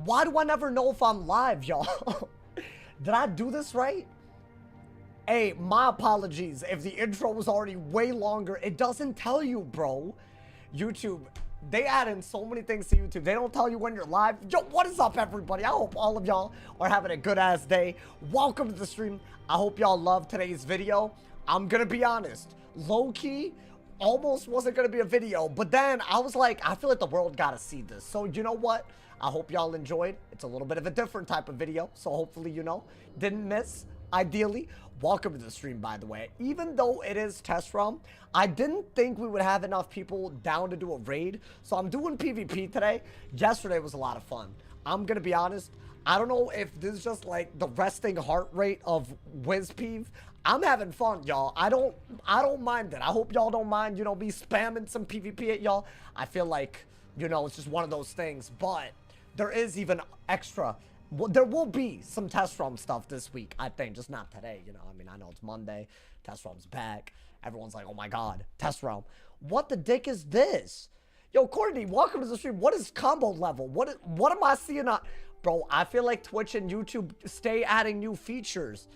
Why do I never know if I'm live, y'all? Did I do this right? Hey, my apologies if the intro was already way longer. It doesn't tell you, bro. YouTube, they add in so many things to YouTube. They don't tell you when you're live. Yo, what is up, everybody? I hope all of y'all are having a good-ass day. Welcome to the stream. I hope y'all love today's video. I'm gonna be honest. Low-key, almost wasn't gonna be a video, but then I was like, I feel like the world gotta see this. So you know what? I hope y'all enjoyed. It's a little bit of a different type of video, so hopefully, you know, didn't miss. Ideally, welcome to the stream, by the way. Even though it is test realm, I didn't think we would have enough people down to do a raid, so I'm doing PvP today. Yesterday was a lot of fun. I'm gonna be honest, I don't know if this is just like the resting heart rate of WizHead. I'm having fun, y'all. I don't mind it. I hope y'all don't mind, you know, me spamming some PvP at y'all. I feel like, you know, it's just one of those things, but there is even extra. Well, there will be some test realm stuff this week, I think, just not today, you know. I mean, I know it's Monday, test realm's back. Everyone's like, oh my god, test realm. What the dick is this? Yo, Courtney, welcome to the stream. What is combo level? What am I seeing on? Bro, I feel like Twitch and YouTube stay adding new features.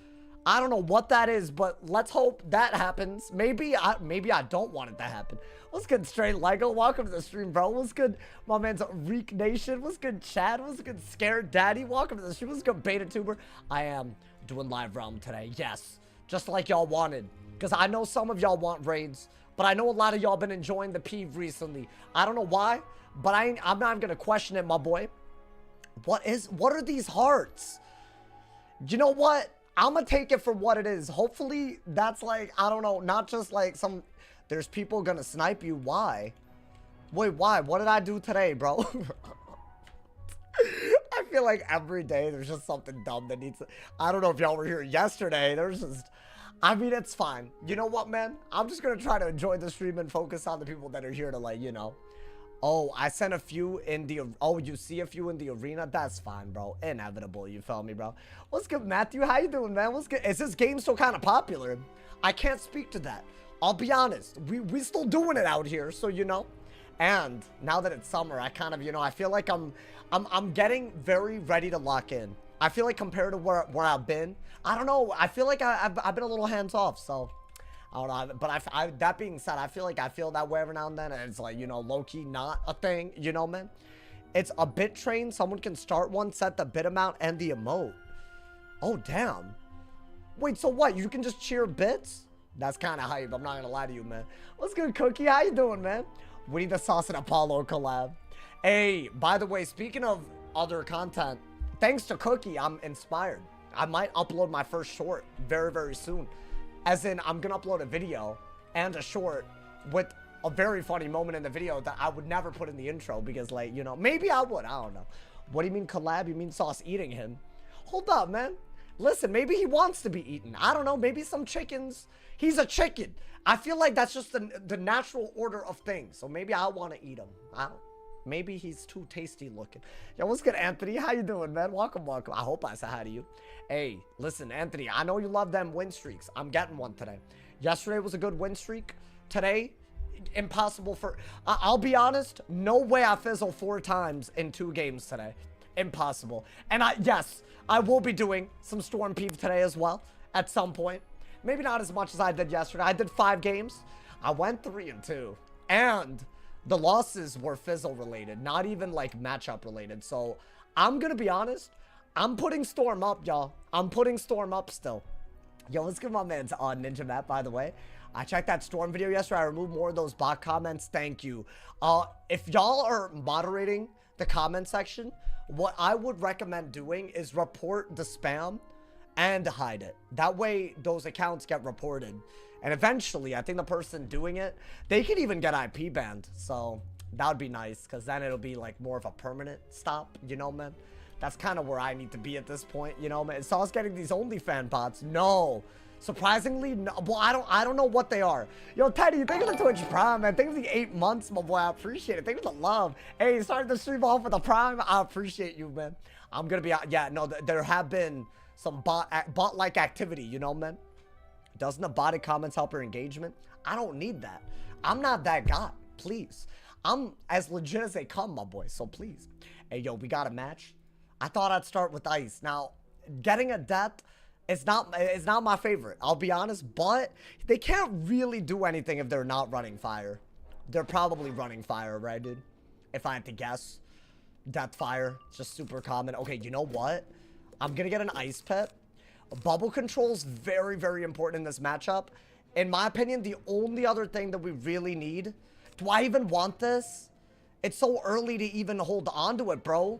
I don't know what that is, but let's hope that happens. Maybe I don't want it to happen. What's good, Straight Lego? Welcome to the stream, bro. What's good, my man's Reek Nation? What's good, Chad? What's good, Scared Daddy? Welcome to the stream. What's good, Beta Tuber? I am doing live realm today. Yes, just like y'all wanted. Because I know some of y'all want raids, but I know a lot of y'all been enjoying the PvP recently. I don't know why, but I'm not even gonna question it, my boy. What are these hearts? You know what? I'm gonna take it for what it is. Hopefully that's like, I don't know, not just like some, there's people gonna snipe you. Why? Wait, why? What did I do today, bro? I feel like every day there's just something dumb that needs to, I don't know if y'all were here yesterday. There's just, I mean, it's fine. You know what, man? I'm just gonna try to enjoy the stream and focus on the people that are here to, like, you know. Oh, I sent a few in the, oh, you see a few in the arena? That's fine, bro. Inevitable, you feel me, bro? What's good, Matthew? How you doing, man? What's good? Is this game still kind of popular? I can't speak to that. I'll be honest. We still doing it out here, so, you know. And now that it's summer, I kind of, you know, I feel like I'm getting very ready to lock in. I feel like compared to where I've been, I don't know. I feel like I've been a little hands off, so. I don't know, but that being said, I feel like I feel that way every now and then, and it's like, you know, low-key not a thing, you know, man? It's a bit train. Someone can start one, set the bit amount, and the emote. Oh, damn. Wait, so what? You can just cheer bits? That's kind of hype. I'm not gonna lie to you, man. What's good, Cookie? How you doing, man? We need the Sauce and Apollo collab. Hey, by the way, speaking of other content, thanks to Cookie, I'm inspired. I might upload my first short very, very soon. As in, I'm gonna upload a video and a short with a very funny moment in the video that I would never put in the intro because, like, you know, maybe I would. I don't know. What do you mean collab? You mean Sauce eating him? Hold up, man. Listen, maybe he wants to be eaten. I don't know. Maybe some chickens. He's a chicken. I feel like that's just the natural order of things. So maybe I want to eat him. I don't. Maybe he's too tasty looking. Yo, what's good, Anthony? How you doing, man? Welcome, welcome. I hope I said hi to you. Hey, listen, Anthony, I know you love them win streaks. I'm getting one today. Yesterday was a good win streak. Today, impossible for... I'll be honest, no way I fizzle 4 times in 2 games today. Impossible. And yes, I will be doing some Storm Peeve today as well at some point. Maybe not as much as I did yesterday. I did 5 games. I went 3-2. And... the losses were fizzle related, not even like matchup related. So I'm gonna be honest, I'm putting Storm up, y'all. I'm putting Storm up still. Yo, let's give my man's Ninja Matt, by the way. I checked that Storm video yesterday. I removed more of those bot comments. Thank you. If y'all are moderating the comment section, what I would recommend doing is report the spam and hide it. That way those accounts get reported. And eventually, I think the person doing it, they can even get IP banned. So that would be nice, because then it'll be like more of a permanent stop, you know, man? That's kind of where I need to be at this point, you know, man? So I was getting these OnlyFans bots. No. Surprisingly, no. Well, I don't know what they are. Yo, Teddy, thank you for the Twitch Prime, man. Thank you for the 8 months, my boy. I appreciate it. Thank you for the love. Hey, starting the stream off with a Prime. I appreciate you, man. I'm going to be out. Yeah, no, there have been some bot-like activity, you know, man? Doesn't the botted comments help your engagement? I don't need that. I'm not that guy. Please. I'm as legit as they come, my boy. So please. Hey, yo, we got a match. I thought I'd start with ice. Now, getting a death is not my favorite. I'll be honest, but they can't really do anything if they're not running fire. They're probably running fire, right, dude? If I had to guess. Death fire. It's just super common. Okay, you know what? I'm gonna get an ice pit. Bubble control's very, very important in this matchup. In my opinion, the only other thing that we really need... Do I even want this? It's so early to even hold on to it, bro.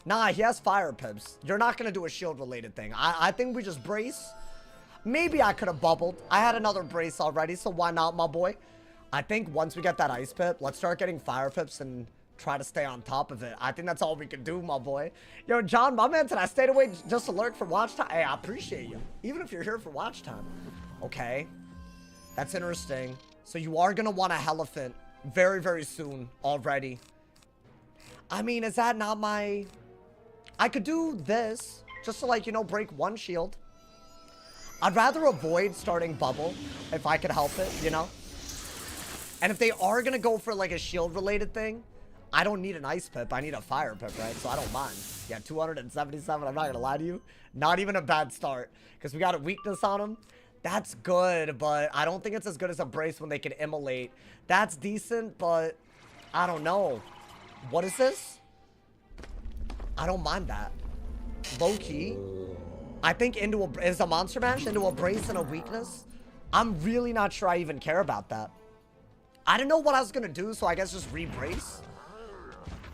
Nah, he has fire pips. You're not going to do a shield-related thing. I think we just brace. Maybe I could have bubbled. I had another brace already, so why not, my boy? I think once we get that ice pip, let's start getting fire pips and try to stay on top of it. I think that's all we can do, my boy. Yo, John, my man, I stayed away just to lurk for watch time. Hey, I appreciate you. Even if you're here for watch time. Okay. That's interesting. So you are going to want a elephant very, very soon already. I mean, is that not my... I could do this just to, like, you know, break one shield. I'd rather avoid starting bubble if I could help it, you know? And if they are going to go for, like, a shield-related thing, I don't need an ice pip. I need a fire pip, right? So I don't mind. Yeah, 277. I'm not going to lie to you. Not even a bad start. Because we got a weakness on him. That's good, but I don't think it's as good as a brace when they can immolate. That's decent, but I don't know. What is this? I don't mind that. Low key. I think is a monster mash into a brace and a weakness. I'm really not sure I even care about that. I didn't know what I was gonna do, so I guess just re-brace.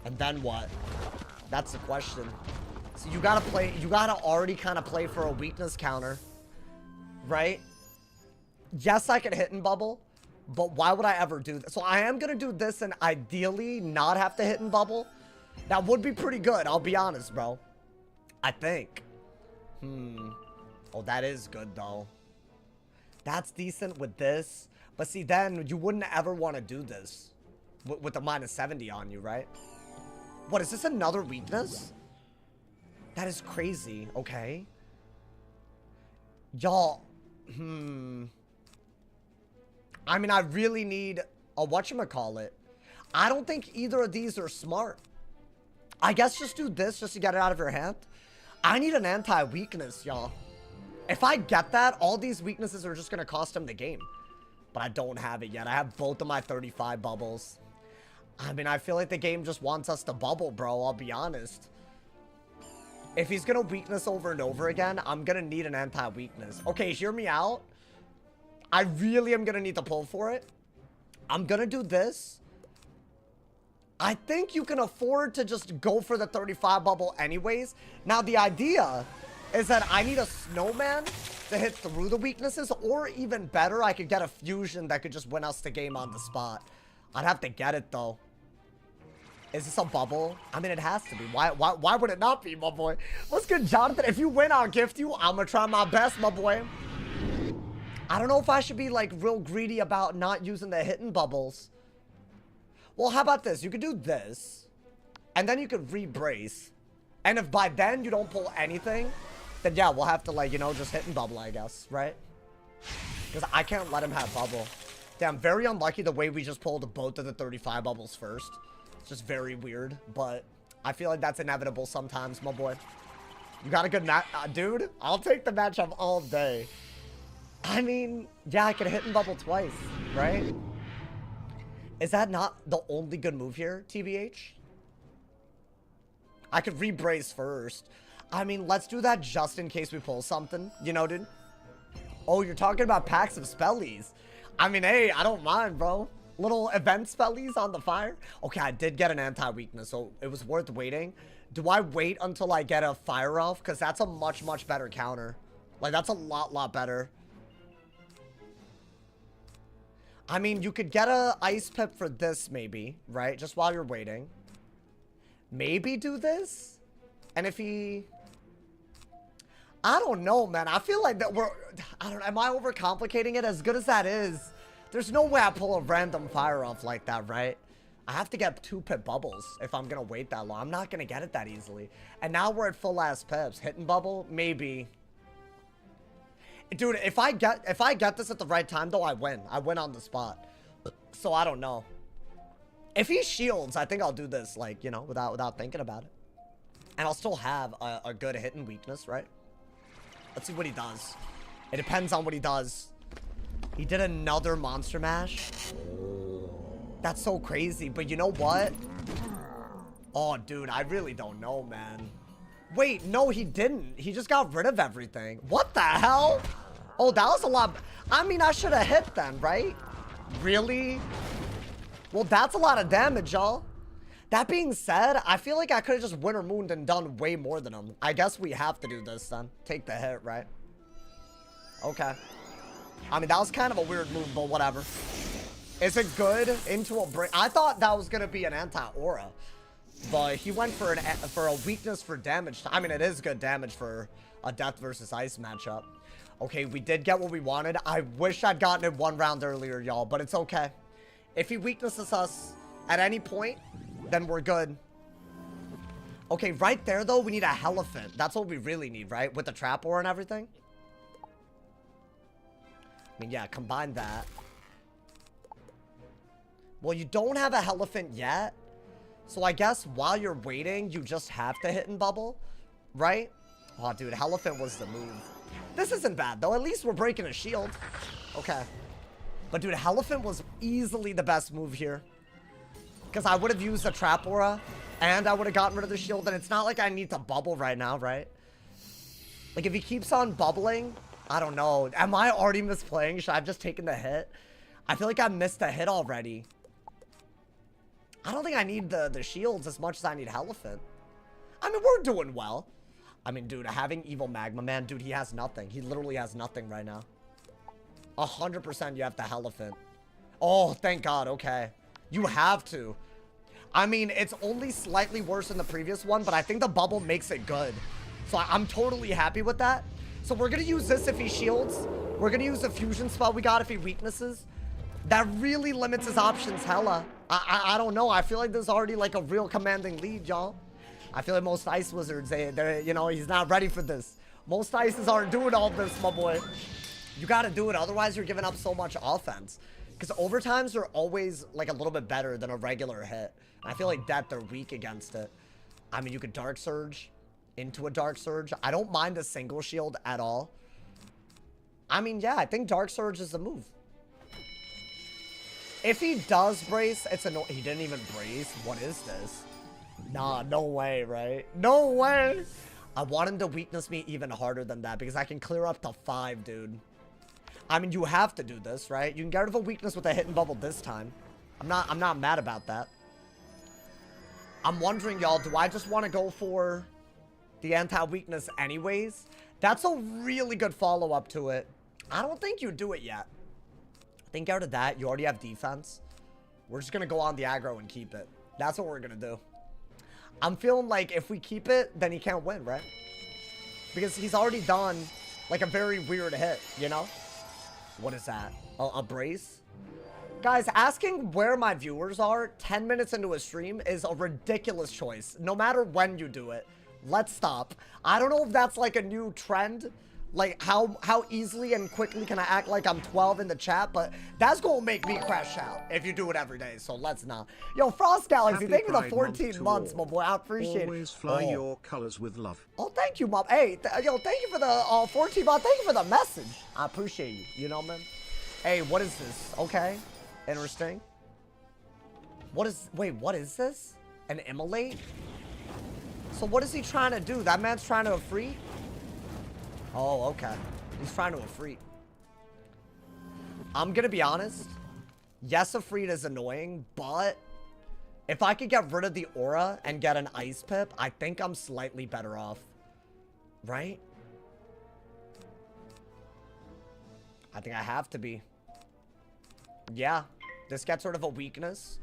And then what? That's the question. So you gotta already kind of play for a weakness counter. Right? Yes, I could hit and bubble, but why would I ever do this? So I am gonna do this and ideally not have to hit and bubble. That would be pretty good, I'll be honest, bro. I think. Oh, that is good, though. That's decent with this. But see, then you wouldn't ever want to do this with the minus 70 on you, right? What, is this another weakness? That is crazy. Okay. Y'all. I mean, I really need a whatchamacallit. I don't think either of these are smart. I guess just do this just to get it out of your hand. I need an anti-weakness, y'all. If I get that, all these weaknesses are just going to cost him the game. But I don't have it yet. I have both of my 35 bubbles. I mean, I feel like the game just wants us to bubble, bro. I'll be honest. If he's going to weakness over and over again, I'm going to need an anti-weakness. Okay, hear me out. I really am going to need to pull for it. I'm going to do this. I think you can afford to just go for the 35 bubble anyways. Now, the idea is that I need a snowman to hit through the weaknesses, or even better, I could get a fusion that could just win us the game on the spot. I'd have to get it, though. Is this a bubble? I mean, it has to be. Why would it not be, my boy? What's good, Jonathan? If you win, I'll gift you. I'm gonna try my best, my boy. I don't know if I should be, like, real greedy about not using the hidden bubbles. Well, how about this? You could do this, and then you could re-brace. And if by then you don't pull anything, then yeah, we'll have to, like, you know, just hit and bubble, I guess, right? Because I can't let him have bubble. Damn, very unlucky the way we just pulled both of the 35 bubbles first. It's just very weird, but I feel like that's inevitable sometimes, my boy. You got a good match, dude? I'll take the matchup all day. I mean, yeah, I could hit and bubble twice, right? Is that not the only good move here, TBH? I could re-brace first. I mean, let's do that just in case we pull something. You know, dude? Oh, you're talking about packs of spellies. I mean, hey, I don't mind, bro. Little event spellies on the fire. Okay, I did get an anti-weakness, so it was worth waiting. Do I wait until I get a fire elf? Because that's a much, much better counter. Like, that's a lot better. I mean, you could get a ice pip for this, maybe, right? Just while you're waiting. Maybe do this? And if he... I don't know, man. I feel like that we're... I don't know. Am I overcomplicating it? As good as that is, there's no way I pull a random fire off like that, right? I have to get 2 pip bubbles if I'm going to wait that long. I'm not going to get it that easily. And now we're at full ass pips. Hit and bubble? Maybe. Dude, if I get this at the right time, though, I win. I win on the spot. So I don't know. If he shields, I think I'll do this, like, you know, without thinking about it. And I'll still have a good hit and weakness, right? Let's see what he does. It depends on what he does. He did another monster mash. That's so crazy. But you know what? Oh, dude, I really don't know, man. Wait, no, he didn't. He just got rid of everything. What the hell? Oh, that was a lot. I mean, I should have hit then, right? Really? Well, that's a lot of damage, y'all. That being said, I feel like I could have just Winter Mooned and done way more than him. I guess we have to do this then. Take the hit, right? Okay. I mean, that was kind of a weird move, but whatever. Is it good into a break? I thought that was going to be an anti-aura. But he went for a weakness for damage. I mean, it is good damage for a Death versus Ice matchup. Okay, we did get what we wanted. I wish I'd gotten it one round earlier, y'all, but it's okay. If he weaknesses us at any point, then we're good. Okay, right there, though, we need a Elephant. That's what we really need, right? With the Trap Ore and everything. I mean, yeah, combine that. Well, you don't have a Elephant yet. So I guess while you're waiting, you just have to hit and bubble, right? Oh, dude, Elephant was the move. This isn't bad, though. At least we're breaking a shield. Okay. But, dude, Elephant was easily the best move here. Because I would have used the Trap Aura, and I would have gotten rid of the shield, and it's not like I need to bubble right now, right? Like, if he keeps on bubbling, I don't know. Am I already misplaying? Should I have just taken the hit? I feel like I missed the hit already. I don't think I need the shields as much as I need Elephant. I mean, we're doing well. I mean, dude, having Evil Magma Man, dude, he has nothing. He literally has nothing right now. 100% you have the Elephant. Oh, thank God. Okay. You have to. I mean, it's only slightly worse than the previous one, but I think the bubble makes it good. So I'm totally happy with that. So we're going to use this if he shields. We're going to use the fusion spell we got if he weaknesses. That really limits his options hella. I don't know. I feel like there's already like a real commanding lead, y'all. I feel like most Ice Wizards, they're, you know, he's not ready for this. Most Ices aren't doing all this, my boy. You got to do it. Otherwise, you're giving up so much offense. Because overtimes are always like a little bit better than a regular hit. And I feel like that they're weak against it. I mean, you could Dark Surge into a Dark Surge. I don't mind a single shield at all. I mean, yeah, I think Dark Surge is the move. If he does brace, it's annoying. He didn't even brace. What is this? Nah, no way, right? No way. I want him to weakness me even harder than that because I can clear up to 5, dude. I mean, you have to do this, right? You can get rid of a weakness with a hit and bubble this time. I'm not mad about that. I'm wondering, y'all, do I just want to go for the anti-weakness anyways? That's a really good follow-up to it. I don't think you do it yet. I think out of that, you already have defense. We're just going to go on the aggro and keep it. That's what we're going to do. I'm feeling like if we keep it, then he can't win, right? Because he's already done like a very weird hit, you know? What is that? A brace? Guys, asking where my viewers are 10 minutes into a stream is a ridiculous choice. No matter when you do it. Let's stop. I don't know if that's like a new trend. Like, how easily and quickly can I act like I'm 12 in the chat? But that's going to make me crash out if you do it every day. So let's not. Yo, Frost Galaxy, thank you for the 14 months, my boy. I appreciate it. Always fly your colors with love. Oh, thank you, Mom. Hey, yo, thank you for the 14 months. Thank you for the message. I appreciate you. You know, man? Hey, what is this? Okay. Interesting. What is... Wait, what is this? An immolate? So what is he trying to do? That man's trying to Efreet? Oh, okay. He's trying to Efreet. I'm gonna be honest. Yes, Efreet is annoying, but if I could get rid of the aura and get an ice pip, I think I'm slightly better off. Right? I think I have to be. Yeah. This gets rid of a weakness.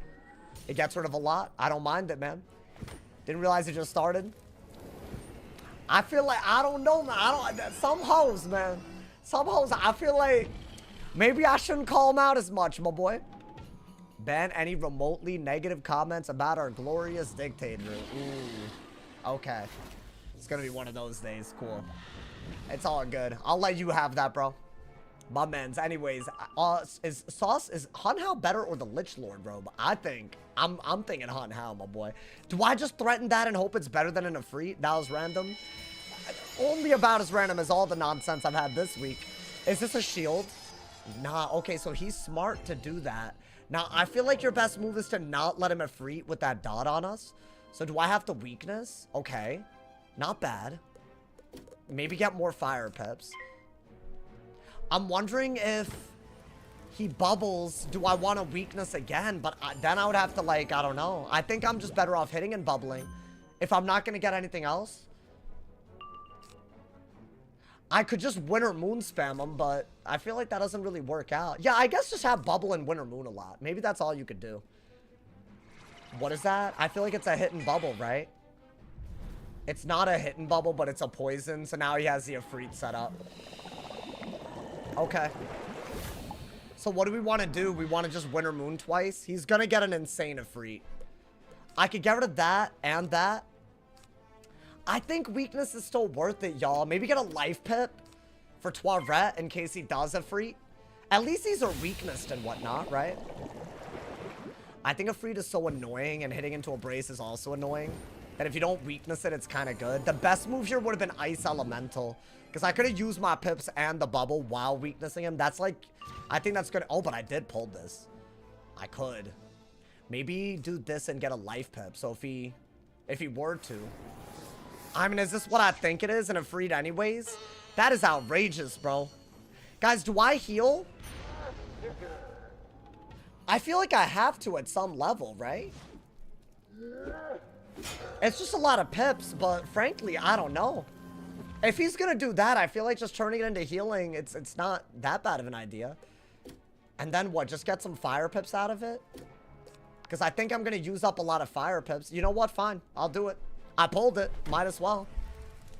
It gets rid of a lot. I don't mind it, man. Didn't realize it just started. I feel like, I don't know, man. Some hoes, man. Some hoes, I feel like maybe I shouldn't call them out as much, my boy. Ban any remotely negative comments about our glorious dictator. Ooh. Okay. It's gonna be one of those days. Cool. It's all good. I'll let you have that, bro. My man's. Anyways, is Hun Hao better or the Lich Lord, bro? I think I'm thinking Hun Hao, my boy. Do I just threaten that and hope it's better than in a free? That was random. Only about as random as all the nonsense I've had this week. Is this a shield? Nah. Okay, so he's smart to do that. Now I feel like your best move is to not let him effreet with that dot on us. So do I have the weakness? Okay, not bad. Maybe get more fire pips. I'm wondering if he bubbles, do I want a weakness again? But then I would have to, like, I don't know. I think I'm just better off hitting and bubbling if I'm not going to get anything else. I could just Winter Moon spam him, but I feel like that doesn't really work out. Yeah, I guess just have bubble and Winter Moon a lot. Maybe that's all you could do. What is that? I feel like it's a hit and bubble, right? It's not a hit and bubble, but it's a poison. So now he has the Ifrit set up. Okay. So what do we want to do? We want to just Winter Moon twice. He's going to get an insane Ifrit. I could get rid of that and that. I think weakness is still worth it, y'all. Maybe get a life pip for Toiret in case he does Ifrit. At least these are weaknessed and whatnot, right? I think Ifrit is so annoying, and hitting into a brace is also annoying. And if you don't weakness it, it's kind of good. The best move here would have been Ice Elemental. Because I could have used my pips and the bubble while weaknessing him. That's like, I think that's good. Oh, but I did pull this. I could. Maybe do this and get a life pip. So if he were to. I mean, is this what I think it is? And Ifrit anyways? That is outrageous, bro. Guys, do I heal? I feel like I have to at some level, right? It's just a lot of pips, but frankly, I don't know. If he's gonna do that, I feel like just turning it into healing, it's not that bad of an idea. And then what? Just get some fire pips out of it? Because I think I'm gonna use up a lot of fire pips. You know what? Fine. I'll do it. I pulled it. Might as well.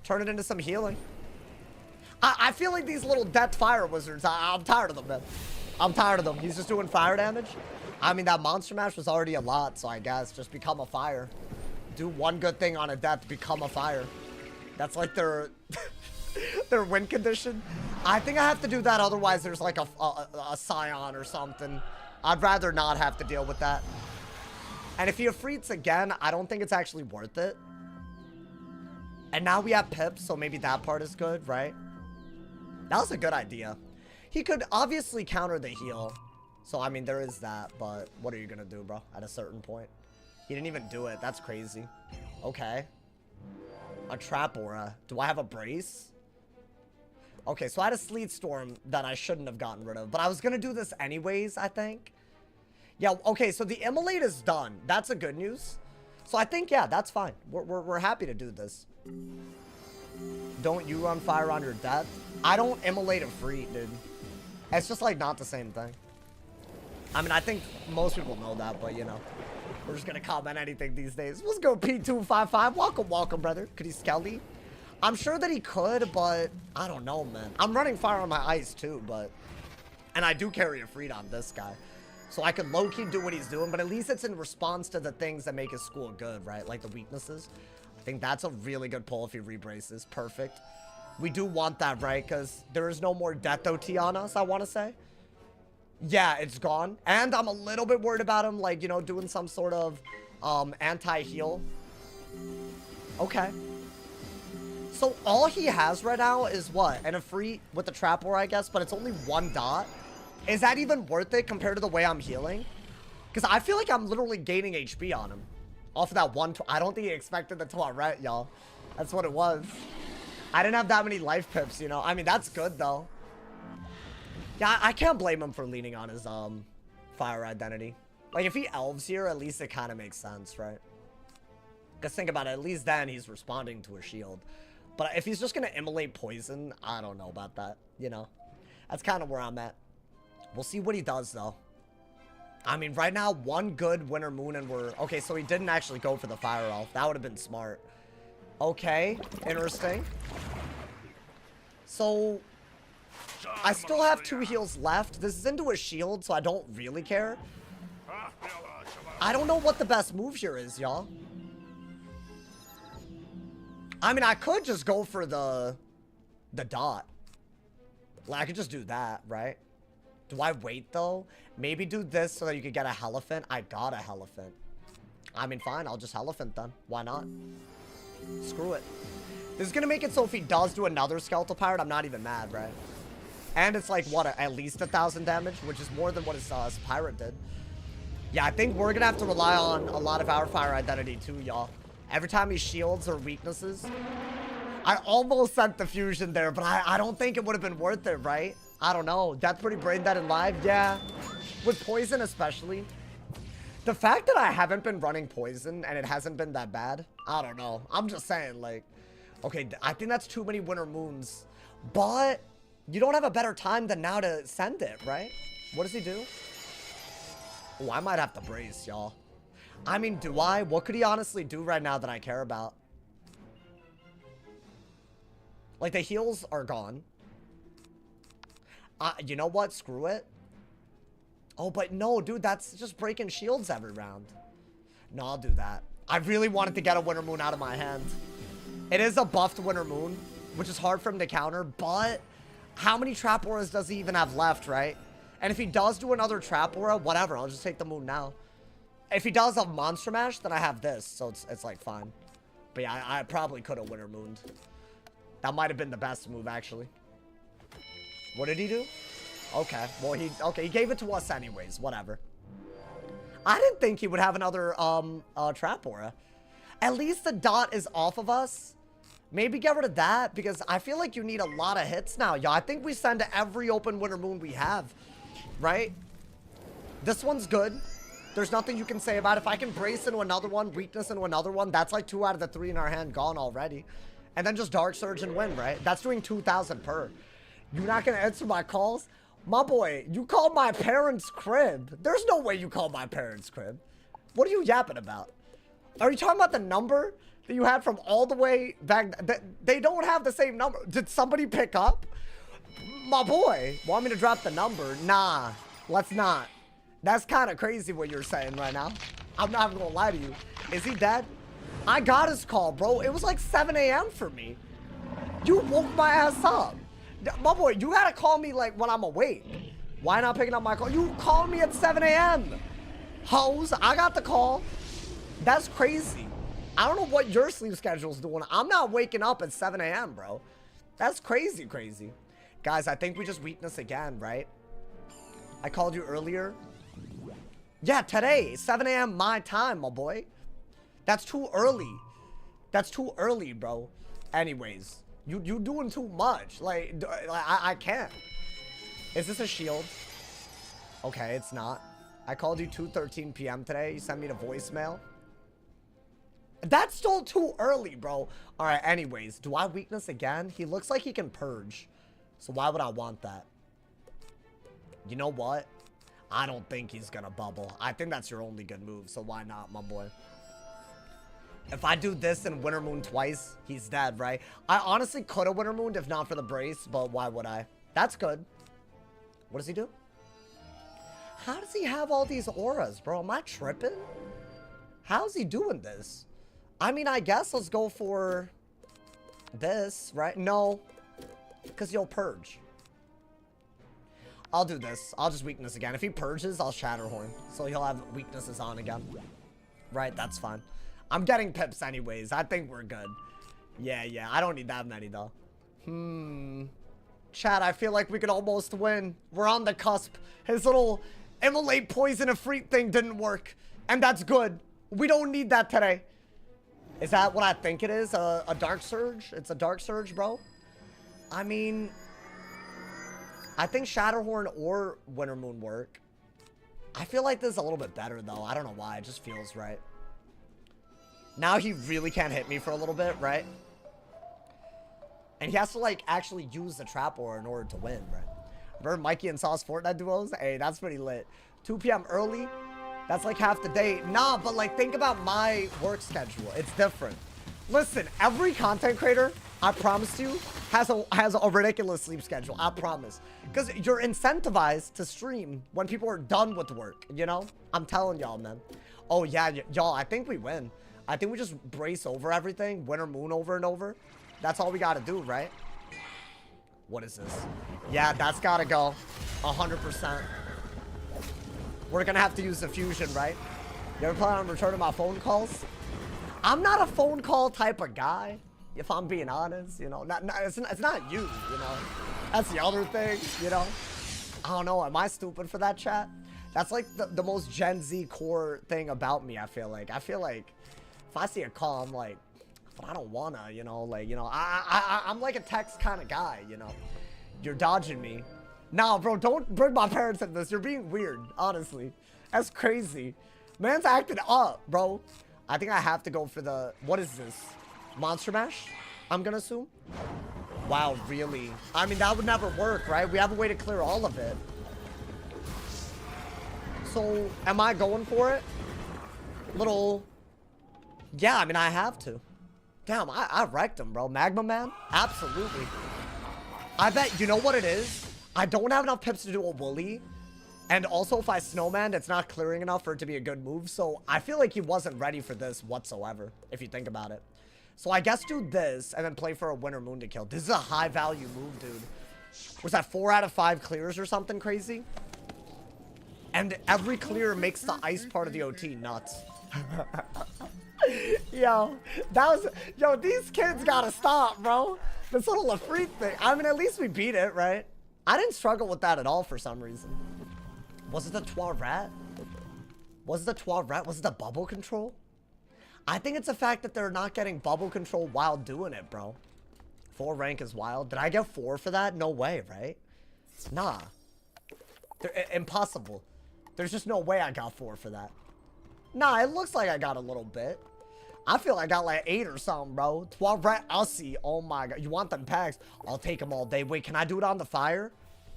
Turn it into some healing. I feel like these little death fire wizards, I'm tired of them, man. I'm tired of them. He's just doing fire damage. I mean, that monster mash was already a lot, so I guess just become a fire. Do one good thing on a death, become a fire. That's like their their win condition. I think I have to do that, otherwise there's like a scion or something. I'd rather not have to deal with that. And if he Ifrits again, I don't think it's actually worth it. And now we have pips, so maybe that part is good, right? That was a good idea. He could obviously counter the heal. So, I mean, there is that, but what are you gonna do, bro, at a certain point? He didn't even do it. That's crazy. Okay. A trap aura. Do I have a brace? Okay, so I had a sleet storm that I shouldn't have gotten rid of, but I was gonna do this anyways, I think. Yeah, okay, so the immolate is done. That's a good news. So I think, yeah, that's fine. We're happy to do this. Don't you run fire on your death? I don't immolate a free, dude. It's just like not the same thing. I mean, I think most people know that, but you know, we're just gonna comment anything these days. Let's go P255. Welcome, welcome, brother. Could he Skelly? I'm sure that he could, but I don't know, man. I'm running fire on my ice too, but... And I do carry a Freed on this guy. So I could low-key do what he's doing, but at least it's in response to the things that make his school good, right? Like the weaknesses. I think that's a really good pull if he rebraces. Perfect. We do want that, right? Because there is no more death OT on us, I want to say. Yeah, it's gone. And I'm a little bit worried about him, like, you know, doing some sort of anti-heal. Okay. So all he has right now is what? And a free with the trap war, I guess, but it's only one dot. Is that even worth it compared to the way I'm healing? Because I feel like I'm literally gaining HP on him. Off of that one, I don't think he expected the Toiret, y'all. That's what it was. I didn't have that many life pips, you know. I mean, that's good, though. Yeah, I can't blame him for leaning on his fire identity. Like, if he elves here, at least it kind of makes sense, right? Because think about it, at least then he's responding to a shield. But if he's just going to immolate poison, I don't know about that, you know? That's kind of where I'm at. We'll see what he does, though. I mean, right now, one good Winter Moon and we're... Okay, so he didn't actually go for the Fire Elf. That would have been smart. Okay, interesting. So, I still have 2 heals left. This is into a shield, so I don't really care. I don't know what the best move here is, y'all. I mean, I could just go for the dot. Like, I could just do that, right? Do I wait, though? Maybe do this so that you could get a elephant. I got a elephant. I mean, fine. I'll just elephant then. Why not? Screw it. This is going to make it so if he does do another skeletal pirate, I'm not even mad, right? And it's like, what, at least 1,000 damage, which is more than what his pirate did. Yeah, I think we're going to have to rely on a lot of our fire identity too, y'all. Every time he shields or weaknesses. I almost sent the fusion there, but I don't think it would have been worth it, right? I don't know. Death Pretty Brain Dead and Live, yeah. With poison especially. The fact that I haven't been running poison and it hasn't been that bad, I don't know. I'm just saying, like, okay, I think that's too many winter moons. But you don't have a better time than now to send it, right? What does he do? Oh, I might have to brace, y'all. I mean, do I? What could he honestly do right now that I care about? Like, the heals are gone. You know what? Screw it. Oh, but no, dude, that's just breaking shields every round. No, I'll do that. I really wanted to get a Winter Moon out of my hand. It is a buffed Winter Moon, which is hard for him to counter, but how many Trap Auras does he even have left, right? And if he does do another Trap Aura, whatever, I'll just take the Moon now. If he does a Monster Mash, then I have this, so it's like, fine. But yeah, I probably could have Winter Mooned. That might have been the best move, actually. What did he do? Okay, well, he gave it to us anyways, whatever. I didn't think he would have another, Trap Aura. At least the dot is off of us. Maybe get rid of that, because I feel like you need a lot of hits now. Yo, I think we send to every open Winter Moon we have, right? This one's good. There's nothing you can say about it. If I can brace into another one, weakness into another one, that's like 2 out of the 3 in our hand gone already. And then just Dark Surge and win, right? That's doing 2,000 per. You're not going to answer my calls? My boy, you called my parents' crib. There's no way you called my parents' crib. What are you yapping about? Are you talking about the number that you had from all the way back? They don't have the same number. Did somebody pick up? My boy, want me to drop the number? Nah, let's not. That's kind of crazy what you're saying right now. I'm not even going to lie to you. Is he dead? I got his call, bro. It was like 7 a.m. for me. You woke my ass up. My boy, you gotta call me like when I'm awake. Why not picking up my call? You called me at 7 a.m. Hoes, I got the call. That's crazy. I don't know what your sleep schedule's doing. I'm not waking up at 7 a.m., bro. That's crazy, crazy. Guys, I think we just weakness again, right? I called you earlier. Yeah, today, 7 a.m. my time, my boy. That's too early. That's too early, bro. Anyways, you doing too much. Like I can't. Is this a shield? Okay, it's not. I called you 2:13 p.m. today. You sent me the voicemail. That's still too early, bro. All right, anyways, do I weakness again? He looks like he can purge. So why would I want that? You know what? I don't think he's gonna bubble. I think that's your only good move, so why not, my boy? If I do this and Winter Moon twice, he's dead, right? I honestly could have Winter Mooned if not for the brace, but why would I? That's good. What does he do? How does he have all these auras, bro? Am I tripping? How's he doing this? I mean, I guess let's go for this, right? No, because he'll purge. I'll do this. I'll just weakness again. If he purges, I'll Shatterhorn. So he'll have weaknesses on again. Right, that's fine. I'm getting pips anyways. I think we're good. Yeah. I don't need that many, though. Chat, I feel like we could almost win. We're on the cusp. His little immolate poison and freak thing didn't work. And that's good. We don't need that today. Is that what I think it is? A Dark Surge? It's a Dark Surge, bro? I mean, I think Shatterhorn or Winter Moon work. I feel like this is a little bit better, though. I don't know why. It just feels right. Now he really can't hit me for a little bit, right? And he has to, like, actually use the Trap Aura in order to win, right? Remember Mikey and Sauce Fortnite duos? Hey, that's pretty lit. 2 p.m. early? That's like half the day. Nah, but, like, think about my work schedule. It's different. Listen, every content creator, I promise you, has a ridiculous sleep schedule. I promise. Because you're incentivized to stream when people are done with work, you know? I'm telling y'all, man. Oh, yeah, y'all, I think we win. I think we just brace over everything. Winter Moon over and over. That's all we got to do, right? What is this? Yeah, that's gotta go. 100%. We're gonna have to use the fusion, right? You ever plan on returning my phone calls? I'm not a phone call type of guy, if I'm being honest, you know. It's not you, you know. That's the other thing, you know. I don't know, am I stupid for that, chat? That's like the most Gen Z core thing about me, I feel like. I feel like if I see a call, I'm like, but I don't wanna, you know, like, you know, I'm like a text kind of guy, you know. You're dodging me. Nah, bro, don't bring my parents into this. You're being weird, honestly. That's crazy. Man's acting up, bro. I think I have to go for the, what is this? Monster Mash, I'm gonna assume. Wow, really? I mean, that would never work, right? We have a way to clear all of it. So, am I going for it? Little... Yeah, I mean, I have to. Damn, I wrecked him, bro. Magma Man? Absolutely. I bet, you know what it is? I don't have enough pips to do a Wooly. And also, if I Snowman, it's not clearing enough for it to be a good move. So, I feel like he wasn't ready for this whatsoever, if you think about it. So, I guess do this, and then play for a Winter Moon to kill. This is a high-value move, dude. Was that 4 out of 5 clears or something crazy? And every clear makes the ice part of the OT nuts. Yo, that was... Yo, these kids gotta stop, bro. This little Lafrite thing. I mean, at least we beat it, right? I didn't struggle with that at all for some reason. Was it the Trois Rat? Was it the Trois Rat? Was it the bubble control? I think it's the fact that they're not getting bubble control while doing it, bro. 4 rank is wild. Did I get 4 for that? No way, right? Nah. Impossible. There's just no way I got 4 for that. Nah, it looks like I got a little bit. I feel like I got like 8 or something, bro. 12 rat, I'll see. Oh my god. You want them packs? I'll take them all day. Wait, can I do it on the fire?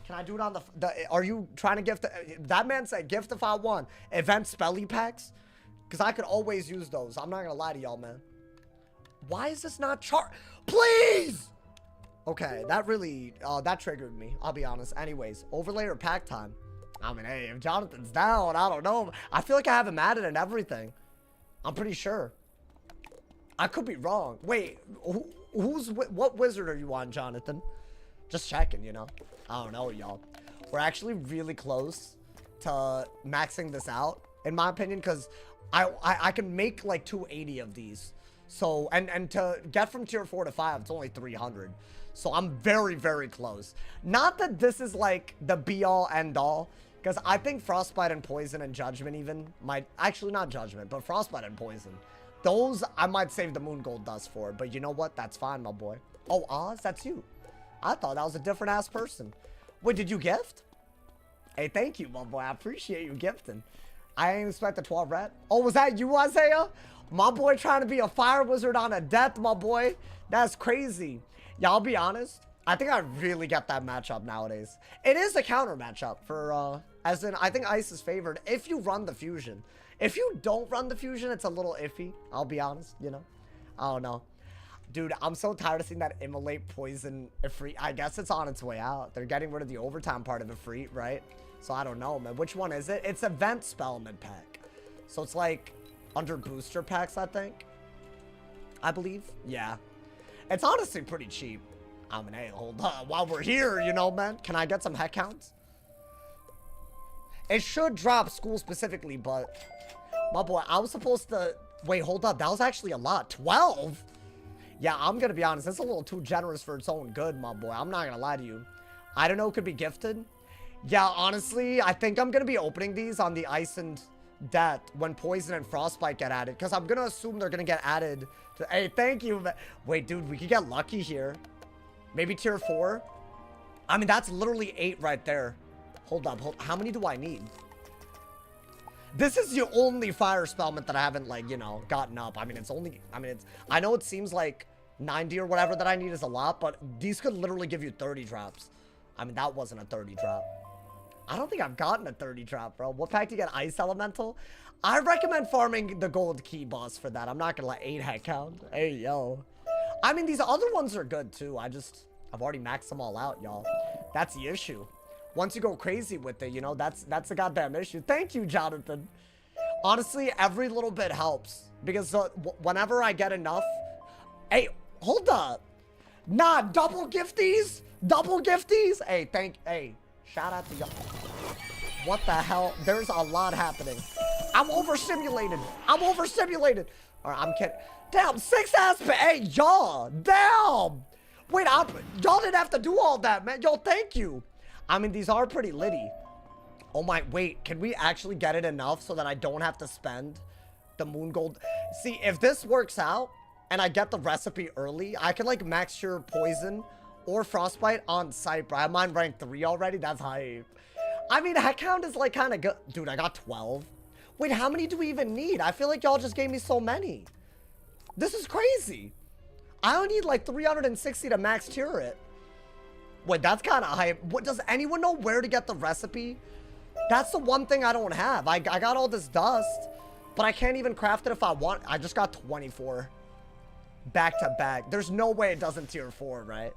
Can I do it on the are you trying to gift that man said gift if I won. Event spelly packs? Because I could always use those. I'm not gonna lie to y'all, man. Why is this not Please! Okay, that really that triggered me. I'll be honest. Anyways, overlay or pack time? I mean, hey, if Jonathan's down, I don't know. I feel like I have him added and everything. I'm pretty sure. I could be wrong. Wait, what wizard are you on, Jonathan? Just checking, you know. I don't know, y'all. We're actually really close to maxing this out, in my opinion, because I can make like 280 of these. So, and to get from tier 4 to 5, it's only 300. So I'm very, very close. Not that this is like the be-all, end-all, because I think Frostbite and Poison and Judgment even might... Actually, not Judgment, but Frostbite and Poison. Those, I might save the Moon Gold Dust for. But you know what? That's fine, my boy. Oh, Oz? That's you. I thought that was a different-ass person. Wait, did you gift? Hey, thank you, my boy. I appreciate you gifting. I didn't expect the 12 rat. Oh, was that you, Isaiah? My boy trying to be a fire wizard on a death, my boy. That's crazy. Yeah, I'll be honest. I think I really get that matchup nowadays. It is a counter matchup for, as in, I think Ice is favored if you run the fusion. If you don't run the fusion, it's a little iffy. I'll be honest, you know. I don't know. Dude, I'm so tired of seeing that Immolate Poison Ifrit. I guess it's on its way out. They're getting rid of the overtime part of Ifrit, right? So I don't know, man. Which one is it? It's Event Spellman pack. So it's like under booster packs, I think. I believe. Yeah. It's honestly pretty cheap. I mean, hey, hold on. While we're here, you know, man. Can I get some heck counts? It should drop school specifically, but... My boy, I was supposed to... Wait, hold up. That was actually a lot. 12? Yeah, I'm gonna be honest. That's a little too generous for its own good, my boy. I'm not gonna lie to you. I don't know. Could be gifted. Yeah, honestly, I think I'm gonna be opening these on the Ice and Death when Poison and Frostbite get added. Because I'm gonna assume they're gonna get added to... Hey, thank you. Wait, dude, we could get lucky here. Maybe tier 4? I mean, that's literally 8 right there. Hold up. How many do I need? This is the only fire spellment that I haven't, like, you know, gotten up. I mean, it's only... I mean, it's... I know it seems like 90 or whatever that I need is a lot, but these could literally give you 30 drops. I mean, that wasn't a 30 drop. I don't think I've gotten a 30 drop, bro. What pack do you get? Ice Elemental? I recommend farming the gold key boss for that. I'm not gonna let 8 heck count. Hey, yo. I mean, these other ones are good, too. I've already maxed them all out, y'all. That's the issue. Once you go crazy with it, you know, that's the goddamn issue. Thank you, Jonathan. Honestly, every little bit helps. Because whenever I get enough... Hey, hold up. Nah, double gifties? Double gifties? Hey, shout out to y'all. What the hell? There's a lot happening. I'm overstimulated. I'm overstimulated. All right, I'm kidding. Damn, 6 aspect. Hey, y'all. Damn. Wait, y'all didn't have to do all that, man. Yo, thank you. I mean, these are pretty litty. Oh my, wait. Can we actually get it enough so that I don't have to spend the moon gold? See, if this works out and I get the recipe early, I can like max cure poison or frostbite on site, bro. I have mine ranked 3 already. That's hype. I mean, head count is like kind of good. Dude, I got 12. Wait, how many do we even need? I feel like y'all just gave me so many. This is crazy. I only need like 360 to max cure it. Wait, that's kind of hype. What, does anyone know where to get the recipe? That's the one thing I don't have. I got all this dust, but I can't even craft it if I want. I just got 24 back to back. There's no way it doesn't tier 4, right?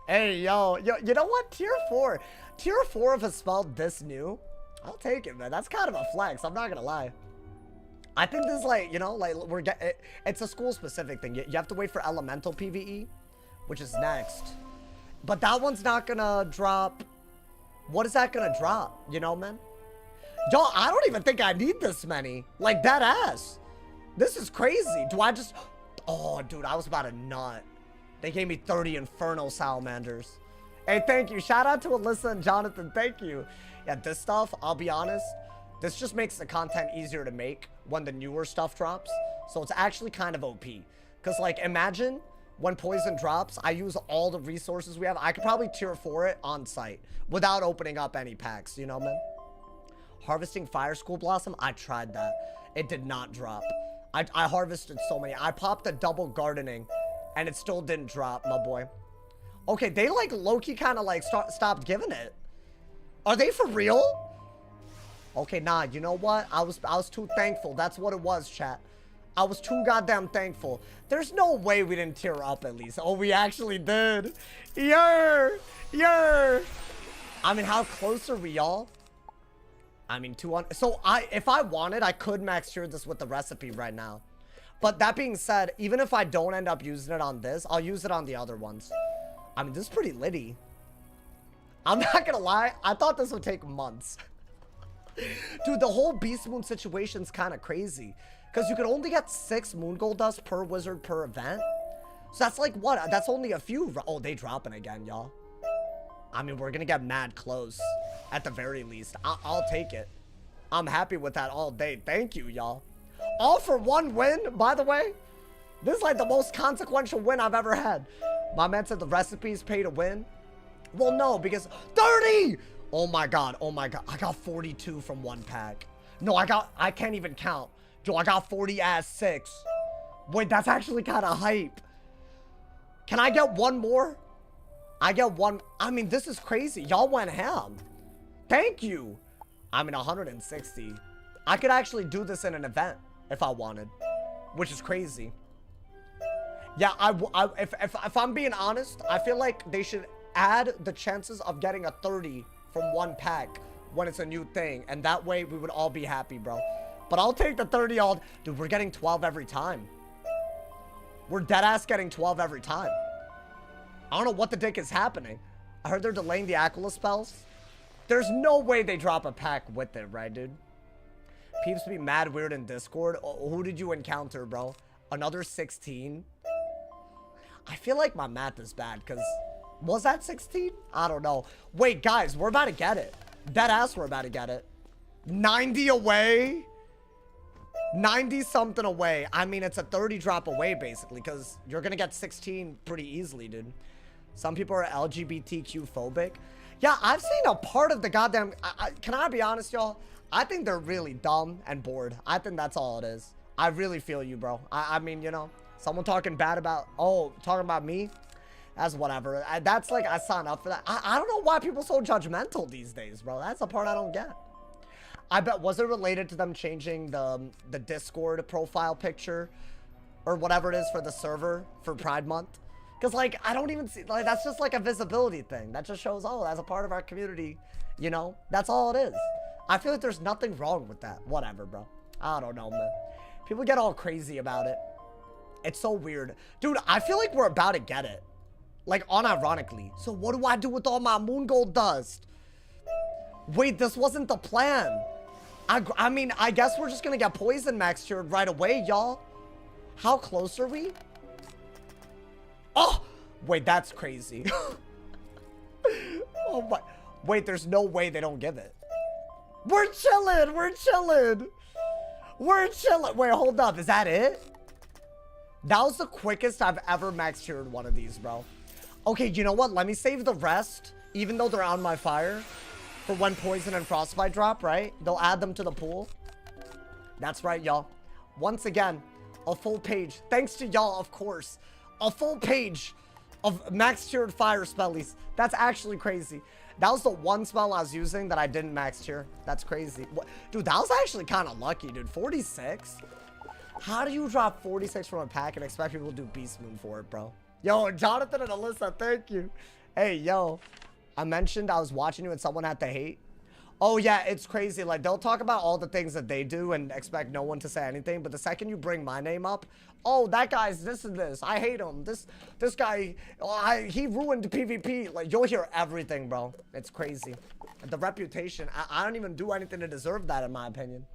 Hey, yo, you know what? Tier 4. Tier 4 if it's spelled this new, I'll take it, man. That's kind of a flex. I'm not gonna lie. I think this is like, you know, like it's a school specific thing. You have to wait for elemental PvE, which is next. But that one's not gonna drop. What is that gonna drop? You know, man? Yo, I don't even think I need this many. Like, that ass. This is crazy. Do I just... Oh, dude, I was about to nut. They gave me 30 Inferno Salamanders. Hey, thank you. Shout out to Alyssa and Jonathan. Thank you. Yeah, this stuff, I'll be honest, this just makes the content easier to make when the newer stuff drops. So it's actually kind of OP. Because, like, imagine when poison drops, I use all the resources we have. I could probably tier 4 it on site without opening up any packs. You know, man? Harvesting Fire School Blossom, I tried that. It did not drop. I harvested so many. I popped a double gardening, and it still didn't drop, my boy. Okay, they, like, low-key kind of, like, stopped giving it. Are they for real? Okay, nah, you know what? I was too thankful. That's what it was, chat. I was too goddamn thankful. There's no way we didn't tier up at least. Oh, we actually did. Yer! I mean, how close are we, y'all? I mean, 200. So, if I wanted, I could max cure this with the recipe right now. But that being said, even if I don't end up using it on this, I'll use it on the other ones. I mean, this is pretty litty. I'm not gonna lie. I thought this would take months. Dude, the whole Beast Moon situation's kind of crazy. Because you can only get 6 moon gold dust per wizard per event. So that's like what? That's only a few. Oh, they dropping again, y'all. I mean, we're gonna get mad close. At the very least. I'll take it. I'm happy with that all day. Thank you, y'all. All for 1 win, by the way. This is like the most consequential win I've ever had. My man said the recipes pay to win. Well, no, because 30! Oh my god, oh my god. I got 42 from 1 pack. No, I can't even count. Yo, I got 40 as 6. Wait, that's actually kind of hype. Can I get 1 more? I get 1. I mean, this is crazy. Y'all went ham. Thank you. I mean, 160. I could actually do this in an event if I wanted, which is crazy. Yeah, if I'm being honest, I feel like they should add the chances of getting a 30 from 1 pack when it's a new thing, and that way we would all be happy, bro. But I'll take the 30 all. Dude, we're getting 12 every time. We're deadass getting 12 every time. I don't know what the dick is happening. I heard they're delaying the Aquila spells. There's no way they drop a pack with it, right, dude? Peeps be mad weird in Discord. Oh, who did you encounter, bro? Another 16? I feel like my math is bad, because... Was that 16? I don't know. Wait, guys, we're about to get it. Deadass, we're about to get it. 90 away? 90-something away. I mean, it's a 30 drop away, basically, because you're going to get 16 pretty easily, dude. Some people are LGBTQ phobic. Yeah, I've seen a part of the goddamn... can I be honest, y'all? I think they're really dumb and bored. I think that's all it is. I really feel you, bro. I mean, you know, someone talking bad about... Oh, talking about me? That's whatever. That's like, I sign up for that. I don't know why people are so judgmental these days, bro. That's the part I don't get. I bet, was it related to them changing the Discord profile picture? Or whatever it is for the server for Pride Month? Because, like, I don't even see, like, that's just like a visibility thing. That just shows, oh, that's a part of our community, you know? That's all it is. I feel like there's nothing wrong with that. Whatever, bro. I don't know, man. People get all crazy about it. It's so weird. Dude, I feel like we're about to get it. Like, unironically. So what do I do with all my moon gold dust? Wait, this wasn't the plan. I mean, I guess we're just gonna get poison max tiered right away, y'all. How close are we? Oh! Wait, that's crazy. Oh my. Wait, there's no way they don't give it. We're chilling! We're chilling! We're chilling! Wait, hold up. Is that it? That was the quickest I've ever max tiered one of these, bro. Okay, you know what? Let me save the rest, even though they're on my fire, for when poison and frostbite drop, right? They'll add them to the pool. That's right, y'all. Once again, a full page. Thanks to y'all, of course. A full page of max tiered fire spellies. That's actually crazy. That was the one spell I was using that I didn't max tier. That's crazy. What? Dude, that was actually kind of lucky, dude. 46? How do you drop 46 from a pack and expect people to do Beast Moon for it, bro? Yo, Jonathan and Alyssa, thank you. Hey, yo. I mentioned I was watching you and someone had to hate. Oh, yeah, it's crazy. Like, they'll talk about all the things that they do and expect no one to say anything. But the second you bring my name up, oh, that guy's this and this. I hate him. This guy, he ruined PvP. Like, you'll hear everything, bro. It's crazy. The reputation, I don't even do anything to deserve that, in my opinion.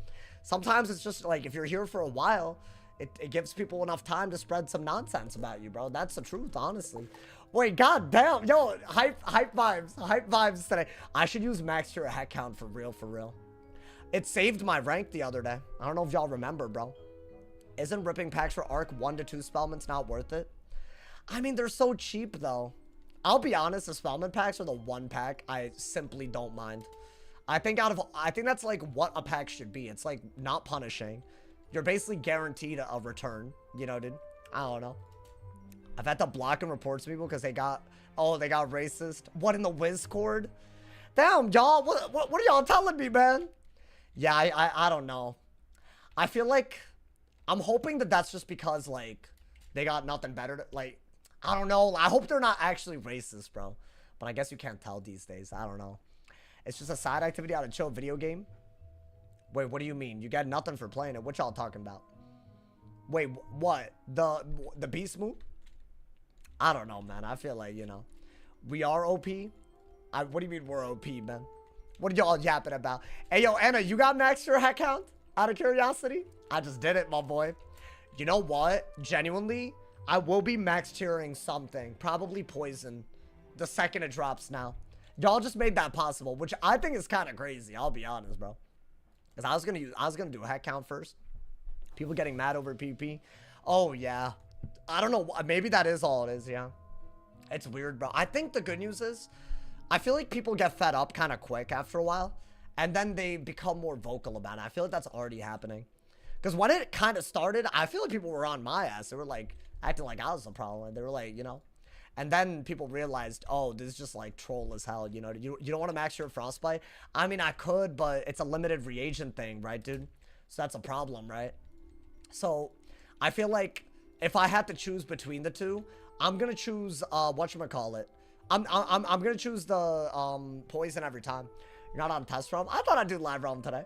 Sometimes it's just, like, if you're here for a while, it gives people enough time to spread some nonsense about you, bro. That's the truth, honestly. Wait, goddamn, yo, hype vibes today. I should use max tier head count for real. It saved my rank the other day. I don't know if y'all remember, bro. Isn't ripping packs for arc 1 to 2 spellments not worth it? I mean, they're so cheap though. I'll be honest, the spellment packs are the one pack I simply don't mind. I think that's like what a pack should be. It's like not punishing. You're basically guaranteed a return, you know, dude. I don't know. I've had to block and report to people because they got racist. What in the Wizcord? Damn, y'all. What are y'all telling me, man? Yeah, I don't know. I feel like I'm hoping that that's just because, like, they got nothing better to, like, I don't know. I hope they're not actually racist, bro. But I guess you can't tell these days. I don't know. It's just a side activity on a chill video game. Wait, what do you mean? You got nothing for playing it. What y'all talking about? Wait, what? The beast move? I don't know, man. I feel like, you know, we are OP. What do you mean we're OP, man? What are y'all yapping about? Hey, yo, Anna, you got max your head count? Out of curiosity? I just did it, my boy. You know what? Genuinely, I will be max tiering something. Probably poison. The second it drops now. Y'all just made that possible, which I think is kind of crazy. I'll be honest, bro. Because I was gonna do a head count first. People getting mad over PP. Oh, yeah. I don't know. Maybe that is all it is, yeah. It's weird, bro. I think the good news is, I feel like people get fed up kind of quick after a while. And then they become more vocal about it. I feel like that's already happening. Because when it kind of started, I feel like people were on my ass. They were like, acting like I was the problem. They were like, you know. And then people realized, oh, this is just like troll as hell. You know, you don't want to max your frostbite? I mean, I could, but it's a limited reagent thing, right, dude? So that's a problem, right? So I feel like if I had to choose between the two, I'm gonna choose whatchamacallit. I'm gonna choose the poison every time. You're not on test realm? I thought I'd do live realm today.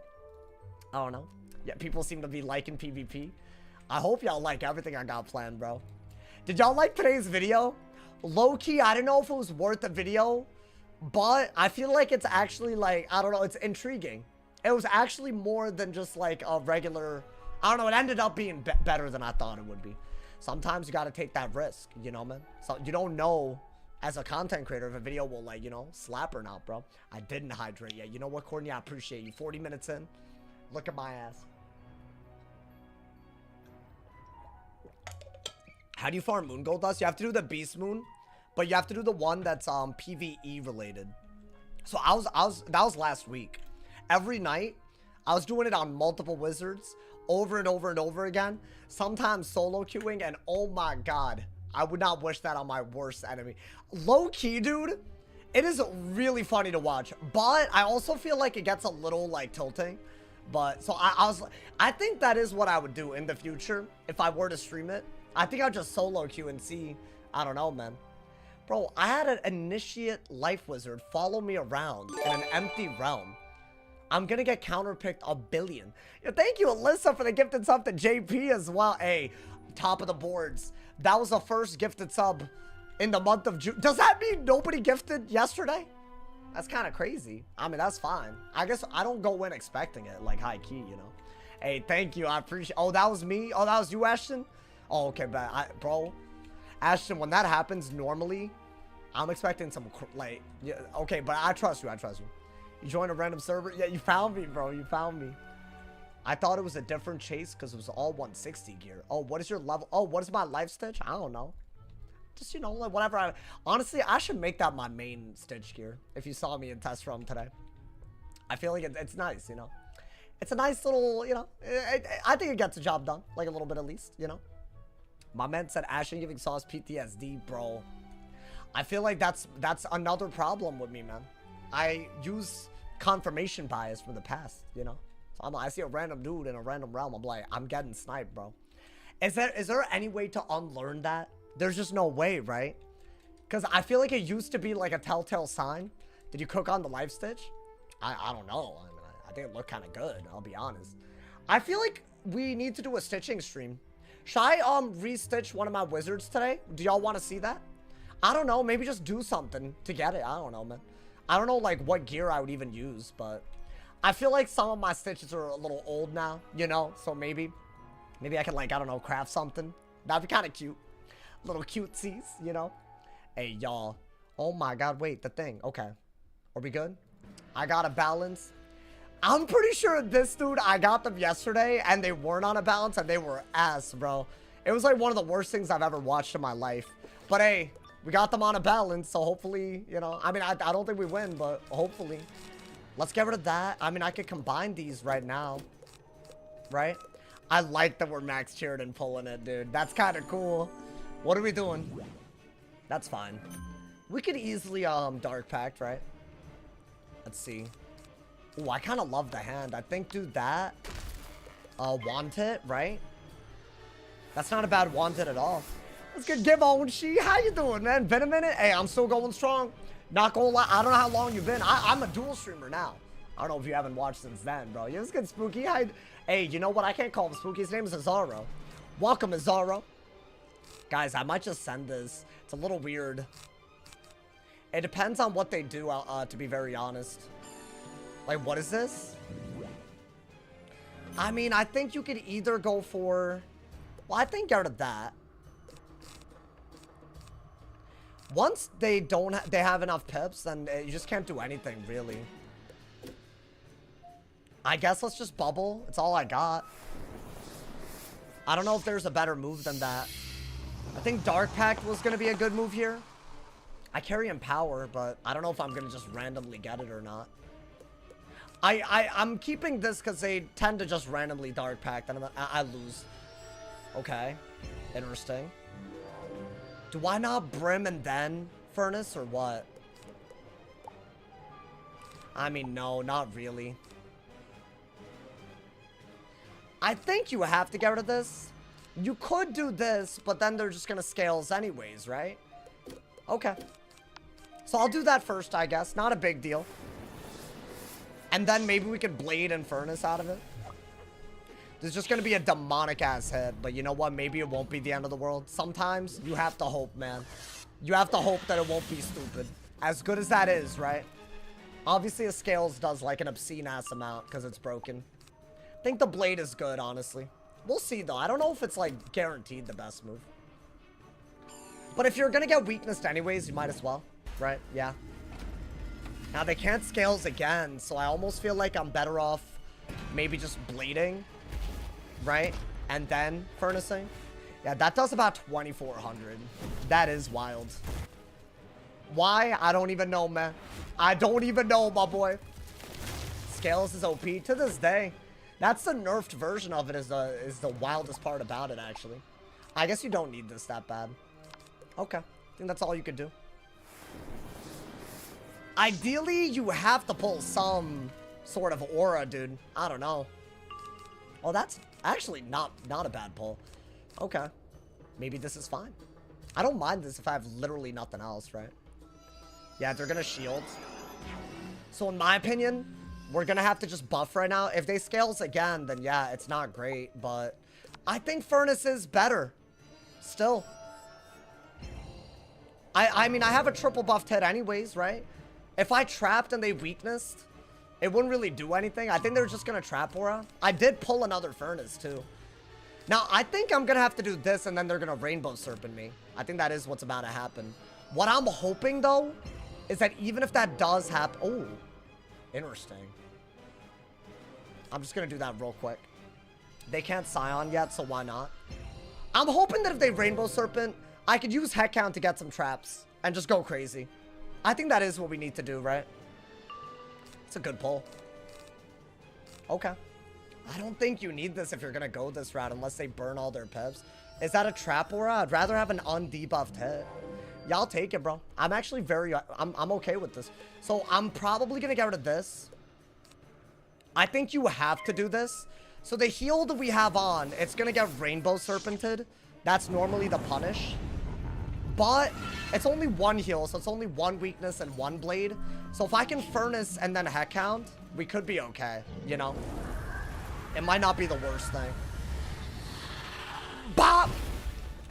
I don't know. Yeah, people seem to be liking PvP. I hope y'all like everything I got planned, bro. Did y'all like today's video? Low-key, I didn't know if it was worth the video, but I feel like it's actually like, I don't know, it's intriguing. It was actually more than just like a regular, I don't know, it ended up being better than I thought it would be. Sometimes you got to take that risk, you know, man? So you don't know as a content creator if a video will, like, you know, slap or not, bro. I didn't hydrate yet. You know what, Courtney? I appreciate you. 40 minutes in. Look at my ass. How do you farm moon gold dust? You have to do the beast moon, but you have to do the one that's PvE related. So that was last week. Every night, I was doing it on multiple wizards over and over and over again. Sometimes solo queuing, and oh my god, I would not wish that on my worst enemy. Low key, dude, it is really funny to watch, but I also feel like it gets a little like tilting. But so I think that is what I would do in the future if I were to stream it. I think I'll just solo queue and see. I don't know, man. Bro, I had an initiate life wizard follow me around in an empty realm. I'm gonna get counterpicked a billion. Yo, thank you, Alyssa, for the gifted sub to JP as well. Hey, top of the boards. That was the first gifted sub in the month of June. Does that mean nobody gifted yesterday? That's kind of crazy. I mean, that's fine. I guess I don't go in expecting it, like high key, you know. Hey, thank you. I appreciate. Oh, that was me. Oh, that was you, Ashton. Oh, okay, but bro, Ashton, when that happens, normally, I'm expecting some like, yeah, okay, but I trust you. I trust you. You joined a random server. Yeah, you found me, bro. You found me. I thought it was a different chase because it was all 160 gear. Oh, what is your level? Oh, what is my life stitch? I don't know. Just, you know, like whatever. Honestly, I should make that my main stitch gear. If you saw me in test room today, I feel like it's nice, you know. It's a nice little, you know. I think it gets the job done, like a little bit at least, you know. My man said Ashton giving Sauce PTSD, bro. I feel like that's another problem with me, man. I use confirmation bias from the past, you know. So I see a random dude in a random realm. I'm like, I'm getting sniped, bro. Is there any way to unlearn that? There's just no way, right? Because I feel like it used to be like a telltale sign. Did you cook on the life stitch? I don't know. I mean, I think it looked kind of good, I'll be honest. I feel like we need to do a stitching stream. Should I re-stitch one of my wizards today? Do y'all want to see that? I don't know. Maybe just do something to get it. I don't know, man. I don't know like what gear I would even use, but I feel like some of my stitches are a little old now, you know? So maybe I can, like, I don't know, craft something. That'd be kind of cute. Little cutesies, you know? Hey, y'all. Oh my god, wait, the thing. Okay. Are we good? I got a balance. I'm pretty sure this dude, I got them yesterday, and they weren't on a balance, and they were ass, bro. It was, like, one of the worst things I've ever watched in my life. But, hey, we got them on a balance, so hopefully, you know. I mean, I don't think we win, but hopefully. Let's get rid of that. I mean, I could combine these right now. Right? I like that we're max cheered and pulling it, dude. That's kind of cool. What are we doing? That's fine. We could easily, dark pact, right? Let's see. Ooh, I kind of love the hand. I think do that. Want it, right? That's not a bad want it at all. Let's get Givenchy. How you doing, man? Been a minute? Hey, I'm still going strong. Not gonna lie, I don't know how long you've been. I'm a dual streamer now. I don't know if you haven't watched since then, bro. Yeah, it's good, Spooky. Hey, you know what? I can't call him Spooky. His name is Azaro. Welcome, Azaro. Guys, I might just send this. It's a little weird. It depends on what they do, to be very honest. Like, what is this? I mean, I think you could either go for... Well, I think get rid of that. Once they they have enough pips, then you just can't do anything, really. I guess let's just bubble. It's all I got. I don't know if there's a better move than that. I think Dark Pact was going to be a good move here. I carry Empower, but I don't know if I'm going to just randomly get it or not. I'm keeping this because they tend to just randomly Dark Pact, and I lose. Okay. Interesting. Do I not Brim and then Furnace, or what? I mean, no, not really. I think you have to get rid of this. You could do this, but then they're just gonna scales anyways, right? Okay. So I'll do that first, I guess. Not a big deal. And then maybe we can Blade and Furnace out of it. There's just gonna be a demonic ass hit, but you know what? Maybe it won't be the end of the world. Sometimes you have to hope, man. You have to hope that it won't be stupid. As good as that is, right? Obviously, a scales does like an obscene ass amount because it's broken. I think the blade is good, honestly. We'll see though. I don't know if it's like guaranteed the best move. But if you're gonna get weaknessed anyways, you might as well, right? Yeah. Now they can't scales again, so I almost feel like I'm better off maybe just bleeding. Right? And then furnacing. Yeah, that does about 2,400. That is wild. Why? I don't even know, man. I don't even know, my boy. Scales is OP to this day. That's the nerfed version of it is the wildest part about it, actually. I guess you don't need this that bad. Okay. I think that's all you could do. Ideally, you have to pull some sort of aura, dude. I don't know. Oh, that's actually not a bad pull. Okay. Maybe this is fine. I don't mind this if I have literally nothing else, right? Yeah, they're gonna shield. So in my opinion, we're gonna have to just buff right now. If they scales again, then yeah, it's not great, but I think Furnace is better. Still. I mean, I have a triple buffed hit anyways, right? If I trapped and they weaknessed, it wouldn't really do anything. I think they're just going to trap aura. I did pull another furnace, too. Now, I think I'm going to have to do this, and then they're going to rainbow serpent me. I think that is what's about to happen. What I'm hoping, though, is that even if that does happen... Oh, interesting. I'm just going to do that real quick. They can't Scion yet, so why not? I'm hoping that if they rainbow serpent, I could use head count to get some traps and just go crazy. I think that is what we need to do, right? It's a good pull. Okay. I don't think you need this if you're going to go this route unless they burn all their pips. Is that a trap aura? I'd rather have an undebuffed hit. Yeah, I'll take it, bro. I'm actually I'm okay with this. So I'm probably going to get rid of this. I think you have to do this. So the heal that we have on, it's going to get rainbow serpented. That's normally the punish. But it's only one heal, so it's only one weakness and one blade. So if I can furnace and then heck count, we could be okay, you know? It might not be the worst thing. Bop!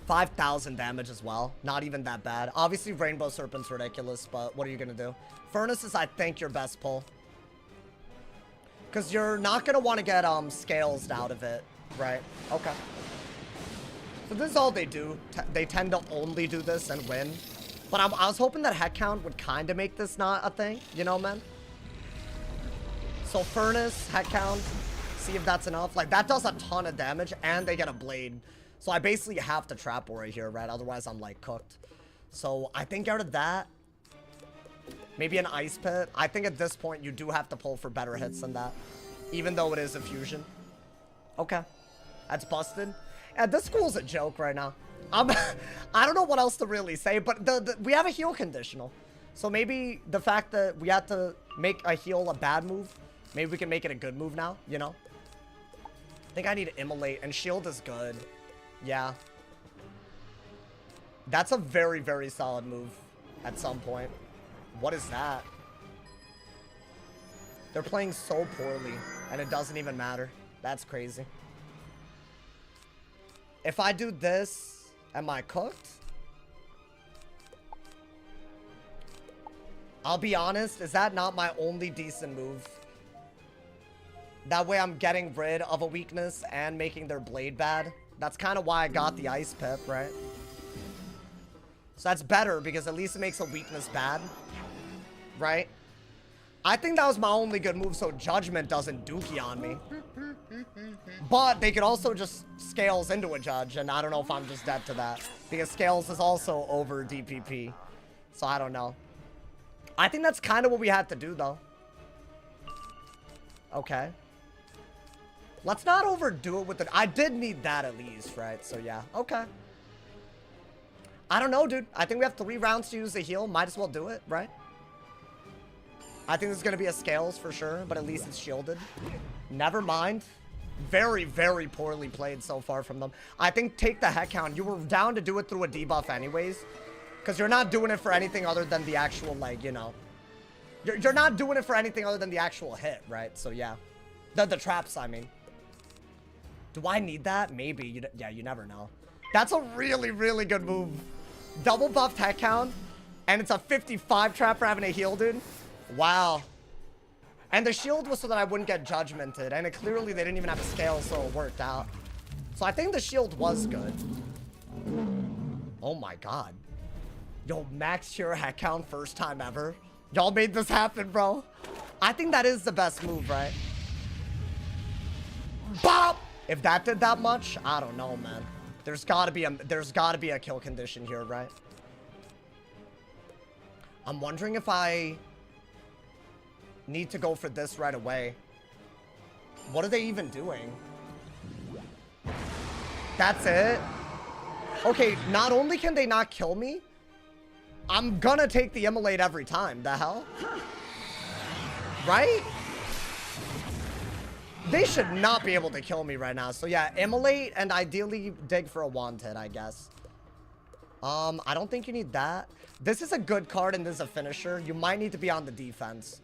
5,000 damage as well. Not even that bad. Obviously, Rainbow Serpent's ridiculous, but what are you going to do? Furnace is, I think, your best pull. Because you're not going to want to get scales out of it, right? Okay. So this is all they do. They tend to only do this and win. But I was hoping that head count would kind of make this not a thing, you know, man? So Furnace, head count, see if that's enough. Like, that does a ton of damage, and they get a blade. So I basically have to trap aura here, right? Otherwise, I'm, like, cooked. So I think out of that, maybe an ice pit. I think at this point, you do have to pull for better hits than that, even though it is a fusion. Okay. That's busted. And this school's a joke right now. I don't know what else to really say, but we have a heal conditional. So maybe the fact that we had to make a heal a bad move, maybe we can make it a good move now, you know? I think I need to immolate, and shield is good. Yeah. That's a very, very solid move at some point. What is that? They're playing so poorly, and it doesn't even matter. That's crazy. If I do this, am I cooked? I'll be honest, is that not my only decent move? That way I'm getting rid of a weakness and making their blade bad. That's kind of why I got the ice pip, right? So that's better because at least it makes a weakness bad, right? I think that was my only good move so Judgment doesn't dookie on me. But they could also just Scales into a Judge, and I don't know if I'm just dead to that. Because Scales is also over DPP. So I don't know. I think that's kind of what we had to do, though. Okay. Let's not overdo it with it. I did need that at least, right? So yeah, okay. I don't know, dude. I think we have 3 rounds to use the heal. Might as well do it, right? I think this is going to be a Scales for sure, but at least it's shielded. Never mind. Very, very poorly played so far from them. I think take the head count. You were down to do it through a debuff anyways. Because you're not doing it for anything other than the actual, like, you know. You're not doing it for anything other than the actual hit, right? So, yeah. The traps, I mean. Do I need that? Maybe. Yeah, you never know. That's a really, really good move. Double buffed head count. And it's a 55 trap for having a heal, dude. Wow. And the shield was so that I wouldn't get judgmented. And clearly they didn't even have a scale, so it worked out. So I think the shield was good. Oh my god. Yo, max cure head count first time ever. Y'all made this happen, bro. I think that is the best move, right? Bop! If that did that much, I don't know, man. There's gotta be a kill condition here, right? I'm wondering if I need to go for this right away. What are they even doing? That's it? Okay, not only can they not kill me, I'm gonna take the immolate every time. The hell? Right? They should not be able to kill me right now. So yeah, immolate and ideally dig for a wanted, I guess. I don't think you need that. This is a good card and this is a finisher. You might need to be on the defense.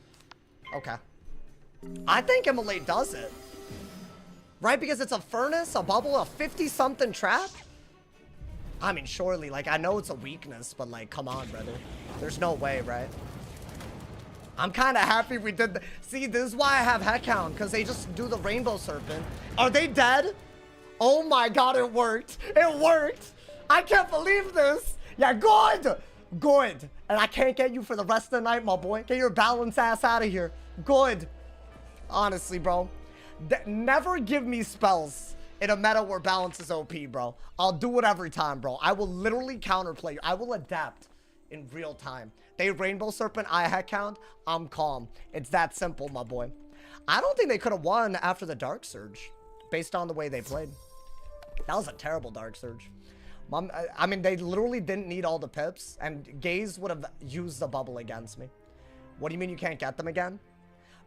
Okay. I think immolate does it. Right? Because it's a furnace, a bubble, a 50-something trap. I mean, surely, like, I know it's a weakness, but, like, come on, brother. There's no way, right? I'm kind of happy we did the... See, this is why I have Heckhound, because they just do the Rainbow Serpent. Are they dead? Oh my god, it worked. It worked. I can't believe this. Yeah, good. Good. And I can't get you for the rest of the night, my boy. Get your balance ass out of here. Good. Honestly, bro. Never give me spells in a meta where balance is OP, bro. I'll do it every time, bro. I will literally counterplay. I will adapt in real time. They Rainbow Serpent, I Heckhound, I'm calm. It's that simple, my boy. I don't think they could have won after the Dark Surge based on the way they played. That was a terrible Dark Surge. I mean, they literally didn't need all the pips, and Gaze would have used the bubble against me. What do you mean you can't get them again?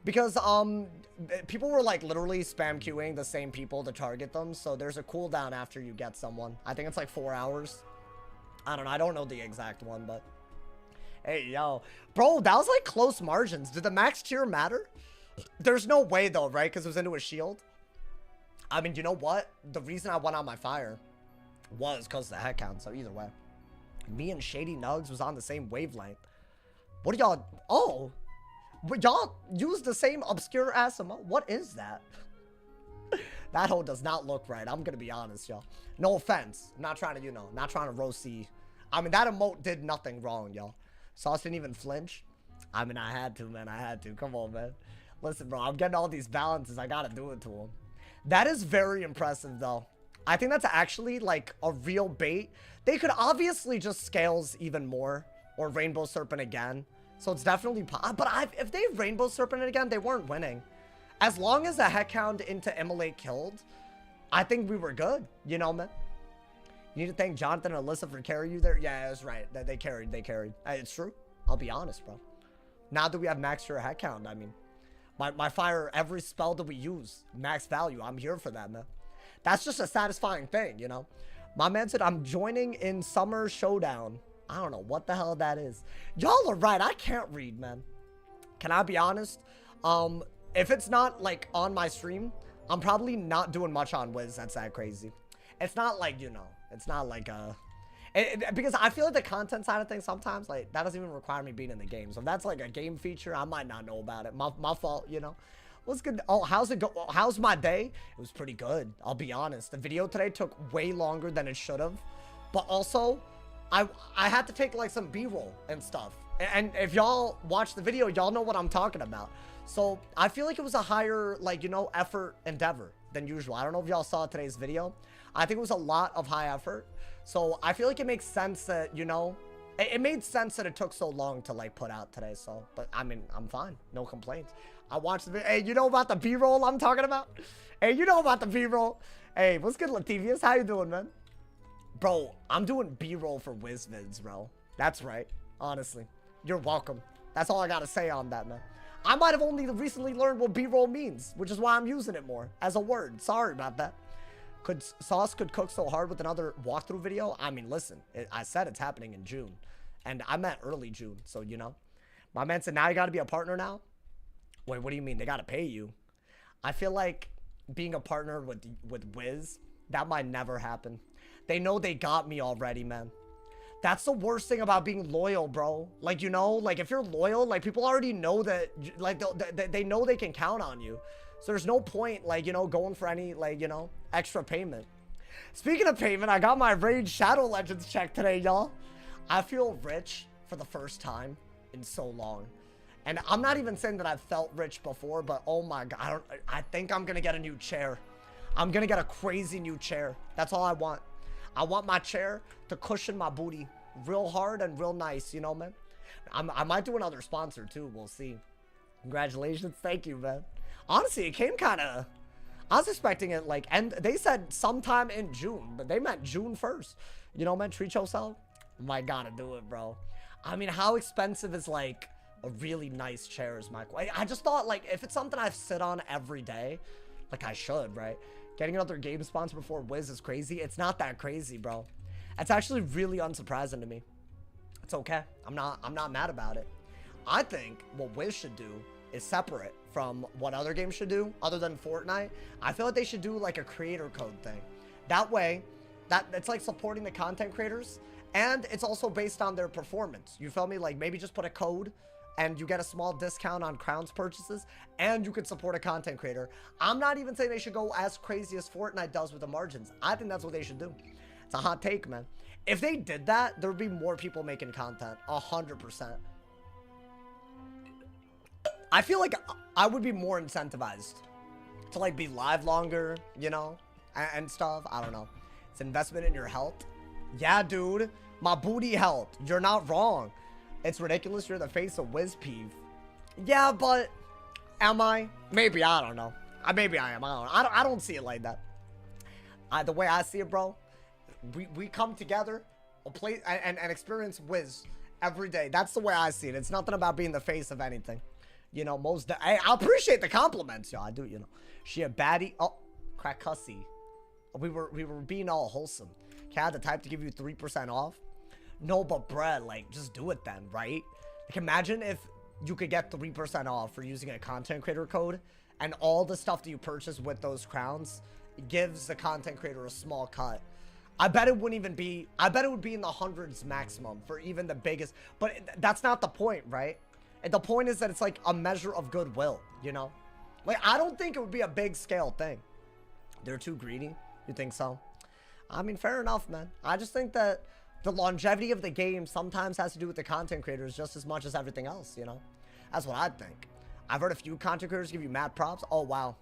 Because, people were, like, literally spam queuing the same people to target them, so there's a cooldown after you get someone. I think it's, like, 4 hours. I don't know. I don't know the exact one, but... Hey, yo. Bro, that was, like, close margins. Did the max tier matter? There's no way, though, right? Because it was into a shield. I mean, you know what? The reason I went on my fire was because of the Heckhound, so either way. Me and Shady Nugs was on the same wavelength. What are y'all... Oh! Y'all use the same obscure ass emote? What is that? That hoe does not look right. I'm gonna be honest, y'all. No offense. I'm not trying to, you know, not trying to roast C. I mean, that emote did nothing wrong, y'all. Sauce didn't even flinch. I mean, I had to, man. I had to. Come on, man. Listen, bro. I'm getting all these balances. I gotta do it to him. That is very impressive, though. I think that's actually, like, a real bait. They could obviously just scales even more. Or Rainbow Serpent again. So it's definitely... But if they Rainbow Serpent again, they weren't winning. As long as the Heckhound into Immolate killed, I think we were good. You know, man. You need to thank Jonathan and Alyssa for carrying you there. Yeah, that's right. They carried. They carried. It's true. I'll be honest, bro. Now that we have max tier Heckhound, I mean... My fire, every spell that we use, max value. I'm here for that, man. That's just a satisfying thing, you know? My man said, I'm joining in Summer Showdown. I don't know what the hell that is. Y'all are right. I can't read, man. Can I be honest? If it's not, like, on my stream, I'm probably not doing much on Wiz. That's that crazy. It's not like, you know, it's not like, because I feel like the content side of things sometimes, like, that doesn't even require me being in the game. So if that's, like, a game feature, I might not know about it. My fault, you know? What's good? Oh, how's it go? How's my day? It was pretty good. I'll be honest. The video today took way longer than it should have. But also... I had to take, like, some B-roll and stuff. And if y'all watch the video, y'all know what I'm talking about. So, I feel like it was a higher, like, you know, effort endeavor than usual. I don't know if y'all saw today's video. I think it was a lot of high effort. So, I feel like it makes sense that, you know, it made sense that it took so long to, like, put out today. So, but, I mean, I'm fine. No complaints. I watched the video. Hey, you know about the B-roll I'm talking about? Hey, you know about the B-roll? Hey, what's good, Lativius? How you doing, man? Bro, I'm doing B-roll for WizVids, bro. That's right. Honestly. You're welcome. That's all I gotta say on that, man. I might have only recently learned what B-roll means, which is why I'm using it more as a word. Sorry about that. Sauce could cook so hard with another walkthrough video? I mean, listen. I said it's happening in June. And I meant early June, so, you know. My man said, now you gotta be a partner now? Wait, what do you mean? They gotta pay you? I feel like being a partner with Wiz, that might never happen. They know they got me already, man. That's the worst thing about being loyal, bro. Like, you know, like, if you're loyal, like, people already know that, like, they know they can count on you. So there's no point, like, you know, going for any, like, you know, extra payment. Speaking of payment, I got my Raid Shadow Legends check today, y'all. I feel rich for the first time in so long. And I'm not even saying that I've felt rich before, but oh my God, I think I'm gonna get a new chair. I'm gonna get a crazy new chair. That's all I want. I want my chair to cushion my booty real hard and real nice, you know, man? I might do another sponsor, too. We'll see. Congratulations. Thank you, man. Honestly, it came kind of... I was expecting it, like... And they said sometime in June, but they meant June 1st. You know, man? Treat yourself. Might gotta do it, bro. I mean, how expensive is, like, a really nice chair is my... I just thought, like, if it's something I sit on every day, like I should, right? Getting another game sponsor before Wiz is crazy. It's not that crazy, bro. It's actually really unsurprising to me. It's okay. I'm not mad about it. I think what Wiz should do is separate from what other games should do, other than Fortnite. I feel like they should do like a creator code thing. That way, It's like supporting the content creators, and it's also based on their performance. You feel me? Like maybe just put a code and you get a small discount on crowns purchases, and you could support a content creator. I'm not even saying they should go as crazy as Fortnite does with the margins. I think that's what they should do. It's a hot take, man. If they did that, there would be more people making content. 100%. I feel like I would be more incentivized to like be live longer, you know, and stuff. I don't know. It's investment in your health. Yeah, dude. My booty health. You're not wrong. It's ridiculous. You're the face of WizPeeve. Yeah, but am I? Maybe. I don't know. Maybe I am. I don't see it like that. The way I see it, bro, we come together, play and experience Wiz every day. That's the way I see it. It's nothing about being the face of anything. You know, I appreciate the compliments, yo. I do, you know. She a baddie. Oh, crack cussy. We were being all wholesome. Cat, the type to give you 3% off. No, but bruh, like, just do it then, right? Like, imagine if you could get 3% off for using a content creator code, and all the stuff that you purchase with those crowns gives the content creator a small cut. I bet it wouldn't even be, I bet it would be in the hundreds maximum for even the biggest, but that's not the point, right? And the point is that it's like a measure of goodwill, you know? Like, I don't think it would be a big scale thing. They're too greedy? You think so? I mean, fair enough, man. I just think that the longevity of the game sometimes has to do with the content creators just as much as everything else, you know? That's what I think. I've heard a few content creators give you mad props. Oh, wow.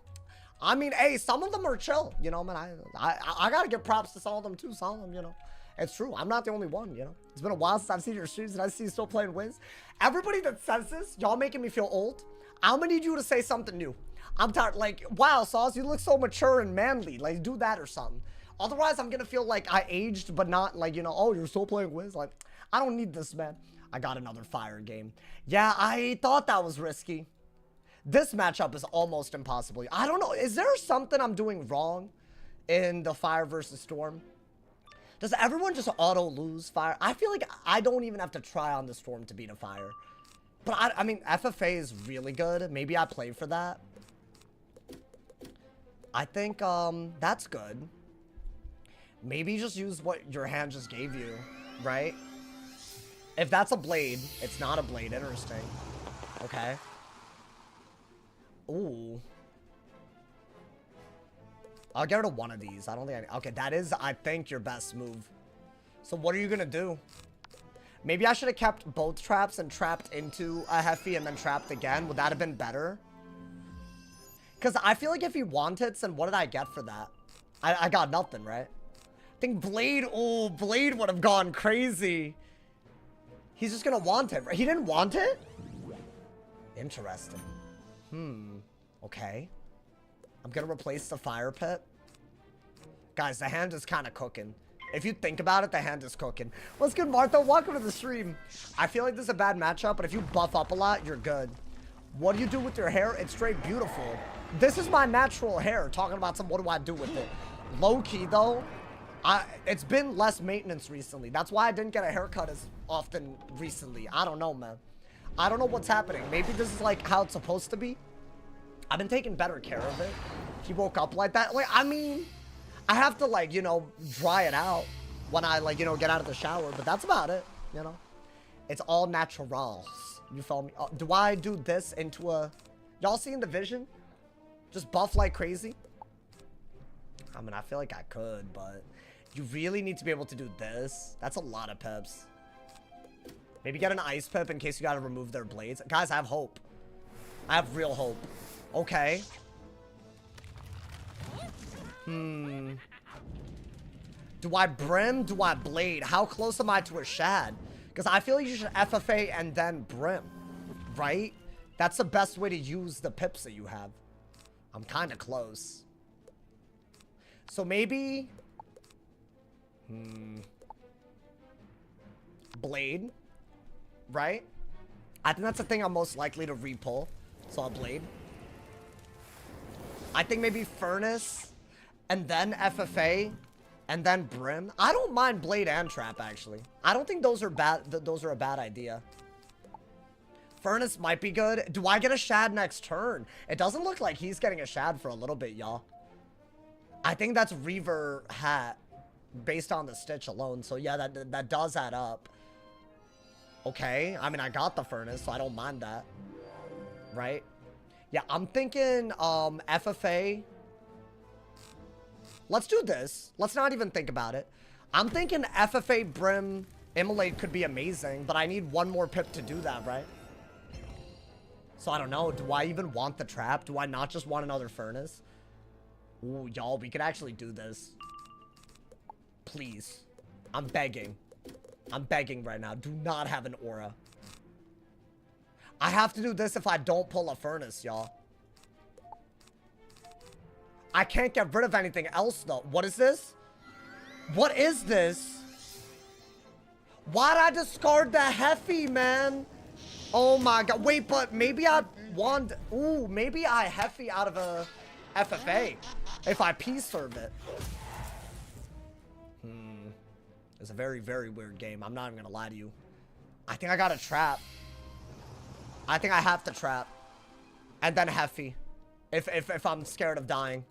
I mean, hey, some of them are chill, you know, man. I gotta give props to some of them, too. Some of them, you know. It's true. I'm not the only one, you know. It's been a while since I've seen your streams, and I see you still playing Wiz. Everybody that says this, y'all making me feel old. I'm gonna need you to say something new. I'm tired. Like, wow, Sauce, you look so mature and manly. Like, do that or something. Otherwise, I'm gonna feel like I aged, but not like, you know, oh, you're still playing Wiz. Like, I don't need this, man. I got another fire game. Yeah, I thought that was risky. This matchup is almost impossible. I don't know. Is there something I'm doing wrong in the fire versus storm? Does everyone just auto lose fire? I feel like I don't even have to try on the storm to beat a fire. But I mean, FFA is really good. Maybe I play for that. I think that's good. Maybe just use what your hand just gave you, right? If that's a blade, it's not a blade. Interesting. Okay. Ooh. I'll get rid of one of these. I don't think okay, that is, I think, your best move. So what are you gonna do? Maybe I should have kept both traps and trapped into a Heffy and then trapped again. Would that have been better? Because I feel like if he wanted, then what did I get for that? I got nothing, right? I think Blade, oh, Blade would have gone crazy. He's just gonna want it, right? He didn't want it? Interesting. Okay. I'm gonna replace the fire pit. Guys, the hand is kind of cooking. If you think about it, the hand is cooking. What's good, Martha? Welcome to the stream. I feel like this is a bad matchup, but if you buff up a lot, you're good. What do you do with your hair? It's straight beautiful. This is my natural hair. Talking about some, what do I do with it? Low-key, though, it's been less maintenance recently. That's why I didn't get a haircut as often recently. I don't know, man. I don't know what's happening. Maybe this is like how it's supposed to be. I've been taking better care of it. He woke up like that. Like, I mean, I have to, like, you know, dry it out when I, like, you know, get out of the shower. But that's about it, you know. It's all naturals. You feel me? Do I do this into a... Y'all seeing the vision? Just buff like crazy? I mean, I feel like I could, but... You really need to be able to do this. That's a lot of pips. Maybe get an ice pip in case you gotta remove their blades. Guys, I have hope. I have real hope. Okay. Do I brim? Do I blade? How close am I to a shad? Because I feel like you should FFA and then brim. Right? That's the best way to use the pips that you have. I'm kind of close. So maybe... Blade. Right? I think that's the thing I'm most likely to repull. So I'll blade. I think maybe furnace and then FFA and then brim. I don't mind blade and trap, actually. I don't think those are bad. Those are a bad idea. Furnace might be good. Do I get a shad next turn? It doesn't look like he's getting a shad for a little bit, y'all. I think that's Reaver hat. based on the Stitch alone. So yeah, that does add up. Okay, I mean, I got the Furnace, so I don't mind that. Right? Yeah, I'm thinking FFA. Let's do this. Let's not even think about it. I'm thinking FFA Brim Immolate could be amazing, but I need one more pip to do that, right? So I don't know. Do I even want the trap? Do I not just want another Furnace? Ooh, y'all, we could actually do this. Please. I'm begging. I'm begging right now. Do not have an aura. I have to do this if I don't pull a Furnace, y'all. I can't get rid of anything else, though. What is this? What is this? Why'd I discard the Heffy, man? Oh my god. Wait, but maybe I want... Ooh, maybe I Heffy out of a FFA if I P-serve it. It's a very, very weird game. I'm not even gonna lie to you. I think I got a trap. I think I have to trap. And then Heffy. If I'm scared of dying.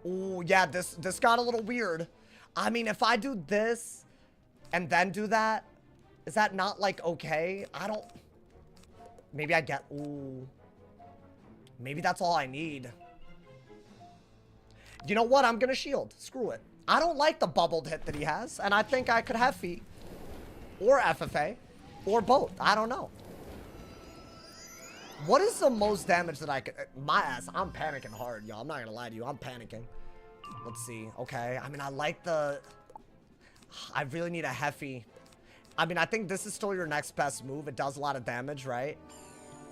Ooh, yeah, this got a little weird. I mean, if I do this and then do that, is that not, like, okay? I don't... Maybe I get... Ooh. Maybe that's all I need. You know what? I'm gonna shield. Screw it. I don't like the bubbled hit that he has, and I think I could Heffy. Or FFA. Or both. I don't know. What is the most damage that I could... My ass, I'm panicking hard, y'all. I'm not gonna lie to you. I'm panicking. Let's see. Okay. I mean, I like the... I really need a Heffy. I mean, I think this is still your next best move. It does a lot of damage, right?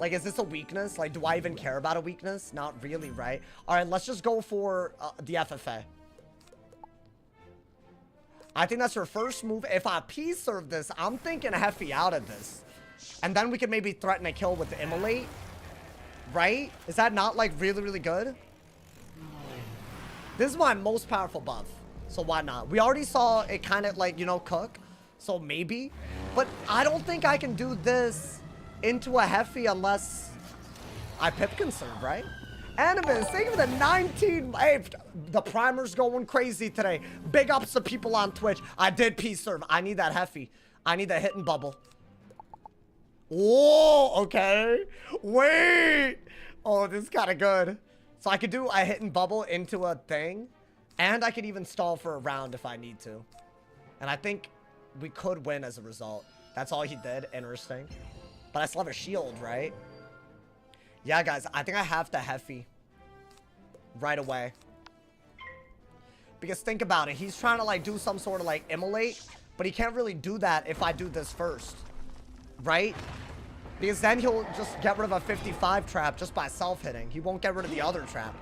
Like, is this a weakness? Like, do I even care about a weakness? Not really, right? Alright, let's just go for the FFA. I think that's your first move. If I P-serve this, I'm thinking Heffy out of this. And then we can maybe threaten a kill with the Immolate. Right? Is that not, like, really, really good? This is my most powerful buff. So why not? We already saw it kind of, like, you know, cook. So maybe. But I don't think I can do this into a Heffy unless I pip conserve, right? Animus, thank you for the 19. Hey, the primer's going crazy today. Big ups to people on Twitch. I did P-serve. I need that Heffy. I need that hidden bubble. Oh, okay. Wait. Oh, this is kind of good. So I could do a hidden bubble into a thing. And I could even stall for a round if I need to. And I think we could win as a result. That's all he did. Interesting. But I still have a shield, right? Yeah, guys, I think I have to Heffy right away. Because think about it. He's trying to, like, do some sort of, like, Immolate. But he can't really do that if I do this first. Right? Because then he'll just get rid of a 55 trap just by self-hitting. He won't get rid of the other trap.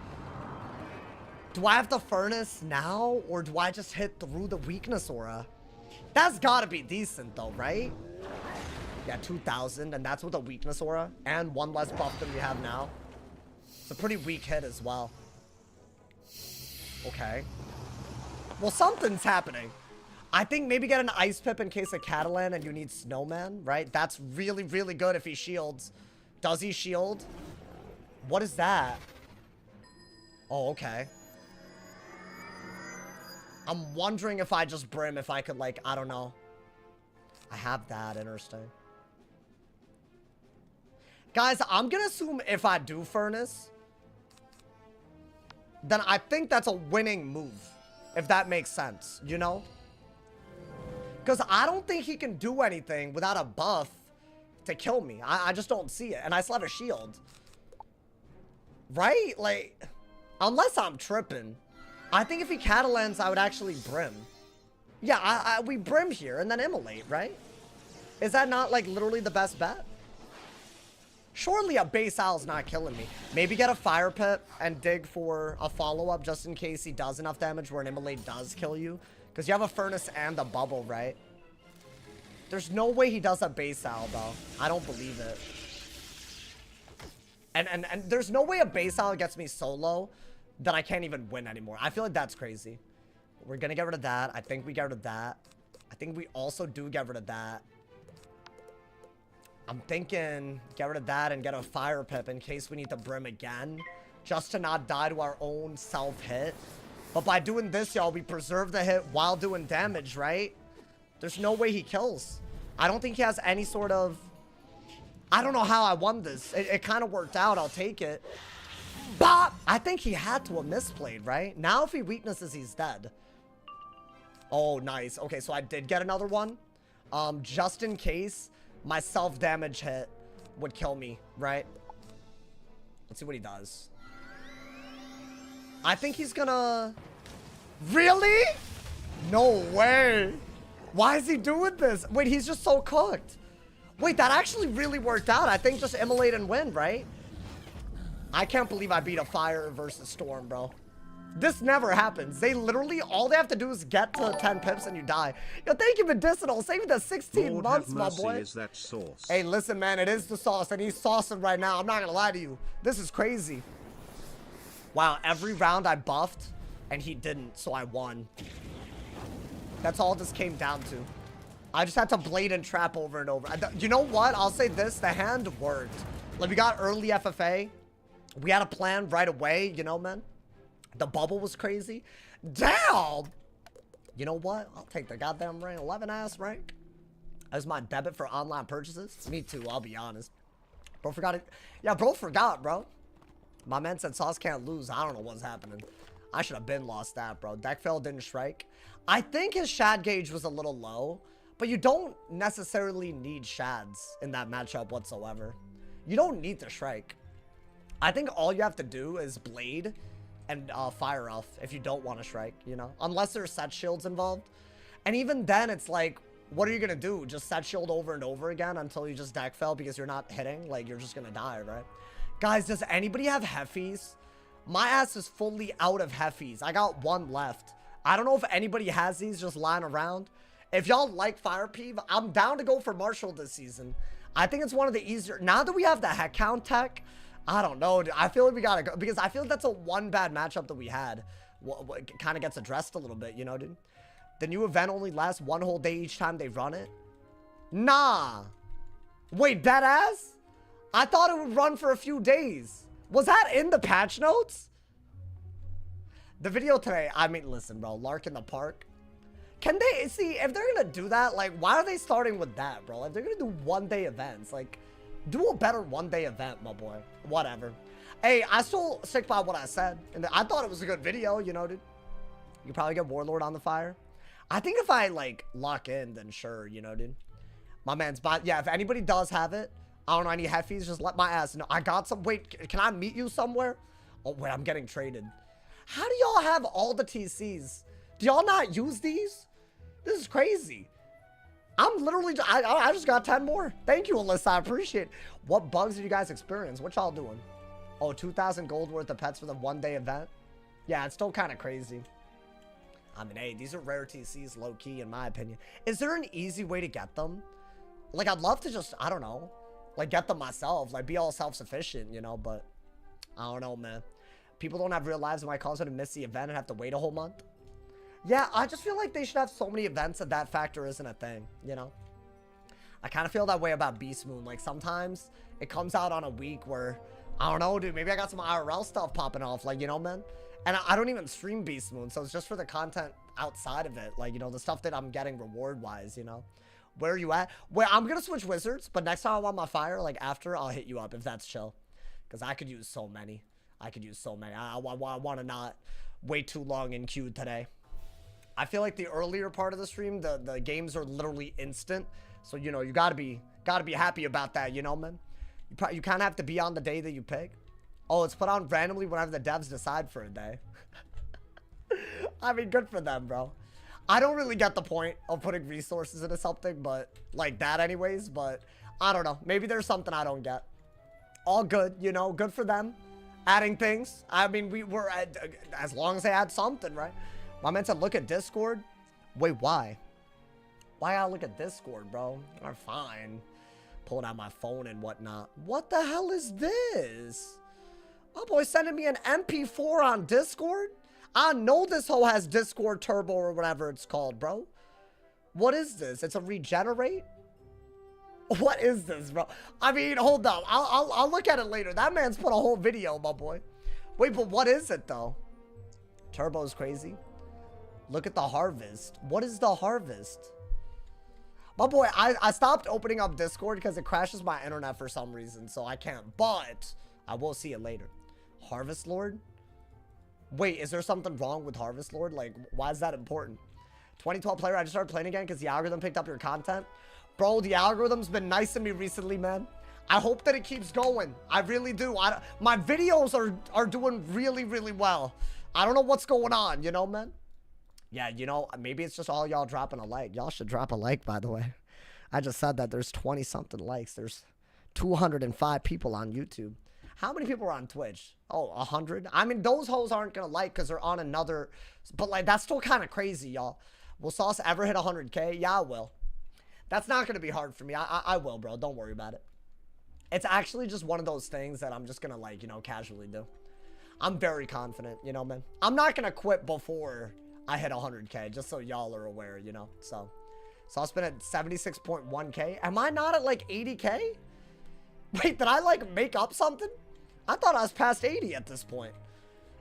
Do I have the Furnace now? Or do I just hit through the weakness aura? That's gotta be decent, though, right? Yeah, 2,000, and that's with a weakness aura, and one less buff than we have now. It's a pretty weak hit as well. Okay. Well, something's happening. I think maybe get an Ice Pip in case of Catalan and you need Snowman, right? That's really, really good if he shields. Does he shield? What is that? Oh, okay. I'm wondering if I just Brim, if I could, like, I don't know. I have that, interesting. Guys, I'm gonna assume if I do Furnace, then I think that's a winning move. If that makes sense, you know? Because I don't think he can do anything without a buff to kill me. I just don't see it. And I still have a shield. Right? Like, unless I'm tripping. I think if he Catalans, I would actually Brim. Yeah, we Brim here and then Immolate, right? Is that not, like, literally the best bet? Surely a base Owl's not killing me. Maybe get a Fire Pit and dig for a follow-up just in case he does enough damage where an Immolate does kill you. Because you have a Furnace and a Bubble, right? There's no way he does a base Owl, though. I don't believe it. And there's no way a base Owl gets me so low that I can't even win anymore. I feel like that's crazy. We're going to get rid of that. I think we get rid of that. I think we also do get rid of that. I'm thinking get rid of that and get a Fire Pip in case we need to Brim again. Just to not die to our own self-hit. But by doing this, y'all, we preserve the hit while doing damage, right? There's no way he kills. I don't think he has any sort of... I don't know how I won this. It kind of worked out. I'll take it. Bop! I think he had to have misplayed, right? Now if he weaknesses, he's dead. Oh, nice. Okay, so I did get another one. Just in case my self-damage hit would kill me, right? Let's see what he does. I think he's gonna... Really? No way. Why is he doing this? Wait, he's just so cooked. Wait, that actually really worked out. I think just immolate and win, right? I can't believe I beat a fire versus storm, bro. This never happens. They literally, all they have to do is get to 10 pips and you die. Yo, thank you, Medicinal. Save me the 16 Lord months, have my mercy, boy. is that sauce? Hey, listen, man, it is the sauce, and he's saucing right now. I'm not gonna lie to you. This is crazy. Wow, every round I buffed, and he didn't, so I won. That's all this came down to. I just had to blade and trap over and over. You know what? I'll say this. The hand worked. Like, we got early FFA. We had a plan right away, you know, man. The bubble was crazy. Damn! You know what? I'll take the goddamn rank. 11-ass rank. As my debit for online purchases. Me too, I'll be honest. Bro forgot it. Yeah, bro forgot, bro. My man said Sauce can't lose. I don't know what's happening. I should have been lost that, bro. Deck fail didn't strike. I think his shad gauge was a little low. But you don't necessarily need shads in that matchup whatsoever. You don't need to strike. I think all you have to do is blade and fire off if you don't want to strike, you know? Unless there's set shields involved. And even then, it's like, what are you going to do? Just set shield over and over again until you just deck fail because you're not hitting? Like, you're just going to die, right? Guys, does anybody have heffies? My ass is fully out of heffies. I got one left. I don't know if anybody has these just lying around. If y'all like Fire Peeve, I'm down to go for Marshall this season. I think it's one of the easier... Now that we have the head count tech, I don't know, dude. I feel like we gotta go... Because I feel like that's a one bad matchup that we had. What kind of gets addressed a little bit, you know, dude? The new event only lasts one whole day each time they run it? Nah. Wait, dead ass? I thought it would run for a few days. Was that in the patch notes? The video today... I mean, listen, bro. Lark in the park. Can they, see, if they're gonna do that, like, why are they starting with that, bro? If they're gonna do one-day events, like, do a better one-day event, my boy. Whatever. Hey, I still stick by what I said. And I thought it was a good video, you know, dude. You probably get Warlord on the fire. I think if I, like, lock in, then sure, you know, dude. My man's bot. Yeah, if anybody does have it, I don't know, any heffies, just let my ass know. I got some, wait, can I meet you somewhere? Oh, wait, I'm getting traded. How do y'all have all the TCs? Do y'all not use these? This is crazy. I'm literally, I just got 10 more. Thank you, Alyssa. I appreciate it. What bugs did you guys experience? What y'all doing? Oh, 2,000 gold worth of pets for the one-day event? Yeah, it's still kind of crazy. I mean, hey, these are rare TCs, low-key, in my opinion. Is there an easy way to get them? Like, I'd love to just, I don't know, like, get them myself. Like, be all self-sufficient, you know, but I don't know, man. People don't have real lives and might cause them to miss the event and have to wait a whole month. Yeah, I just feel like they should have so many events that factor isn't a thing, you know? I kind of feel that way about Beast Moon. Like, sometimes it comes out on a week where, I don't know, dude, maybe I got some IRL stuff popping off, like, you know, man? And I don't even stream Beast Moon, so it's just for the content outside of it. Like, you know, the stuff that I'm getting reward-wise, you know? Where are you at? Well, I'm going to switch Wizards, but next time I want my fire, like, after, I'll hit you up if that's chill. Because I could use so many. I could use so many. I want to not wait too long in queue today. I feel like the earlier part of the stream, the games are literally instant. So, you know, you gotta be happy about that, you know, man? You kind of have to be on the day that you pick. Oh, it's put on randomly whenever the devs decide for a day. I mean, good for them, bro. I don't really get the point of putting resources into something, but like that anyways. But I don't know. Maybe there's something I don't get. All good, you know, good for them. Adding things. I mean, as long as they add something, right? My man said, look at Discord. Wait, why? Why I look at Discord, bro? I'm fine. Pulling out my phone and whatnot. What the hell is this? Oh, boy, sending me an MP4 on Discord? I know this hoe has Discord Turbo or whatever it's called, bro. What is this? It's a regenerate? What is this, bro? I mean, hold up. I'll look at it later. That man's put a whole video, my boy. Wait, but what is it, though? Turbo's crazy. Look at the harvest. What is the harvest? My boy, I stopped opening up Discord because it crashes my internet for some reason, so I can't. But I will see it later. Harvest Lord? Wait, is there something wrong with Harvest Lord? Like, why is that important? 2012 player, I just started playing again because the algorithm picked up your content. Bro, the algorithm's been nice to me recently, man. I hope that it keeps going. I really do. My videos are doing really, really well. I don't know what's going on, you know, man? Yeah, you know, maybe it's just all y'all dropping a like. Y'all should drop a like, by the way. I just said that there's 20-something likes. There's 205 people on YouTube. How many people are on Twitch? Oh, 100? I mean, those hoes aren't going to like because they're on another... But, like, that's still kind of crazy, y'all. Will Sauce ever hit 100K? Yeah, I will. That's not going to be hard for me. I will, bro. Don't worry about it. It's actually just one of those things that I'm just going to, like, you know, casually do. I'm very confident, you know, man. I'm not going to quit before I hit 100K, just so y'all are aware, you know. So I've been at 76.1K. Am I not at, like, 80K? Wait, did I, like, make up something? I thought I was past 80 at this point.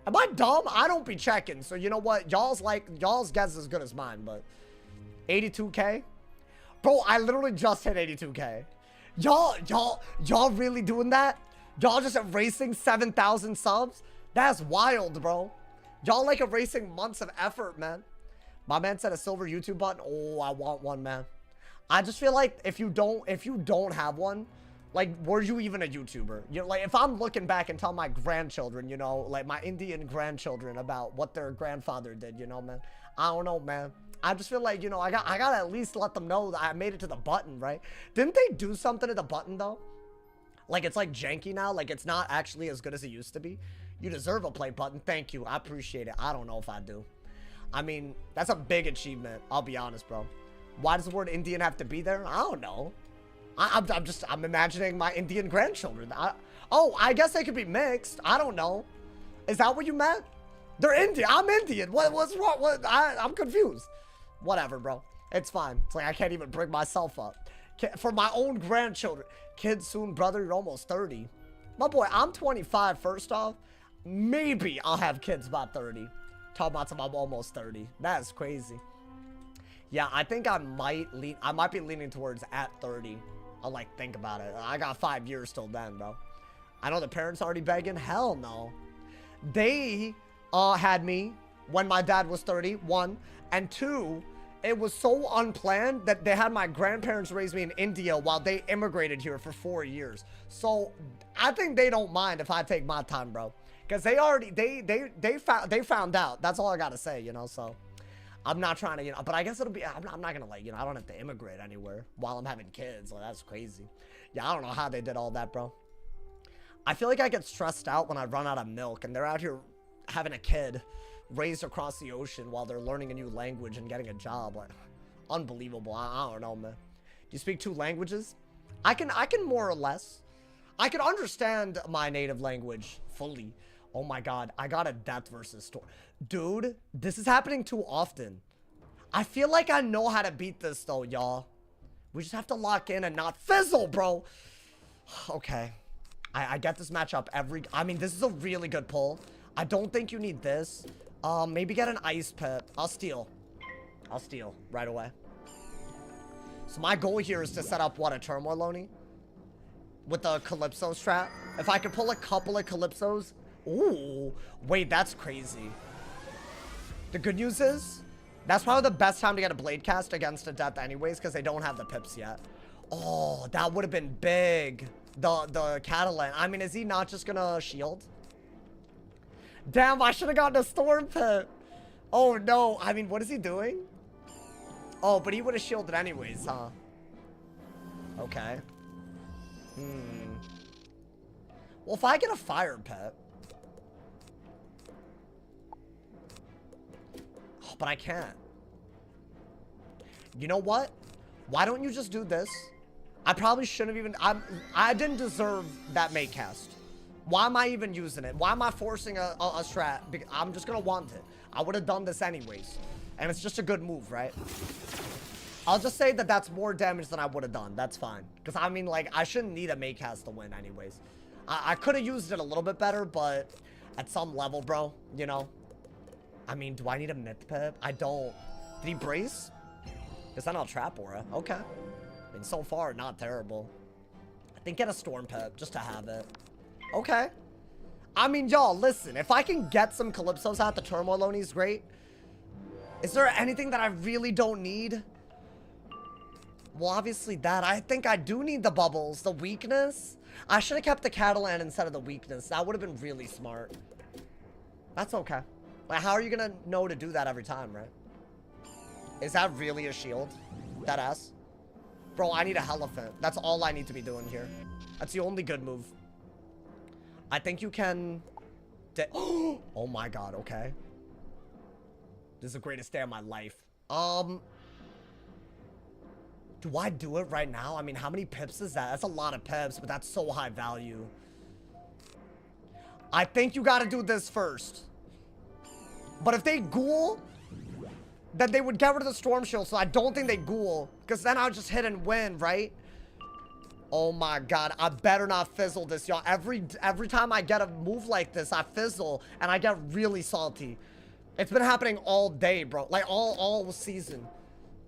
Am I dumb? I don't be checking. So, you know what? Y'all's guess is as good as mine, but 82K? Bro, I literally just hit 82K. Y'all really doing that? Y'all just erasing 7,000 subs? That's wild, bro. Y'all like erasing months of effort, man. My man said a silver YouTube button. Oh, I want one, man. I just feel like if you don't have one, like, were you even a YouTuber? You know, like, if I'm looking back and tell my grandchildren, you know, like my Indian grandchildren about what their grandfather did, you know, man. I don't know, man. I just feel like, you know, I gotta at least let them know that I made it to the button, right? Didn't they do something to the button, though? Like, it's like janky now. Like, it's not actually as good as it used to be. You deserve a play button. Thank you. I appreciate it. I don't know if I do. I mean, that's a big achievement. I'll be honest, bro. Why does the word Indian have to be there? I don't know. I'm imagining my Indian grandchildren. I guess they could be mixed. I don't know. Is that what you meant? They're Indian. I'm Indian. What's wrong? I'm confused. Whatever, bro. It's fine. It's like I can't even bring myself up. For my own grandchildren. Kids soon, brother. You're almost 30. My boy, I'm 25, first off. Maybe I'll have kids by 30. Talking about I'm almost 30. That's crazy. Yeah, I think I might be leaning towards at 30. I'll, like, think about it. I got 5 years till then, bro. I know the parents already begging. Hell no. They had me when my dad was 30, 1. And 2, it was so unplanned that they had my grandparents raise me in India while they immigrated here for 4 years. So I think they don't mind if I take my time, bro. Because they found out. That's all I gotta say, you know, so. I'm not trying to, you know, but I guess it'll be, I'm not gonna, like, you know, I don't have to immigrate anywhere while I'm having kids. Like, that's crazy. Yeah, I don't know how they did all that, bro. I feel like I get stressed out when I run out of milk and they're out here having a kid raised across the ocean while they're learning a new language and getting a job. Like, unbelievable. I don't know, man. Do you speak 2 languages? I can more or less. I can understand my native language fully. Oh my god, I got a death versus storm. Dude, this is happening too often. I feel like I know how to beat this though, y'all. We just have to lock in and not fizzle, bro. Okay. I get this matchup I mean, this is a really good pull. I don't think you need this. Maybe get an ice pit. I'll steal right away. So my goal here is to set up, what, a Turmoil Loney? With the Calypso strat. If I could pull a couple of Calypsos. Ooh, wait, that's crazy. The good news is, that's probably the best time to get a Blade Cast against a death anyways, because they don't have the pips yet. Oh, that would have been big. The Catalan. I mean, is he not just gonna shield? Damn, I should have gotten a Storm Pit. Oh, no. I mean, what is he doing? Oh, but he would have shielded anyways, huh? Okay. Well, if I get a Fire Pit... Oh, but I can't. You know what? Why don't you just do this? I probably shouldn't have even... I didn't deserve that mate cast. Why am I even using it? Why am I forcing a strat? I'm just gonna want it. I would have done this anyways. And it's just a good move, right? I'll just say that that's more damage than I would have done. That's fine. Because, I mean, like, I shouldn't need a mate cast to win anyways. I could have used it a little bit better, but at some level, bro, you know, I mean, do I need a myth pip? I don't. Did he brace? Is that not trap aura? Okay. I mean, so far, not terrible. I think get a storm pip just to have it. Okay. I mean, y'all, listen. If I can get some Calypsos out the Turmoil Oni's, great. Is there anything that I really don't need? Well, obviously that. I think I do need the bubbles. The weakness. I should have kept the Catalan instead of the weakness. That would have been really smart. That's okay. Like, how are you going to know to do that every time, right? Is that really a shield? That ass? Bro, I need a Elephant. That's all I need to be doing here. That's the only good move. I think you can... Oh my god, okay. This is the greatest day of my life. Do I do it right now? I mean, how many pips is that? That's a lot of pips, but that's so high value. I think you gotta do this first. But if they ghoul, then they would get rid of the Storm Shield, so I don't think they ghoul. Because then I'll just hit and win, right? Oh my god, I better not fizzle this, y'all. Every time I get a move like this, I fizzle, and I get really salty. It's been happening all day, bro. Like, all season.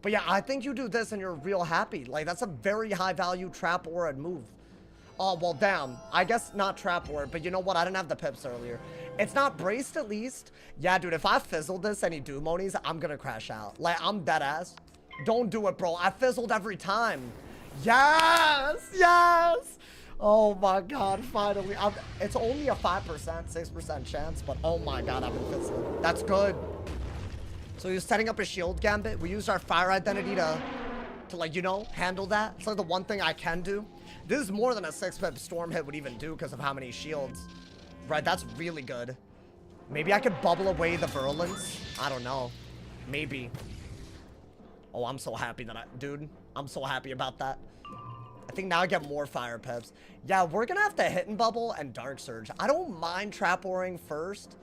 But yeah, I think you do this and you're real happy. Like, that's a very high value trap aura move. Oh, well, damn. I guess not trap aura, but you know what? I didn't have the pips earlier. It's not braced at least. Yeah, dude, if I fizzled this and he do monies, I'm gonna crash out. Like, I'm dead ass. Don't do it, bro. I fizzled every time. Yes! Yes! Oh my god, finally. It's only a 5%, 6% chance, but oh my god, I've been fizzling. That's good. So he was setting up a shield gambit. We used our fire identity to like, you know, handle that. It's like the one thing I can do. This is more than a 6-pip storm hit would even do because of how many shields. Right, that's really good. Maybe I could bubble away the virulence. I don't know. Maybe. Oh, I'm so happy that dude, I'm so happy about that. I think now I get more fire pips. Yeah, we're gonna have to hit and bubble and dark surge. I don't mind trap auring first.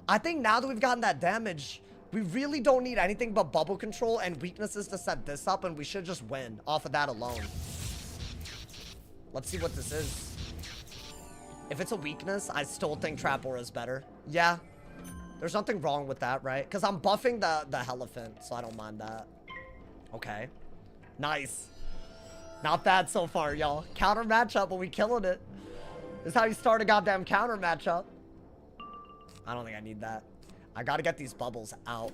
I think now that we've gotten that damage, we really don't need anything but bubble control and weaknesses to set this up, and we should just win off of that alone. Let's see what this is. If it's a weakness, I still think trap aura is better. Yeah, there's nothing wrong with that, right? Because I'm buffing the Elephant, so I don't mind that. Okay, nice. Not bad so far, y'all. Counter matchup, but we killing it. This is how you start a goddamn counter matchup. I don't think I need that. I gotta get these bubbles out.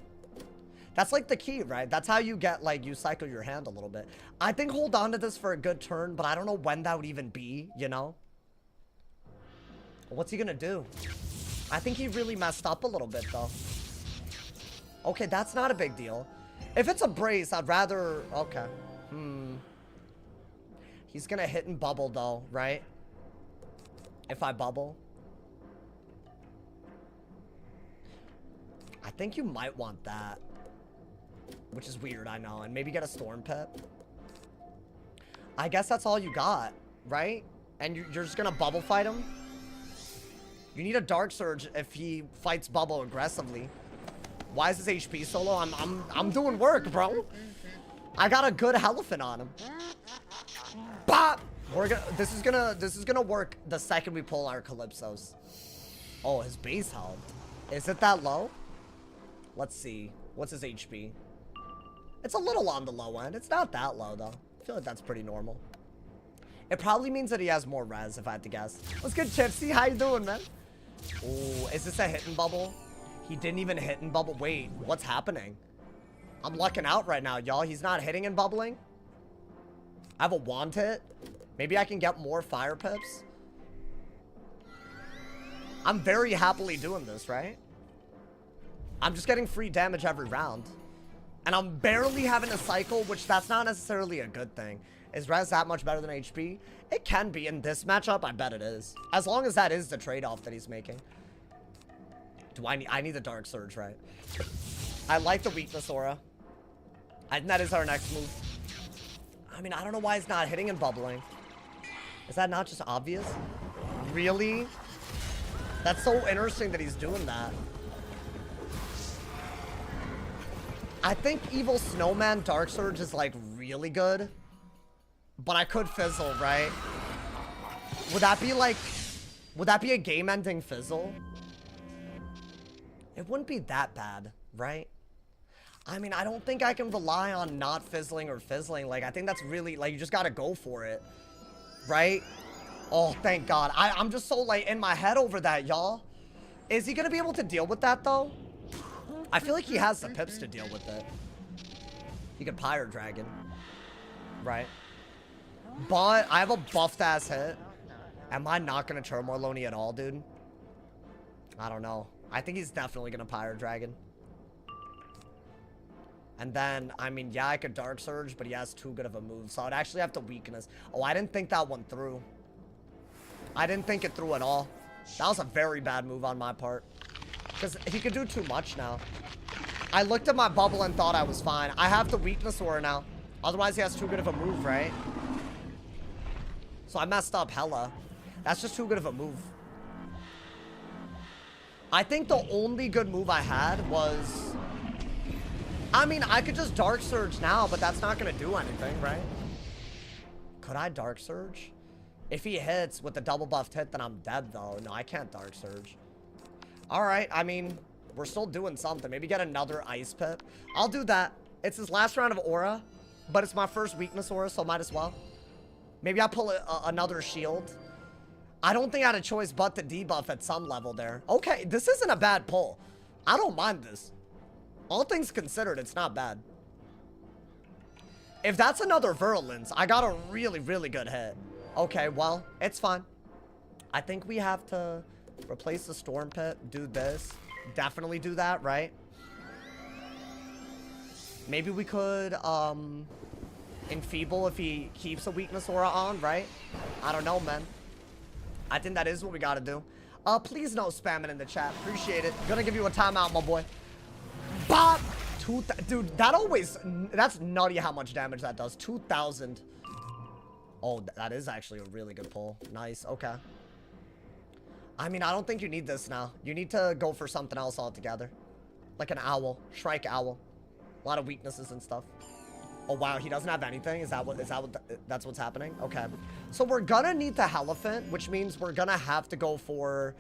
That's like the key, right? That's how you get, like, you cycle your hand a little bit. I think hold on to this for a good turn, but I don't know when that would even be, you know? What's he gonna do? I think he really messed up a little bit, though. Okay, that's not a big deal. If it's a brace, I'd rather... Okay. He's gonna hit and bubble, though, right? If I bubble. I think you might want that. Which is weird, I know. And maybe get a storm pip. I guess that's all you got, right? And you're just gonna bubble fight him? You need a dark surge if he fights bubble aggressively. Why is his HP so low? I'm doing work, bro. I got a good Elephant on him. Bop! This is gonna work the second we pull our Calypsos. Oh, his base health. Is it that low? Let's see. What's his HP? It's a little on the low end. It's not that low, though. I feel like that's pretty normal. It probably means that he has more res, if I had to guess. What's good, Chipsy? How you doing, man? Oh, is this a hit and bubble? He didn't even hit and bubble. Wait, what's happening? I'm lucking out right now, y'all. He's not hitting and bubbling. I have a wand hit. Maybe I can get more fire pips. I'm very happily doing this, right? I'm just getting free damage every round. And I'm barely having a cycle, which that's not necessarily a good thing. Is res that much better than HP? It can be in this matchup. I bet it is. As long as that is the trade-off that he's making. Do I need the Dark Surge, right? I like the Weakness Aura. I think that is our next move. I mean, I don't know why he's not hitting and bubbling. Is that not just obvious? Really? That's so interesting that he's doing that. I think Evil Snowman Dark Surge is like really good. But I could fizzle, right? Would that be a game-ending fizzle? It wouldn't be that bad. right? I mean, I don't think I can rely on not fizzling or fizzling. Like, I think that's really, like, you just gotta go for it, right? Oh, thank God. I'm just so, like, in my head over that, y'all. Is he gonna be able to deal with that, though? I feel like he has the pips to deal with it. He could Pyre Dragon, right? But I have a buffed-ass hit. Am I not gonna Turmoil Loney at all, dude? I don't know. I think he's definitely gonna Pyre Dragon. And then, I mean, yeah, I could Dark Surge, but he has too good of a move. So I'd actually have to Weakness. Oh, I didn't think that one through. I didn't think it through at all. That was a very bad move on my part. Because he could do too much now. I looked at my bubble and thought I was fine. I have to Weakness Aura now. Otherwise, he has too good of a move, right? So I messed up hella. That's just too good of a move. I think the only good move I had was... I mean, I could just Dark Surge now, but that's not going to do anything, right? Could I Dark Surge? If he hits with the double buffed hit, then I'm dead, though. No, I can't Dark Surge. All right, I mean, we're still doing something. Maybe get another Ice Pip. I'll do that. It's his last round of Aura, but it's my first Weakness Aura, so might as well. Maybe I'll pull another Shield. I don't think I had a choice but to debuff at some level there. Okay, this isn't a bad pull. I don't mind this. All things considered, it's not bad. If that's another Virulence, I got a really, really good hit. Okay, well, it's fine. I think we have to replace the Storm Pit, do this. Definitely do that, right? Maybe we could, Enfeeble if he keeps a Weakness Aura on, right? I don't know, man. I think that is what we gotta do. Please no spamming in the chat. Appreciate it. Gonna give you a timeout, my boy. Bop! Dude, that always... That's nutty how much damage that does. 2,000. Oh, that is actually a really good pull. Nice. Okay. I mean, I don't think you need this now. You need to go for something else altogether. Like an owl. Shrike owl. A lot of weaknesses and stuff. Oh, wow. He doesn't have anything? That's what's happening? Okay. So we're gonna need the Elephant, which means we're gonna have to go for...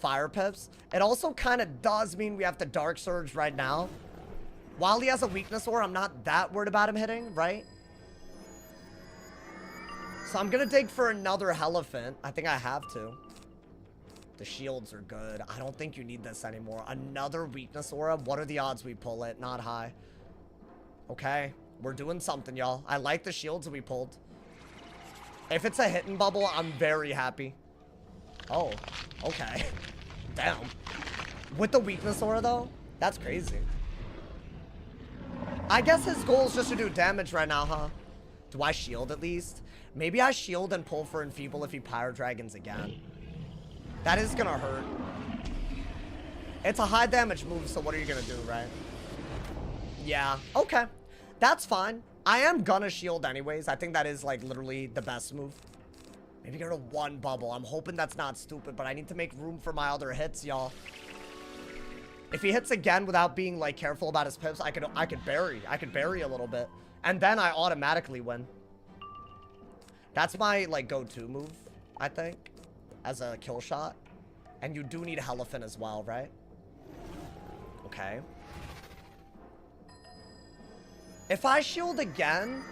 Fire Pips. It also kind of does mean we have to Dark Surge right now. While he has a Weakness Aura, I'm not that worried about him hitting, right? So I'm gonna dig for another Elephant. I think I have to. The shields are good. I don't think you need this anymore. Another Weakness Aura. What are the odds we pull it? Not high. Okay. We're doing something, y'all. I like the shields we pulled. If it's a Hidden Bubble, I'm very happy. Oh, okay. Damn. With the Weakness Aura, though? That's crazy. I guess his goal is just to do damage right now, huh? Do I shield at least? Maybe I shield and pull for Enfeeble if he Pyre Dragons again. That is gonna hurt. It's a high damage move, so what are you gonna do, right? Yeah, okay. That's fine. I am gonna shield anyways. I think that is, like, literally the best move. Maybe get rid of one bubble. I'm hoping that's not stupid, but I need to make room for my other hits, y'all. If he hits again without being, like, careful about his pips, I could bury. I could bury a little bit. And then I automatically win. That's my, like, go-to move, I think, as a kill shot. And you do need Elephant as well, right? Okay. If I shield again...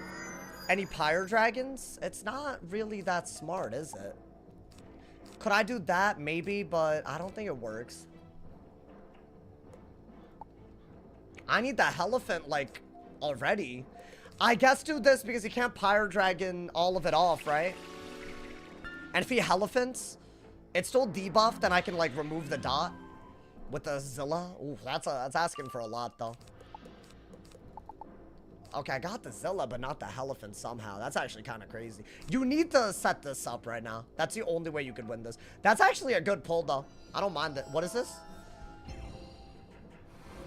Any Pyre Dragons? It's not really that smart, is it? Could I do that? Maybe, but I don't think it works. I need the Elephant, like, already. I guess do this because you can't Pyre Dragon all of it off, right? And if he Elephants, it's still debuffed and I can, like, remove the dot with the Zilla. Ooh, that's asking for a lot, though. Okay, I got the Zilla, but not the Elephant somehow. That's actually kind of crazy. You need to set this up right now. That's the only way you could win this. That's actually a good pull, though. I don't mind it. What is this?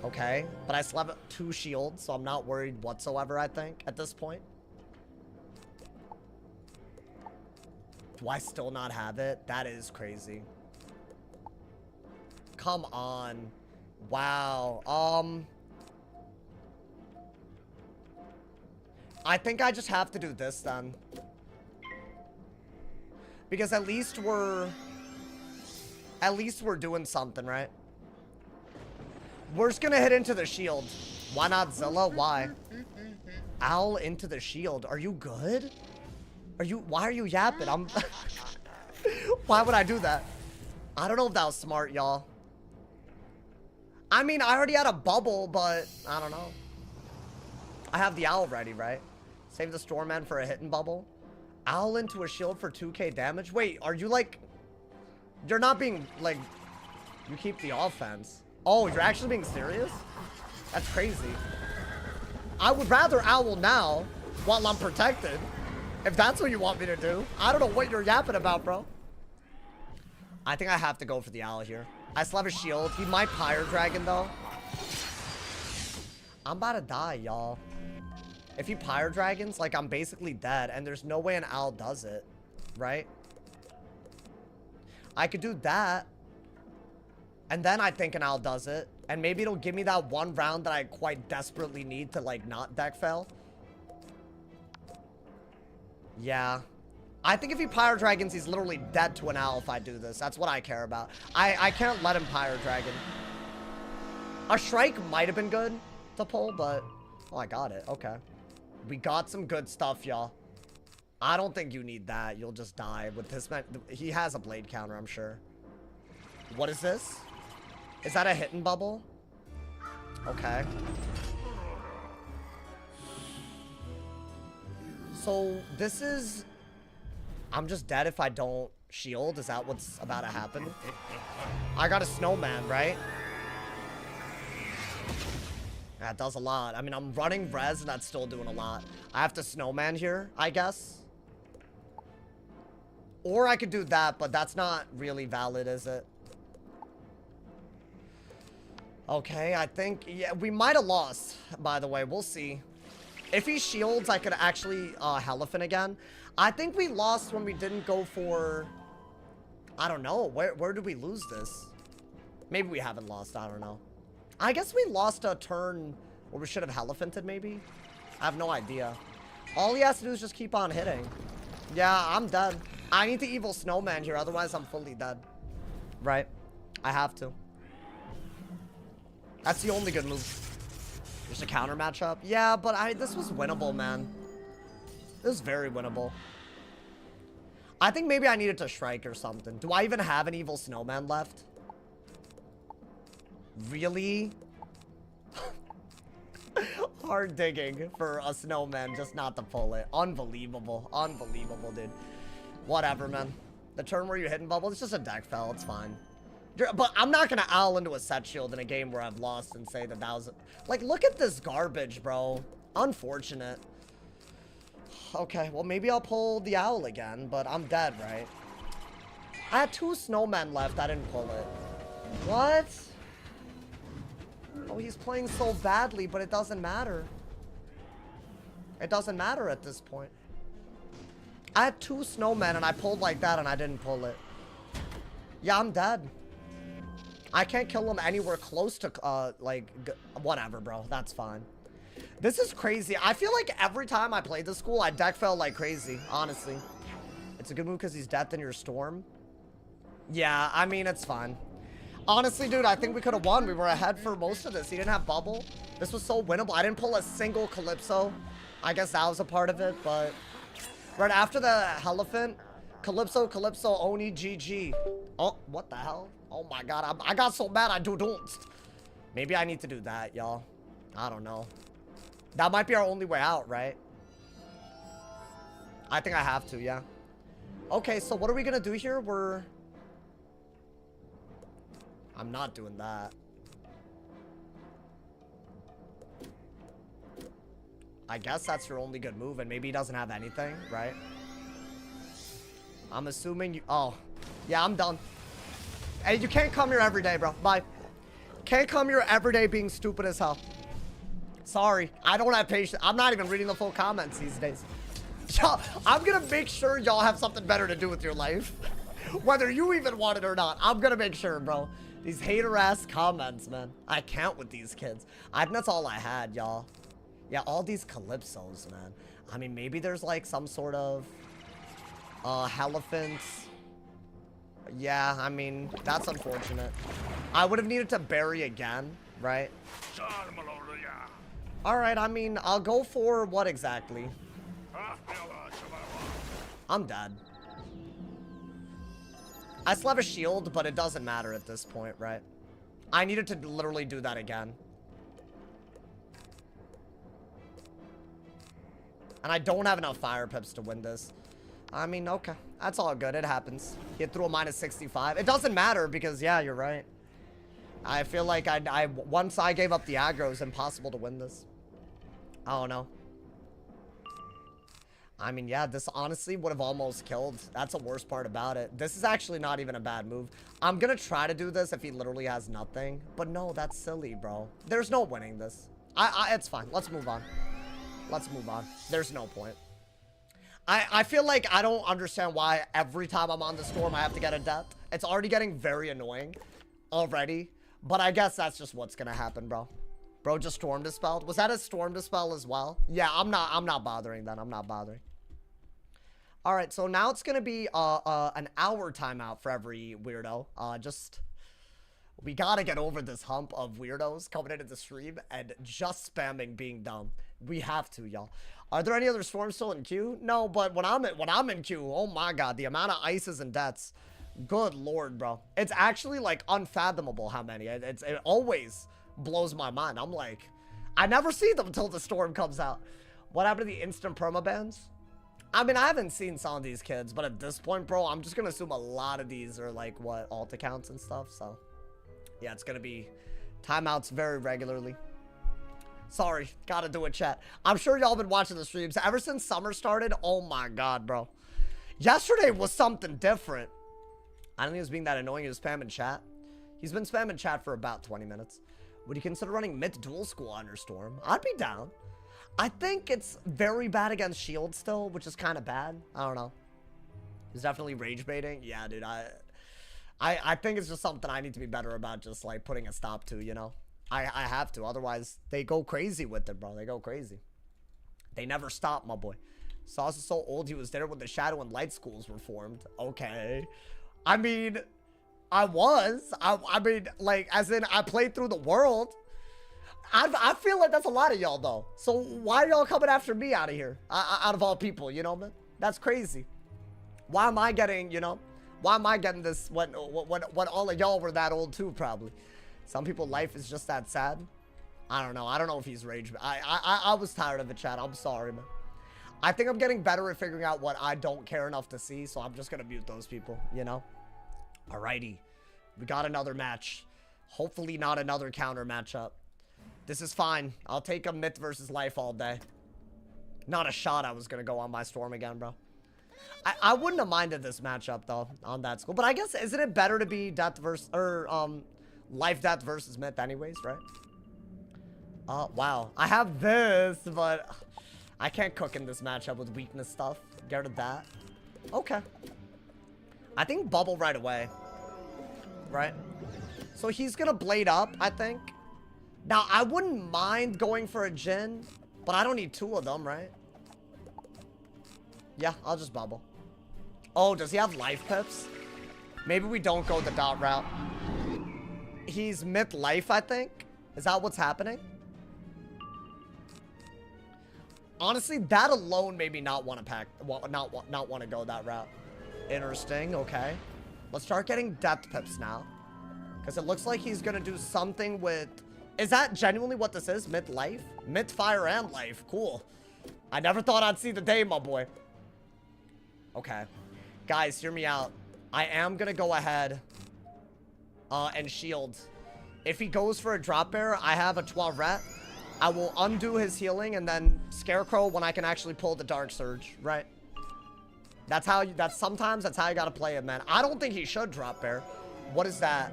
Okay, but I still have 2 shields, so I'm not worried whatsoever, I think, at this point. Do I still not have it? That is crazy. Come on. Wow. I think I just have to do this then. Because at least we're doing something, right? We're just gonna hit into the shield. Why not Zilla? Why? Owl into the shield. Are you good? Why are you yapping? Why would I do that? I don't know if that was smart, y'all. I mean, I already had a bubble, but I don't know. I have the owl ready, right? Save the Stormman for a hidden bubble. Owl into a shield for 2k damage. Wait, are you like... You're not being, like... You keep the offense. Oh, you're actually being serious? That's crazy. I would rather owl now while I'm protected. If that's what you want me to do. I don't know what you're yapping about, bro. I think I have to go for the owl here. I still have a shield. He might Pyre Dragon, though. I'm about to die, y'all. If he Pyre Dragons, like, I'm basically dead. And there's no way an owl does it. Right? I could do that. And then I think an owl does it. And maybe it'll give me that one round that I quite desperately need to, like, not deck fail. Yeah. I think if he Pyre Dragons, he's literally dead to an owl if I do this. That's what I care about. I can't let him Pyre Dragon. A Shrike might have been good to pull, but... Oh, I got it. Okay. We got some good stuff, y'all. I don't think you need that. You'll just die with this man. He has a blade counter, I'm sure. What is this? Is that a hidden bubble? Okay. So, this is... I'm just dead if I don't shield. Is that what's about to happen? I got a snowman, right? That does a lot. I mean, I'm running res and that's still doing a lot. I have to snowman here, I guess. Or I could do that, but that's not really valid, is it? Okay, I think... Yeah, we might have lost, by the way. We'll see. If he shields, I could actually Elephant again. I think we lost when we didn't go for... I don't know. Where did we lose this? Maybe we haven't lost. I don't know. I guess we lost a turn where we should have Elephanted, maybe? I have no idea. All he has to do is just keep on hitting. Yeah, I'm dead. I need the evil snowman here. Otherwise, I'm fully dead. Right? I have to. That's the only good move. There's a counter matchup. Yeah, but this was winnable, man. This is very winnable. I think maybe I needed to Shrike or something. Do I even have an evil snowman left? Really? Hard digging for a snowman just not to pull it. Unbelievable. Unbelievable, dude. Whatever, man. The turn where you hidden bubble, it's just a deck fell. It's fine. But I'm not going to owl into a set shield in a game where I've lost and say that was... Like, look at this garbage, bro. Unfortunate. Okay, well, maybe I'll pull the owl again, but I'm dead, right? I had 2 snowmen left. I didn't pull it. What? Oh, he's playing so badly, but it doesn't matter. It doesn't matter at this point. I had 2 snowmen, and I pulled like that, and I didn't pull it. Yeah, I'm dead. I can't kill him anywhere close to, like, whatever, bro. That's fine. This is crazy. I feel like every time I play this school, I deck fail like crazy, honestly. It's a good move because he's death in your storm. Yeah, I mean, it's fine. Honestly, dude, I think we could have won. We were ahead for most of this. He didn't have bubble. This was so winnable. I didn't pull a single Calypso. I guess that was a part of it, but... Right after the Elephant, Calypso, Oni, GG. Oh, what the hell? Oh my god, I got so mad I do-don't. Maybe I need to do that, y'all. I don't know. That might be our only way out, right? I think I have to, yeah. Okay, so what are we gonna do here? I'm not doing that. I guess that's your only good move, and maybe he doesn't have anything, right? I'm assuming you... Oh. Yeah, I'm done. Hey, you can't come here every day, bro. Bye. Can't come here every day being stupid as hell. Sorry. I don't have patience. I'm not even reading the full comments these days. Y'all, I'm gonna make sure y'all have something better to do with your life. Whether you even want it or not. I'm gonna make sure, bro. These hater-ass comments, man. I can't with these kids. I think that's all I had, y'all. Yeah, all these Calypsos, man. I mean, maybe there's, like, some sort of... Elephants. Yeah, I mean, that's unfortunate. I would have needed to bury again. right? Alright, I mean, I'll go for what exactly? I'm dead. I still have a shield, but it doesn't matter at this point, right? I needed to literally do that again. And I don't have enough fire pips to win this. I mean, okay. That's all good. It happens. Get through a minus 65. It doesn't matter because, yeah, you're right. I feel like once I gave up the aggro, it was impossible to win this. I don't know. I mean, yeah, this honestly would have almost killed. That's the worst part about it. This is actually not even a bad move. I'm going to try to do this if he literally has nothing. But no, that's silly, bro. There's no winning this. It's fine. Let's move on. Let's move on. There's no point. I feel like I don't understand why every time I'm on the storm, I have to get a death. It's already getting very annoying already. But I guess that's just what's going to happen, bro. Bro just storm dispelled. Was that a storm dispel as well? Yeah, I'm not bothering then. I'm not bothering. All right, so now it's going to be an hour timeout for every weirdo. We got to get over this hump of weirdos coming into the stream and just spamming being dumb. We have to, y'all. Are there any other storms still in queue? No, but when I'm in queue, oh my god, the amount of ices and deaths. Good lord, bro. It's actually like unfathomable how many. It always blows my mind. I'm like, I never see them until the storm comes out. What happened to the instant permabans? I mean, I haven't seen some of these kids, but at this point, bro, I'm just gonna assume a lot of these are like what, alt accounts and stuff. So yeah, it's gonna be timeouts very regularly. Sorry, gotta do it, chat. I'm sure y'all been watching the streams ever since summer started. Oh my god, bro. Yesterday was something different. I don't think he was being that annoying. He was spamming chat. He's been spamming chat for about 20 minutes. Would you consider running mid dual school under storm? I'd be down. I think it's very bad against shield still, which is kind of bad. I don't know. He's definitely rage baiting. Yeah, dude. I think it's just something I need to be better about, just like putting a stop to, you know. I have to. Otherwise, they go crazy with it, bro. They go crazy. They never stop, my boy. Sauce is so old, he was there when the Shadow and Light schools were formed. Okay. I mean, I mean, like, as in, I played through the world. I feel like that's a lot of y'all, though. So why are y'all coming after me out of here? Out of all people, you know, man? That's crazy. Why am I getting, you know? Why am I getting this when all of y'all were that old, too, probably? Some people, life is just that sad. I don't know. I don't know if he's rage. I was tired of it, chat. I'm sorry, man. I think I'm getting better at figuring out what I don't care enough to see, so I'm just going to mute those people, you know? Alrighty. We got another match. Hopefully not another counter matchup. This is fine. I'll take a myth versus life all day. Not a shot I was going to go on my storm again, bro. I wouldn't have minded this matchup, though, on that school. But I guess, isn't it better to be death versus, or, life death versus myth anyways, right? Wow. I have this, but I can't cook in this matchup with weakness stuff. Get rid of that. Okay. I think bubble right away. Right? So he's gonna blade up, I think. Now, I wouldn't mind going for a Jin, but I don't need two of them, right? Yeah, I'll just bubble. Oh, does he have life pips? Maybe we don't go the dot route. He's myth life, I think. Is that what's happening? Honestly, that alone made me not want to pack, not want to go that route. Interesting. Okay, let's start getting death pips now, because it looks like he's gonna do something with. Is that genuinely what this is? Myth life, myth fire and life. Cool. I never thought I'd see the day, my boy. Okay, guys, hear me out. I am gonna go ahead and shield. If he goes for a drop bear, I have a Toilet. I will undo his healing and then Scarecrow when I can actually pull the Dark Surge, right? That's how you, sometimes that's how you gotta play it, man. I don't think he should drop bear. What is that?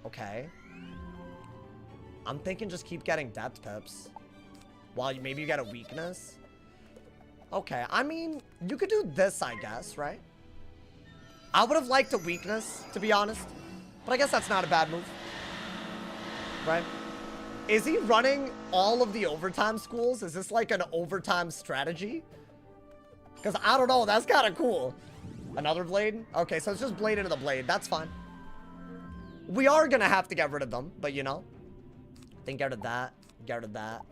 Okay. I'm thinking just keep getting depth pips. While maybe you get a weakness. Okay, I mean, you could do this, I guess, right? I would have liked a weakness, to be honest. But I guess that's not a bad move. Right? Is he running all of the overtime schools? Is this like an overtime strategy? Because I don't know. That's kind of cool. Another blade? Okay, so it's just blade into the blade. That's fine. We are going to have to get rid of them, but you know, Then get rid of that. Get rid of that.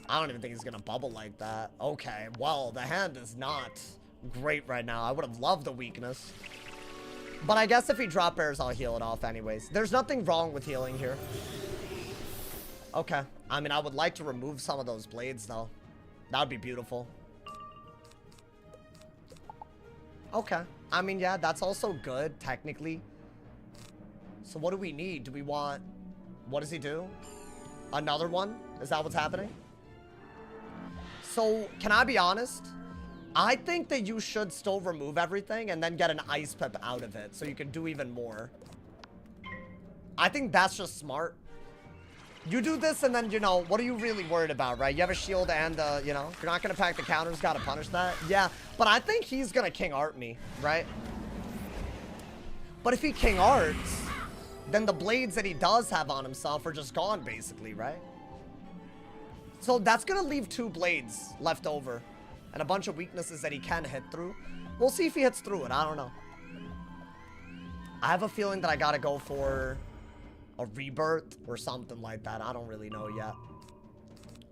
I don't even think he's gonna bubble like that. Okay, well, the hand is not great right now. I would have loved the weakness. But I guess if he drop bears, I'll heal it off anyways. There's nothing wrong with healing here. Okay. I mean, I would like to remove some of those blades, though. That would be beautiful. Okay. I mean, yeah, that's also good, technically. So what do we need? Do we want... What does he do? Another one? Is that what's happening? So, can I be honest? I think that you should still remove everything and then get an ice pip out of it so you can do even more. I think that's just smart. You do this and then, you know, what are you really worried about, right? You have a shield and, you know, if you're not going to pack the counters, got to punish that. Yeah, but I think he's going to King Art me, right? But if he King Arts, then the blades that he does have on himself are just gone, basically, right? So that's going to leave 2 blades left over and a bunch of weaknesses that he can hit through. We'll see if he hits through it. I don't know. I have a feeling that I got to go for a rebirth or something like that. I don't really know yet.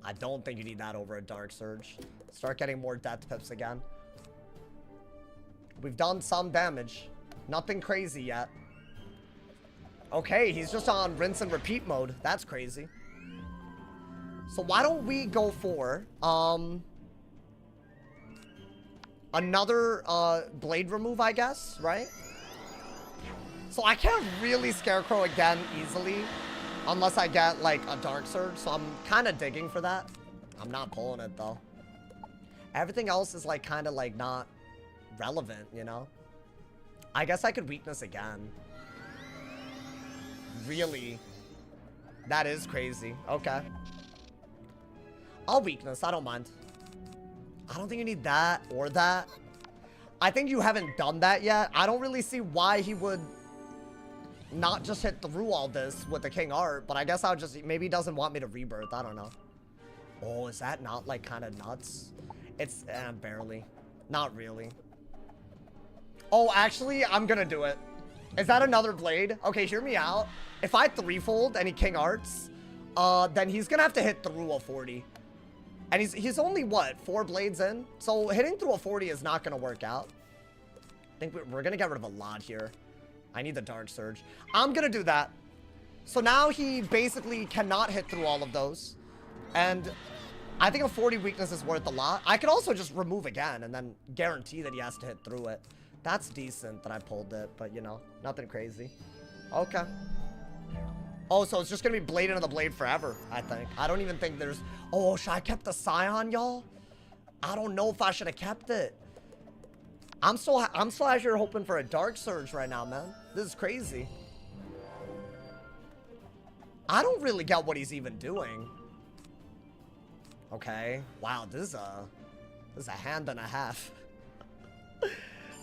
I don't think you need that over a Dark Surge. Start getting more death pips again. We've done some damage. Nothing crazy yet. Okay, he's just on rinse and repeat mode. That's crazy. So why don't we go for another blade remove, I guess, right? So I can't really Scarecrow again easily unless I get like a Dark Surge. So I'm kind of digging for that. I'm not pulling it though. Everything else is like kind of like not relevant, you know? I guess I could weakness again. Really? That is crazy. Okay. I'll weakness. I don't mind. I don't think you need that or that. I think you haven't done that yet. I don't really see why he would not just hit through all this with the King Art, but I guess I'll just... Maybe he doesn't want me to rebirth. I don't know. Oh, is that not, like, kind of nuts? It's... barely. Not really. Oh, actually, I'm gonna do it. Is that another blade? Okay, hear me out. If I threefold and he King Arts, then he's gonna have to hit through a 40. And he's only, what, 4 blades in? So hitting through a 40 is not gonna work out. I think we're gonna get rid of a lot here. I need the Dark Surge. I'm gonna do that. So now he basically cannot hit through all of those. And I think a 40 weakness is worth a lot. I could also just remove again and then guarantee that he has to hit through it. That's decent that I pulled it, but you know, nothing crazy. Okay. Oh, so it's just gonna be blade into the blade forever, I think. I don't even think there's... Oh, should I kept the Scion, y'all? I don't know if I should have kept it. I'm still out here hoping for a Dark Surge right now, man. This is crazy. I don't really get what he's even doing. Okay. Wow, this is a hand and a half.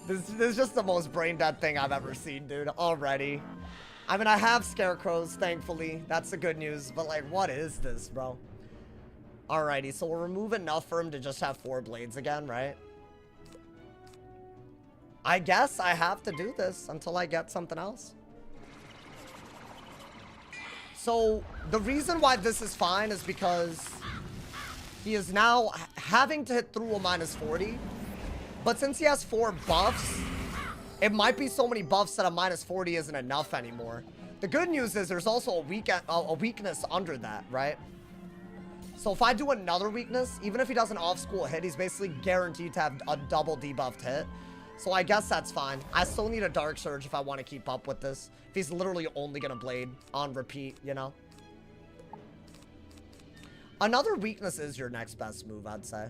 This is just the most brain dead thing I've ever seen, dude, already. I mean, I have Scarecrows, thankfully. That's the good news. But, like, what is this, bro? Alrighty, so we'll remove enough for him to just have 4 blades again, right? I guess I have to do this until I get something else. So, the reason why this is fine is because he is now having to hit through a -40. But since he has 4 buffs, it might be so many buffs that a -40 isn't enough anymore. The good news is there's also a weakness under that, right? So if I do another weakness, even if he does an off-school hit, he's basically guaranteed to have a double debuffed hit. So I guess that's fine. I still need a Dark Surge if I want to keep up with this. If he's literally only going to blade on repeat, you know? Another weakness is your next best move, I'd say.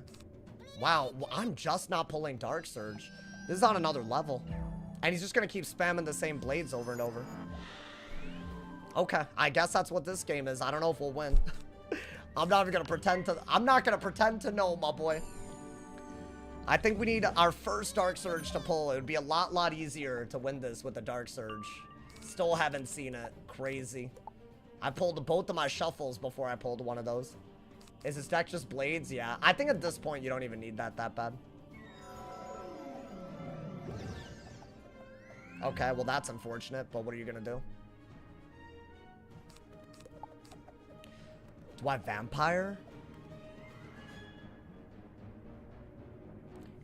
Wow, I'm just not pulling Dark Surge. This is on another level. And he's just going to keep spamming the same blades over and over. Okay, I guess that's what this game is. I don't know if we'll win. I'm not even going to pretend to... I'm not going to pretend to know, my boy. I think we need our first Dark Surge to pull. It would be a lot easier to win this with a Dark Surge. Still haven't seen it. Crazy. I pulled both of my shuffles before I pulled one of those. Is his deck just blades? Yeah. I think at this point, you don't even need that bad. Okay, well, that's unfortunate, but what are you going to do? Do I vampire?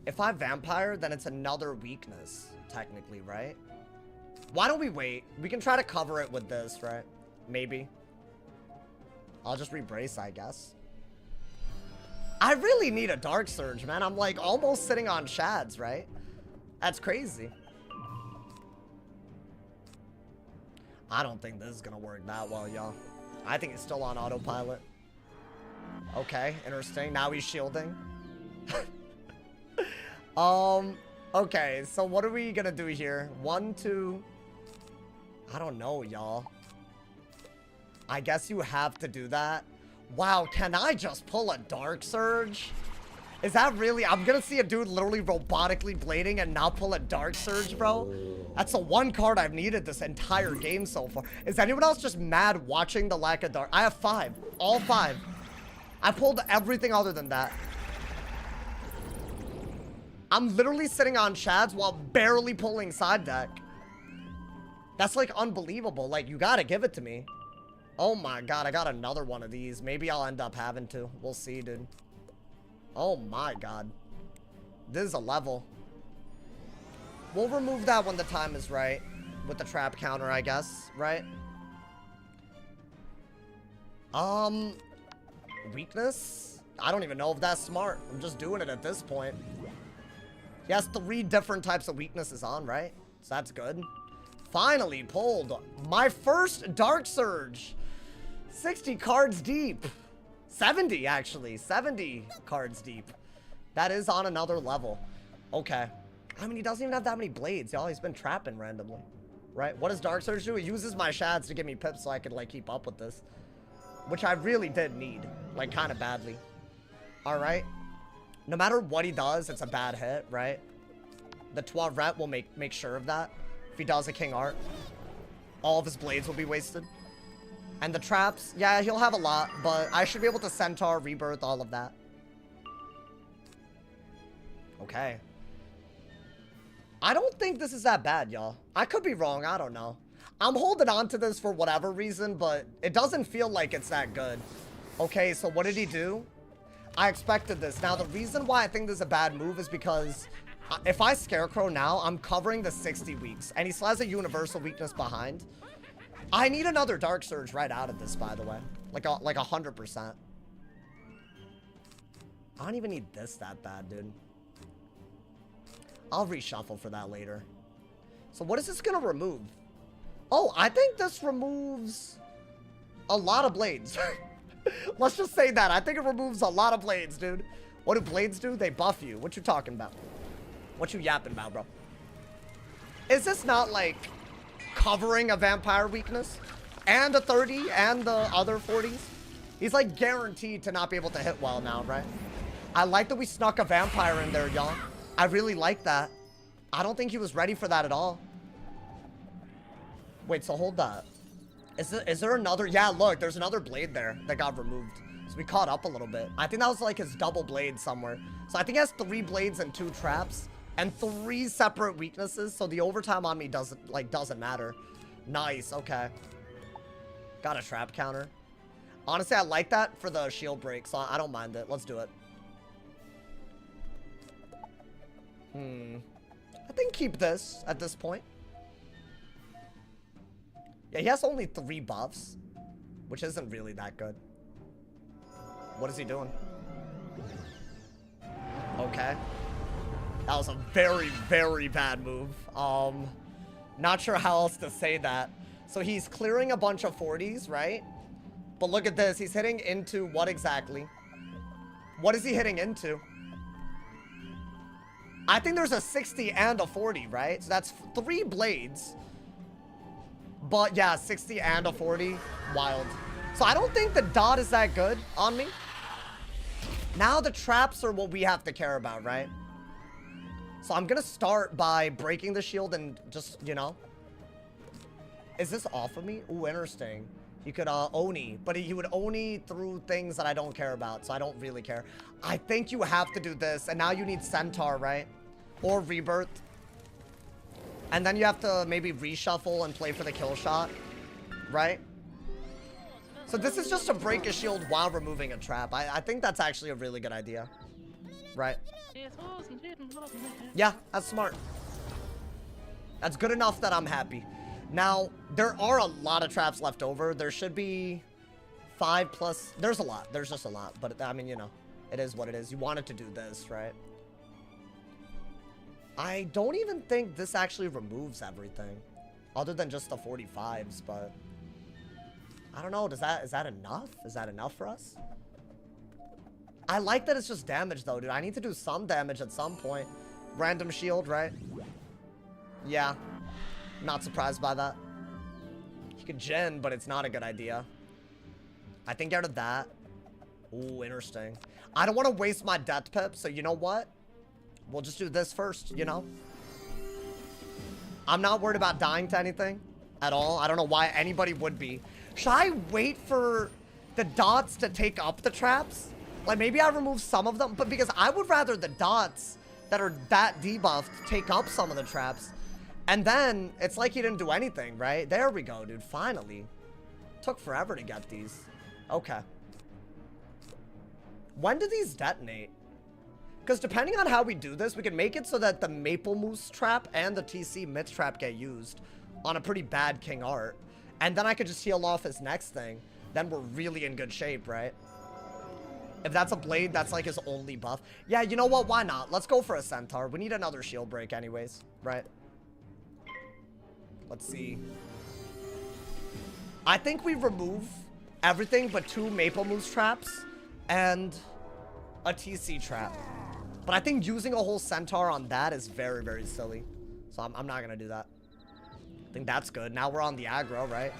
If I vampire, then it's another weakness, technically, right? Why don't we wait? We can try to cover it with this, right? Maybe. I'll just rebrace, I guess. I really need a Dark Surge, man. I'm like almost sitting on shads, right? That's crazy. I don't think this is gonna work that well, y'all. I think it's still on autopilot. Okay, interesting. Now he's shielding. Okay, so what are we gonna do here? 1, 2... I don't know, y'all. I guess you have to do that. Wow, can I just pull a Dark Surge? Is that really... I'm gonna see a dude literally robotically blading and not pull a Dark Surge, bro? That's the one card I've needed this entire game so far. Is anyone else just mad watching the lack of Dark... I have 5. All 5. I pulled everything other than that. I'm literally sitting on shads while barely pulling side deck. That's like unbelievable. Like, you gotta give it to me. Oh my god, I got another one of these. Maybe I'll end up having to. We'll see, dude. Oh my god. This is a level. We'll remove that when the time is right. With the trap counter, I guess. Right? Weakness? I don't even know if that's smart. I'm just doing it at this point. He has 3 different types of weaknesses on, right? So that's good. Finally pulled my first Dark Surge. 60 cards deep. 70, actually. 70 cards deep. That is on another level. Okay. I mean, he doesn't even have that many blades, y'all. He's been trapping randomly. Right? What does Dark Surge do? It uses my shads to give me pips so I could, like, keep up with this. Which I really did need. Like, kind of badly. Alright. No matter what he does, it's a bad hit, right? The Toiret will make sure of that. If he does a King Art, all of his blades will be wasted. And the traps, yeah, he'll have a lot, but I should be able to Centaur, Rebirth, all of that. Okay. I don't think this is that bad, y'all. I could be wrong, I don't know. I'm holding on to this for whatever reason, but it doesn't feel like it's that good. Okay, so what did he do? I expected this. Now, the reason why I think this is a bad move is because if I Scarecrow now, I'm covering the 60 weeks. And he still has a universal weakness behind. I need another Dark Surge right out of this, by the way. Like 100%. I don't even need this that bad, dude. I'll reshuffle for that later. So what is this going to remove? Oh, I think this removes a lot of blades. Let's just say that. I think it removes a lot of blades, dude. What do blades do? They buff you. What you talking about? What you yapping about, bro? Is this not, like, covering a vampire weakness? And a 30 and the other 40s? He's, like, guaranteed to not be able to hit well now, right? I like that we snuck a vampire in there, y'all. I really like that. I don't think he was ready for that at all. Wait, so hold that. Is there another? Yeah, look, there's another blade there that got removed. So we caught up a little bit. I think that was like his double blade somewhere. So I think he has 3 blades and 2 traps and 3 separate weaknesses. So the overtime on me doesn't matter. Nice, okay. Got a trap counter. Honestly, I like that for the shield break, so I don't mind it. Let's do it. I think keep this at this point. Yeah, he has only 3 buffs, which isn't really that good. What is he doing? Okay. That was a very, very bad move. Not sure how else to say that. So he's clearing a bunch of 40s, right? But look at this. He's hitting into what exactly? What is he hitting into? I think there's a 60 and a 40, right? So that's 3 blades. But yeah, 60 and a 40. Wild. So I don't think the dot is that good on me. Now the traps are what we have to care about, right? So I'm going to start by breaking the shield and just, you know. Is this off of me? Ooh, interesting. He could Oni, but he would Oni through things that I don't care about, so I don't really care. I think you have to do this, and now you need Centaur, right? Or Rebirth. And then you have to maybe reshuffle and play for the kill shot, right? So this is just to break a shield while removing a trap. I think that's actually a really good idea. Right? Yeah, that's smart. That's good enough that I'm happy. Now, there are a lot of traps left over. There should be 5 plus. There's a lot. There's just a lot. But, I mean, you know, it is what it is. You wanted to do this, right? I don't even think this actually removes everything. Other than just the 45s, but... I don't know. Is that enough? Is that enough for us? I like that it's just damage, though, dude. I need to do some damage at some point. Random shield, right? Yeah. Not surprised by that. You could gen, but it's not a good idea. I think out of that. Ooh, interesting. I don't want to waste my death pip, so you know what? We'll just do this first, you know? I'm not worried about dying to anything at all. I don't know why anybody would be. Should I wait for the dots to take up the traps? Like, maybe I remove some of them, but because I would rather the dots that are that debuffed take up some of the traps. And then, it's like he didn't do anything, right? There we go, dude. Finally. Took forever to get these. Okay. When do these detonate? Because depending on how we do this, we can make it so that the Maple Moose trap and the TC Myth trap get used on a pretty bad King Art. And then I could just heal off his next thing. Then we're really in good shape, right? If that's a blade, that's like his only buff. Yeah, you know what? Why not? Let's go for a Centaur. We need another shield break anyways, right? Let's see. I think we remove everything but 2 Maple Moose traps and a TC trap. But I think using a whole Centaur on that is very, very silly. So I'm not going to do that. I think that's good. Now we're on the aggro, right?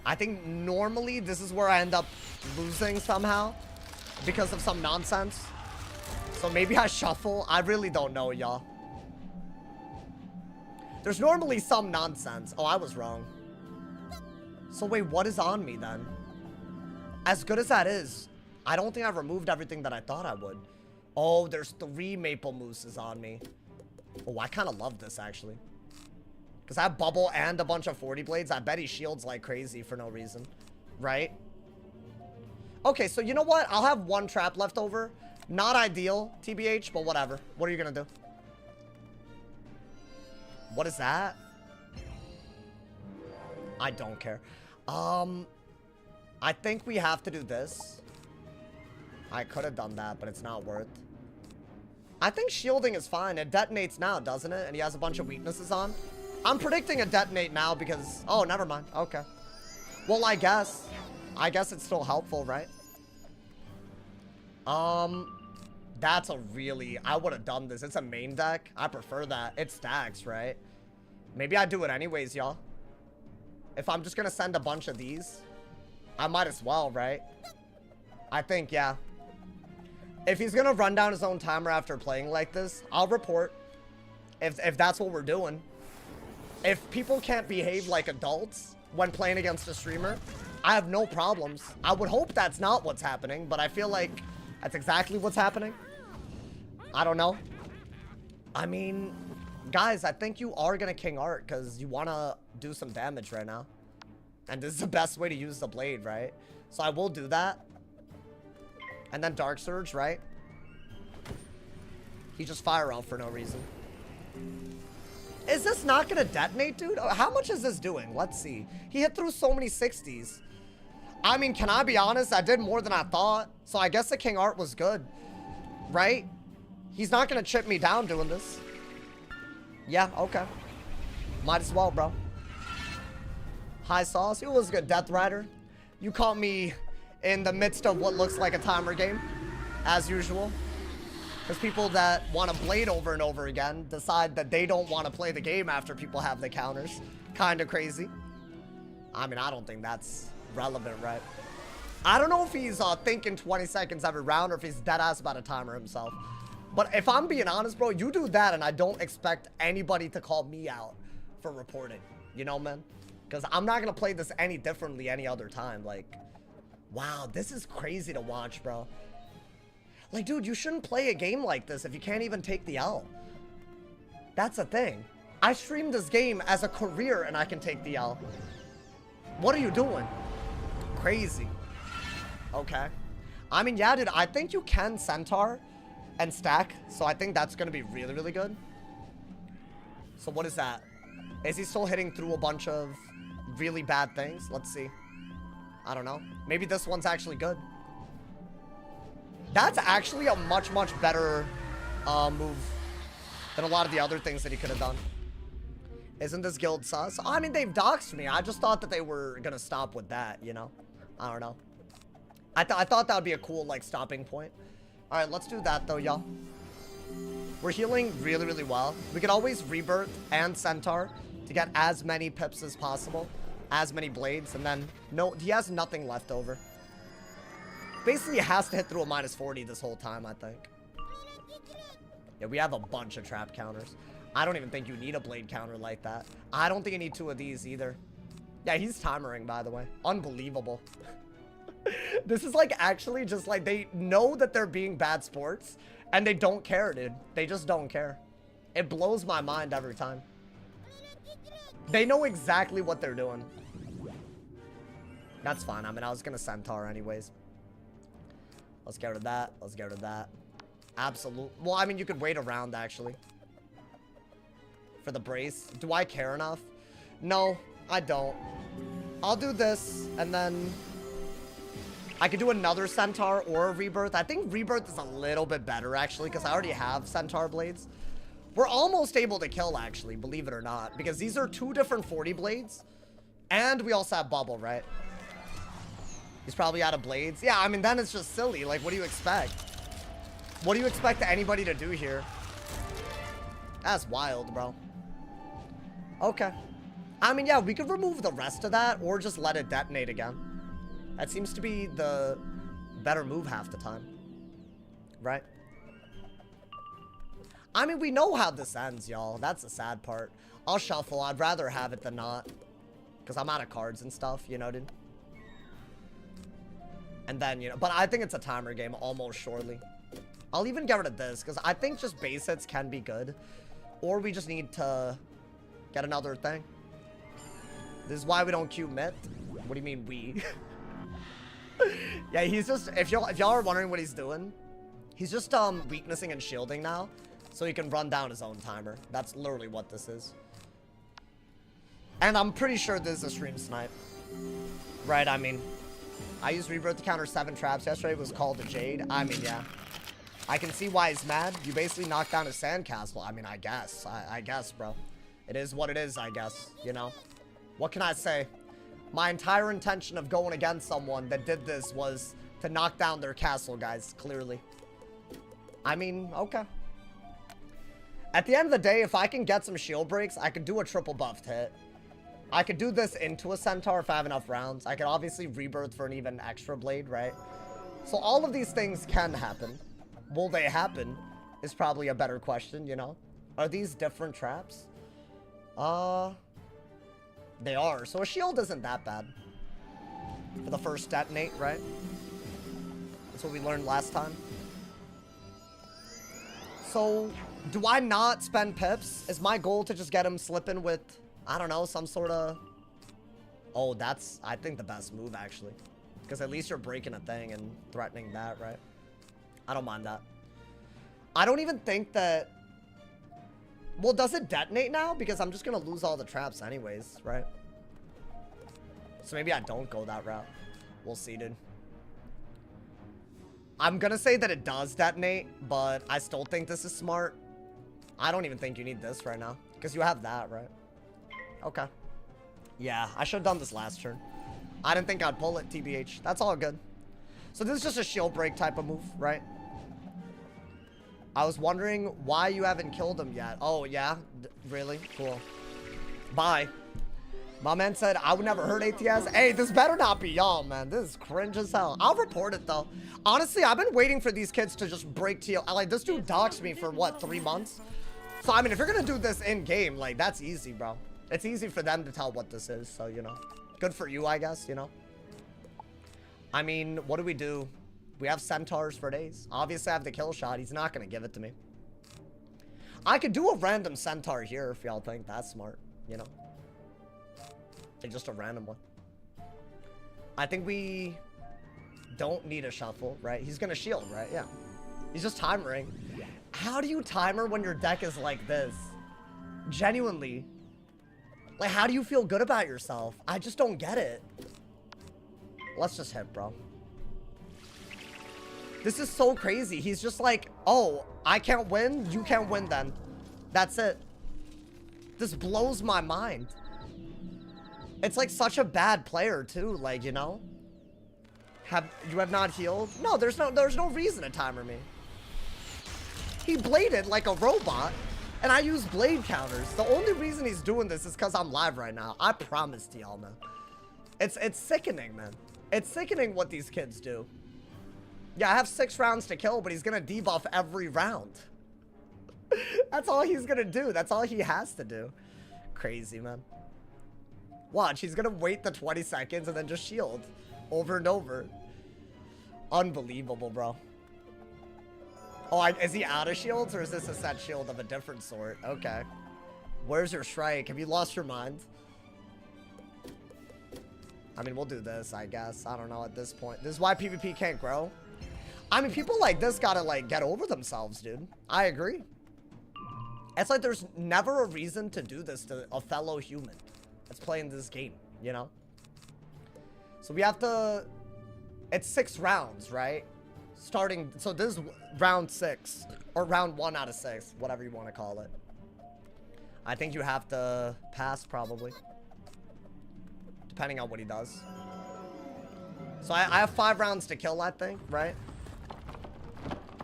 I think normally this is where I end up losing somehow because of some nonsense. So maybe I shuffle. I really don't know, y'all. There's normally some nonsense. Oh, I was wrong. So wait, what is on me then? As good as that is, I don't think I've removed everything that I thought I would. Oh, there's 3 Maple Mooses on me. Oh, I kind of love this, actually. Because I have Bubble and a bunch of 40 Blades. I bet he shields like crazy for no reason. Right? Okay, so you know what? I'll have 1 trap left over. Not ideal, TBH, but whatever. What are you going to do? What is that? I don't care. I think we have to do this. I could have done that, but it's not worth. I think shielding is fine. It detonates now, doesn't it? And he has a bunch of weaknesses on. I'm predicting a detonate now because... Oh, never mind. Okay. Well, I guess it's still helpful, right? That's a really... I would have done this. It's a main deck. I prefer that. It stacks, right? Maybe I do it anyways, y'all. If I'm just gonna send a bunch of these, I might as well, right? I think, yeah. If he's gonna run down his own timer after playing like this, I'll report. If that's what we're doing. If people can't behave like adults when playing against a streamer, I have no problems. I would hope that's not what's happening, but I feel like that's exactly what's happening. I don't know. I mean, guys, I think you are gonna King Art because you want to do some damage right now. And this is the best way to use the blade, right? So I will do that. And then Dark Surge, right? He just fire out for no reason. Is this not gonna detonate, dude? How much is this doing? Let's see. He hit through so many 60s. I mean, can I be honest? I did more than I thought. So I guess the King Art was good. Right? He's not gonna chip me down doing this. Yeah, okay. Might as well, bro. Hi, Sauce. It was good, Death Rider. You caught me in the midst of what looks like a timer game, as usual. Because people that want to blade over and over again decide that they don't want to play the game after people have the counters. Kind of crazy. I mean, I don't think that's relevant, right? I don't know if he's thinking 20 seconds every round or if he's dead ass about a timer himself. But if I'm being honest, bro, you do that and I don't expect anybody to call me out for reporting. You know, man? Because I'm not going to play this any differently any other time. Like, wow, this is crazy to watch, bro. Like, dude, you shouldn't play a game like this if you can't even take the L. That's the thing. I streamed this game as a career and I can take the L. What are you doing? crazy. Okay. I mean, yeah, dude, I think you can centaur and stack. So I think that's going to be really, really good. So what is that? Is he still hitting through a bunch of really bad things? Let's see. I don't know. Maybe this one's actually good. That's actually a much, much better move than a lot of the other things that he could have done. Isn't this guild sus? I mean, they've doxed me. I just thought that they were going to stop with that, you know? I don't know. I thought that would be a cool, like, stopping point. All right, let's do that, though, y'all. We're healing really, really well. We could always rebirth and centaur to get as many pips as possible. As many blades, and then... No, he has nothing left over. Basically, he has to hit through a -40 this whole time, I think. Yeah, we have a bunch of trap counters. I don't even think you need a blade counter like that. I don't think you need 2 of these either. Yeah, he's timering, by the way. Unbelievable. This is like actually just like they know that they're being bad sports and they don't care, dude. They just don't care. It blows my mind every time. They know exactly what they're doing. That's fine. I mean, I was gonna centaur anyways. Let's get rid of that. Let's get rid of that. Absolute. Well, I mean, you could wait around actually for the brace. Do I care enough? No, I don't. I'll do this and then I could do another centaur or a rebirth. I think rebirth is a little bit better actually because I already have centaur blades. We're almost able to kill actually, believe it or not, because these are 2 different 40 blades and we also have bubble, right? He's probably out of blades. Yeah, I mean, then it's just silly. Like, what do you expect? What do you expect anybody to do here? That's wild, bro. Okay. I mean, yeah, we could remove the rest of that or just let it detonate again. That seems to be the better move half the time. Right? I mean, we know how this ends, y'all. That's the sad part. I'll shuffle. I'd rather have it than not. Because I'm out of cards and stuff, you know, dude. And then, you know, but I think it's a timer game almost surely. I'll even get rid of this because I think just base hits can be good. Or we just need to get another thing. This is why we don't queue myth. What do you mean we? Yeah, he's just, if y'all are wondering what he's doing, he's just weaknessing and shielding now. So he can run down his own timer. That's literally what this is. And I'm pretty sure this is a stream snipe. Right, I mean, I used rebirth to counter 7 traps yesterday. It was called a Jade. I mean, yeah. I can see why he's mad. You basically knocked down his sandcastle. I mean, I guess. I guess, bro. It is what it is, I guess. You know? What can I say? My entire intention of going against someone that did this was to knock down their castle, guys. Clearly. I mean, okay. At the end of the day, if I can get some shield breaks, I could do a triple buffed hit. I could do this into a centaur if I have enough rounds. I could obviously rebirth for an even extra blade, right? So all of these things can happen. Will they happen is probably a better question, you know? Are these different traps? They are. So a shield isn't that bad. For the first detonate, right? That's what we learned last time. So, do I not spend pips? Is my goal to just get him slipping with, I don't know, some sort of... Oh, that's, I think, the best move, actually. Because at least you're breaking a thing and threatening that, right? I don't mind that. I don't even think that... Well, does it detonate now? Because I'm just going to lose all the traps anyways, right? So maybe I don't go that route. We'll see, dude. I'm going to say that it does detonate, but I still think this is smart. I don't even think you need this right now. Because you have that, right? Okay. Yeah, I should have done this last turn. I didn't think I'd pull it, TBH. That's all good. So this is just a shield break type of move, right? I was wondering why you haven't killed him yet. Oh, yeah? Really? Cool. Bye. My man said, I would never hurt ATS. Hey, this better not be y'all, man. This is cringe as hell. I'll report it, though. Honestly, I've been waiting for these kids to just break TL. Like, this dude doxed me for, what, 3 months? So, I mean, if you're going to do this in-game, like, that's easy, bro. It's easy for them to tell what this is. So, you know. Good for you, I guess, you know. I mean, what do? We have centaurs for days. Obviously, I have the kill shot. He's not going to give it to me. I could do a random centaur here if y'all think that's smart, you know. Like just a random one. I think we don't need a shuffle, right? He's gonna shield, right? Yeah. He's just timering. How do you timer when your deck is like this? Genuinely. Like, how do you feel good about yourself? I just don't get it. Let's just hit, bro. This is so crazy. He's just like, oh, I can't win. You can't win then. That's it. This blows my mind. It's like such a bad player too. Like, you know, you have not healed? No, there's no reason to timer me. He bladed like a robot, and I use blade counters. The only reason he's doing this is because I'm live right now. I promise to y'all, man. It's sickening, man. It's sickening what these kids do. Yeah, I have 6 rounds to kill, but he's gonna debuff every round. That's all he's gonna do. That's all he has to do. Crazy, man. Watch, he's gonna wait the 20 seconds and then just shield over and over. Unbelievable, bro. Oh, is he out of shields, or is this a set shield of a different sort? Okay. Where's your strike? Have you lost your mind? I mean, we'll do this, I guess. I don't know at this point. This is why PvP can't grow. I mean, people like this gotta, like, get over themselves, dude. I agree. It's like there's never a reason to do this to a fellow human that's playing this game, you know? So we have to... It's 6 rounds, right? Starting... So this is round 6. Or round 1 out of 6. Whatever you want to call it. I think you have to pass, probably. Depending on what he does. So I have 5 rounds to kill, I think, right?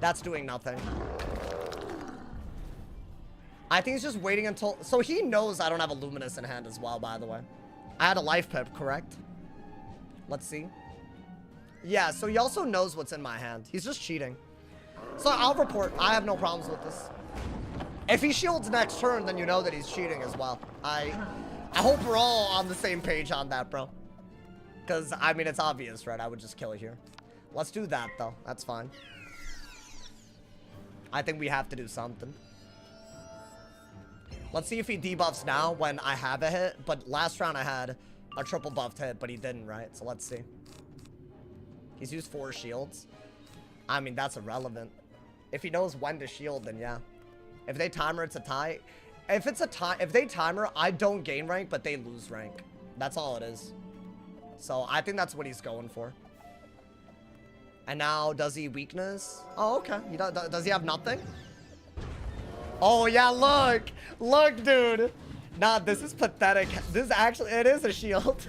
That's doing nothing. I think he's just waiting until... So he knows I don't have a Luminous in hand as well, by the way. I had a life pip, correct? Let's see. Yeah, so he also knows what's in my hand. He's just cheating. So I'll report. I have no problems with this. If he shields next turn, then you know that he's cheating as well. I hope we're all on the same page on that, bro. Because, I mean, it's obvious, right? I would just kill it here. Let's do that, though. That's fine. I think we have to do something. Let's see if he debuffs now when I have a hit. But last round I had a triple buffed hit, but he didn't, right? So let's see. He's used 4 shields. I mean, that's irrelevant. If he knows when to shield, then yeah. If they timer, it's a tie. If it's a tie, if they timer, I don't gain rank, but they lose rank. That's all it is. So I think that's what he's going for. And now, does he weakness? Oh, okay. Does he have nothing? Oh, yeah, look. Look, dude. Nah, this is pathetic. This is actually, it is a shield.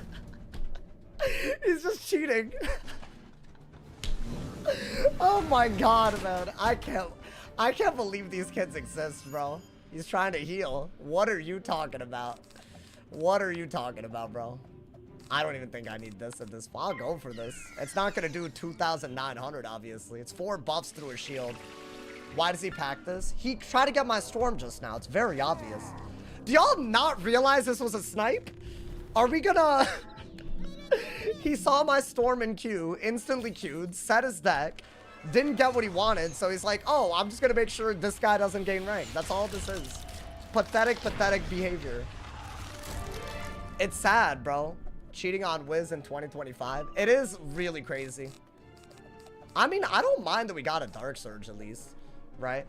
He's just cheating. Oh my god, man. I can't believe these kids exist, bro. He's trying to heal. What are you talking about? What are you talking about, bro? I don't even think I need this at this point. I'll go for this. It's not gonna do 2,900, obviously. It's 4 buffs through a shield. Why does he pack this? He tried to get my storm just now. It's very obvious. Do y'all not realize this was a snipe? Are we gonna... He saw my storm in queue, instantly queued, set his deck, didn't get what he wanted, so he's like, oh, I'm just gonna make sure this guy doesn't gain rank. That's all this is. Pathetic, pathetic behavior. It's sad, bro. Cheating on Wiz in 2025. It is really crazy. I mean, I don't mind that we got a Dark Surge at least, right?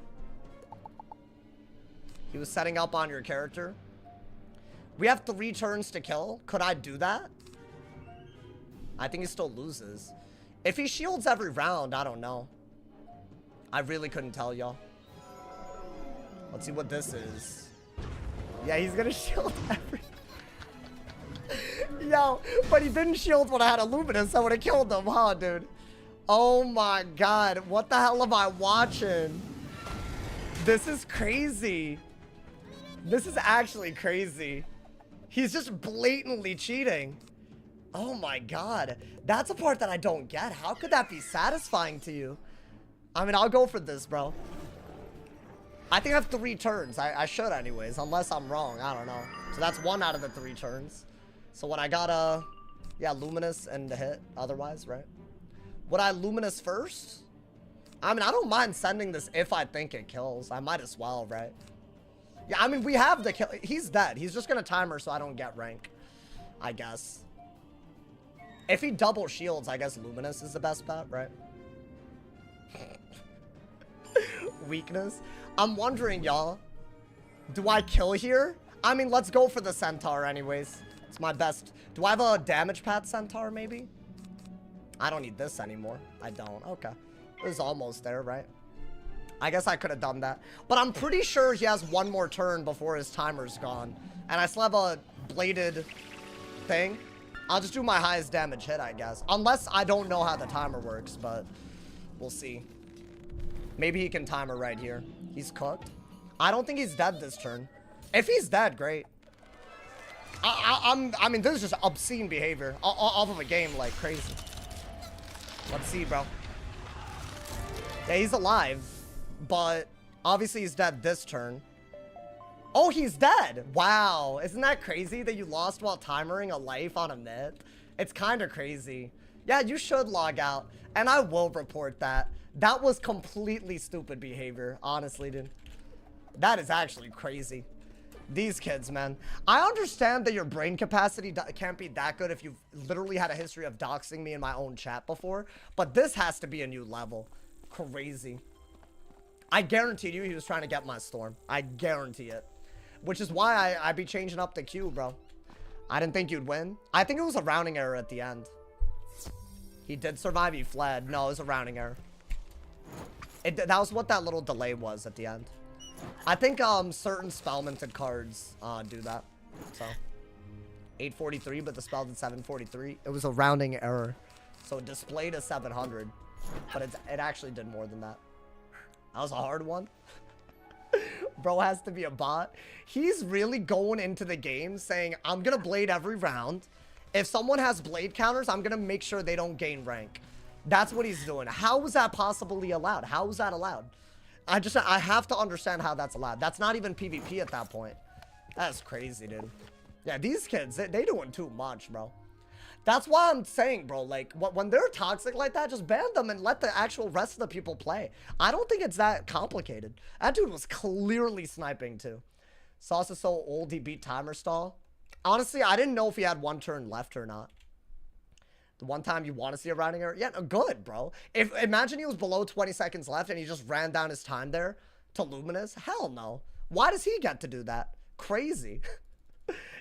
He was setting up on your character. We have 3 turns to kill. Could I do that? I think he still loses. If he shields every round, I don't know. I really couldn't tell y'all. Let's see what this is. Yeah, he's gonna shield every... Yo, but he didn't shield when I had a Luminous. I would have killed him, huh, dude? Oh my god. What the hell am I watching? This is crazy. This is actually crazy. He's just blatantly cheating. Oh my god. That's a part that I don't get. How could that be satisfying to you? I mean, I'll go for this, bro. I think I have 3 turns. I should anyways, unless I'm wrong. I don't know. So that's 1 out of the 3 turns. So when I got yeah, Luminous and the hit otherwise, right? Would I Luminous first? I mean, I don't mind sending this if I think it kills. I might as well, right? Yeah, I mean, we have the kill. He's dead. He's just gonna timer so I don't get rank, I guess. If he double shields, I guess Luminous is the best bet, right? Weakness. I'm wondering, y'all. Do I kill here? I mean, let's go for the Centaur anyways. It's my best. Do I have a damage path Centaur, maybe? I don't need this anymore. I don't. Okay. It was almost there, right? I guess I could have done that. But I'm pretty sure he has one more turn before his timer's gone. And I still have a bladed thing. I'll just do my highest damage hit, I guess. Unless I don't know how the timer works, but we'll see. Maybe he can timer right here. He's cooked. I don't think he's dead this turn. If he's dead, great. I mean, this is just obscene behavior off of a game like crazy. Let's see, bro. Yeah, he's alive, but obviously he's dead this turn. Oh, he's dead. Wow. Isn't that crazy that you lost while timering a life on a myth? It's kind of crazy. Yeah, you should log out, and I will report that. That was completely stupid behavior, honestly, dude. That is actually crazy. These kids, man. I understand that your brain capacity can't be that good if you've literally had a history of doxing me in my own chat before, but this has to be a new level. Crazy. I guarantee you he was trying to get my storm. I guarantee it. Which is why I'd be changing up the queue, bro. I didn't think you'd win. I think it was a rounding error at the end. He did survive, he fled. No, it was a rounding error. That was what that little delay was at the end. I think certain spellmented cards do that. So 843, but the spell did 743. It was a rounding error. So it displayed as 700. But it actually did more than that. That was a hard one. Bro has to be a bot. He's really going into the game saying, I'm going to blade every round. If someone has blade counters, I'm going to make sure they don't gain rank. That's what he's doing. How is that possibly allowed? How is that allowed? I have to understand how that's allowed. That's not even PvP at that point. That's crazy, dude. Yeah, these kids, they doing too much, bro. That's why I'm saying, bro, like, when they're toxic like that, just ban them and let the actual rest of the people play. I don't think it's that complicated. That dude was clearly sniping, too. Sauce is so old, he beat timer stall. Honestly, I didn't know if he had one turn left or not. The one time you want to see a rounding error? Yeah, no, good, bro. Imagine he was below 20 seconds left and he just ran down his time there to Luminous. Hell no. Why does he get to do that? Crazy.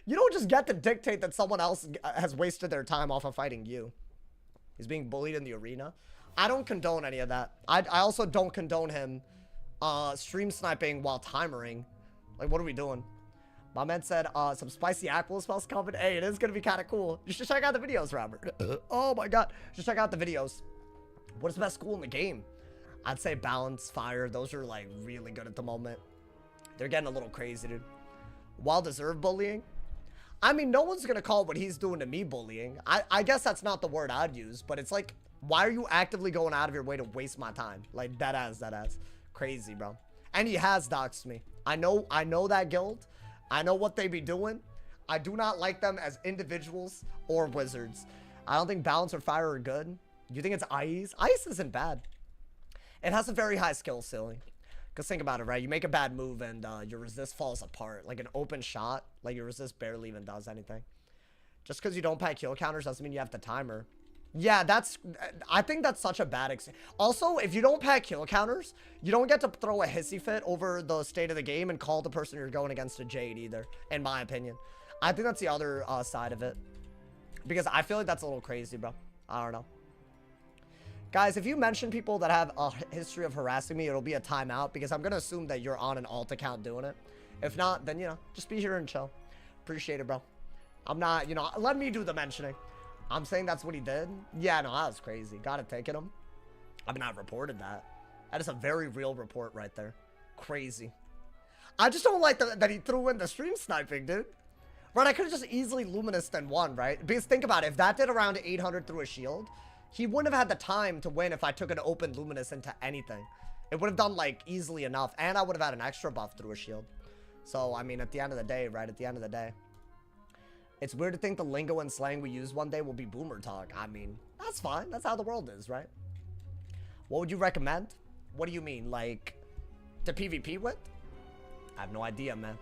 You don't just get to dictate that someone else has wasted their time off of fighting you. He's being bullied in the arena. I don't condone any of that. I also don't condone him stream sniping while timering. Like, what are we doing? My man said some spicy aqua spells coming. Hey, it is going to be kind of cool. You should check out the videos, Robert. Oh my god. Just check out the videos. What is the best school in the game? I'd say balance, fire. Those are like really good at the moment. They're getting a little crazy, dude. Well-deserved bullying? I mean, no one's going to call what he's doing to me bullying. I guess that's not the word I'd use, but it's like, why are you actively going out of your way to waste my time? Like, that ass. Crazy, bro. And he has doxed me. I know that guild. I know what they be doing. I do not like them as individuals or wizards. I don't think balance or fire are good. You think it's ice? Ice isn't bad. It has a very high skill ceiling. Because think about it, right? You make a bad move and your resist falls apart. Like an open shot, like your resist barely even does anything. Just because you don't pack kill counters doesn't mean you have the timer. Yeah, I think that's such a bad Also, if you don't pack kill counters, you don't get to throw a hissy fit over the state of the game and call the person you're going against a Jade either, in my opinion. I think that's the other side of it. Because I feel like that's a little crazy, bro. I don't know. Guys, if you mention people that have a history of harassing me, it'll be a timeout because I'm going to assume that you're on an alt account doing it. If not, then, you know, just be here and chill. Appreciate it, bro. I'm not, you know, let me do the mentioning. I'm saying that's what he did. Yeah, no, that was crazy. Gotta taken him. I've not reported that. That is a very real report right there. Crazy. I just don't like that he threw in the stream sniping, dude. Right, I could have just easily Luminous then won, right? Because think about it. If that did around 800 through a shield, he wouldn't have had the time to win if I took an open Luminous into anything. It would have done, like, easily enough. And I would have had an extra buff through a shield. So, I mean, at the end of the day, right? At the end of the day. It's weird to think the lingo and slang we use one day will be boomer talk. I mean, that's fine. That's how the world is, right? What would you recommend? What do you mean? Like, to PvP with? I have no idea, man.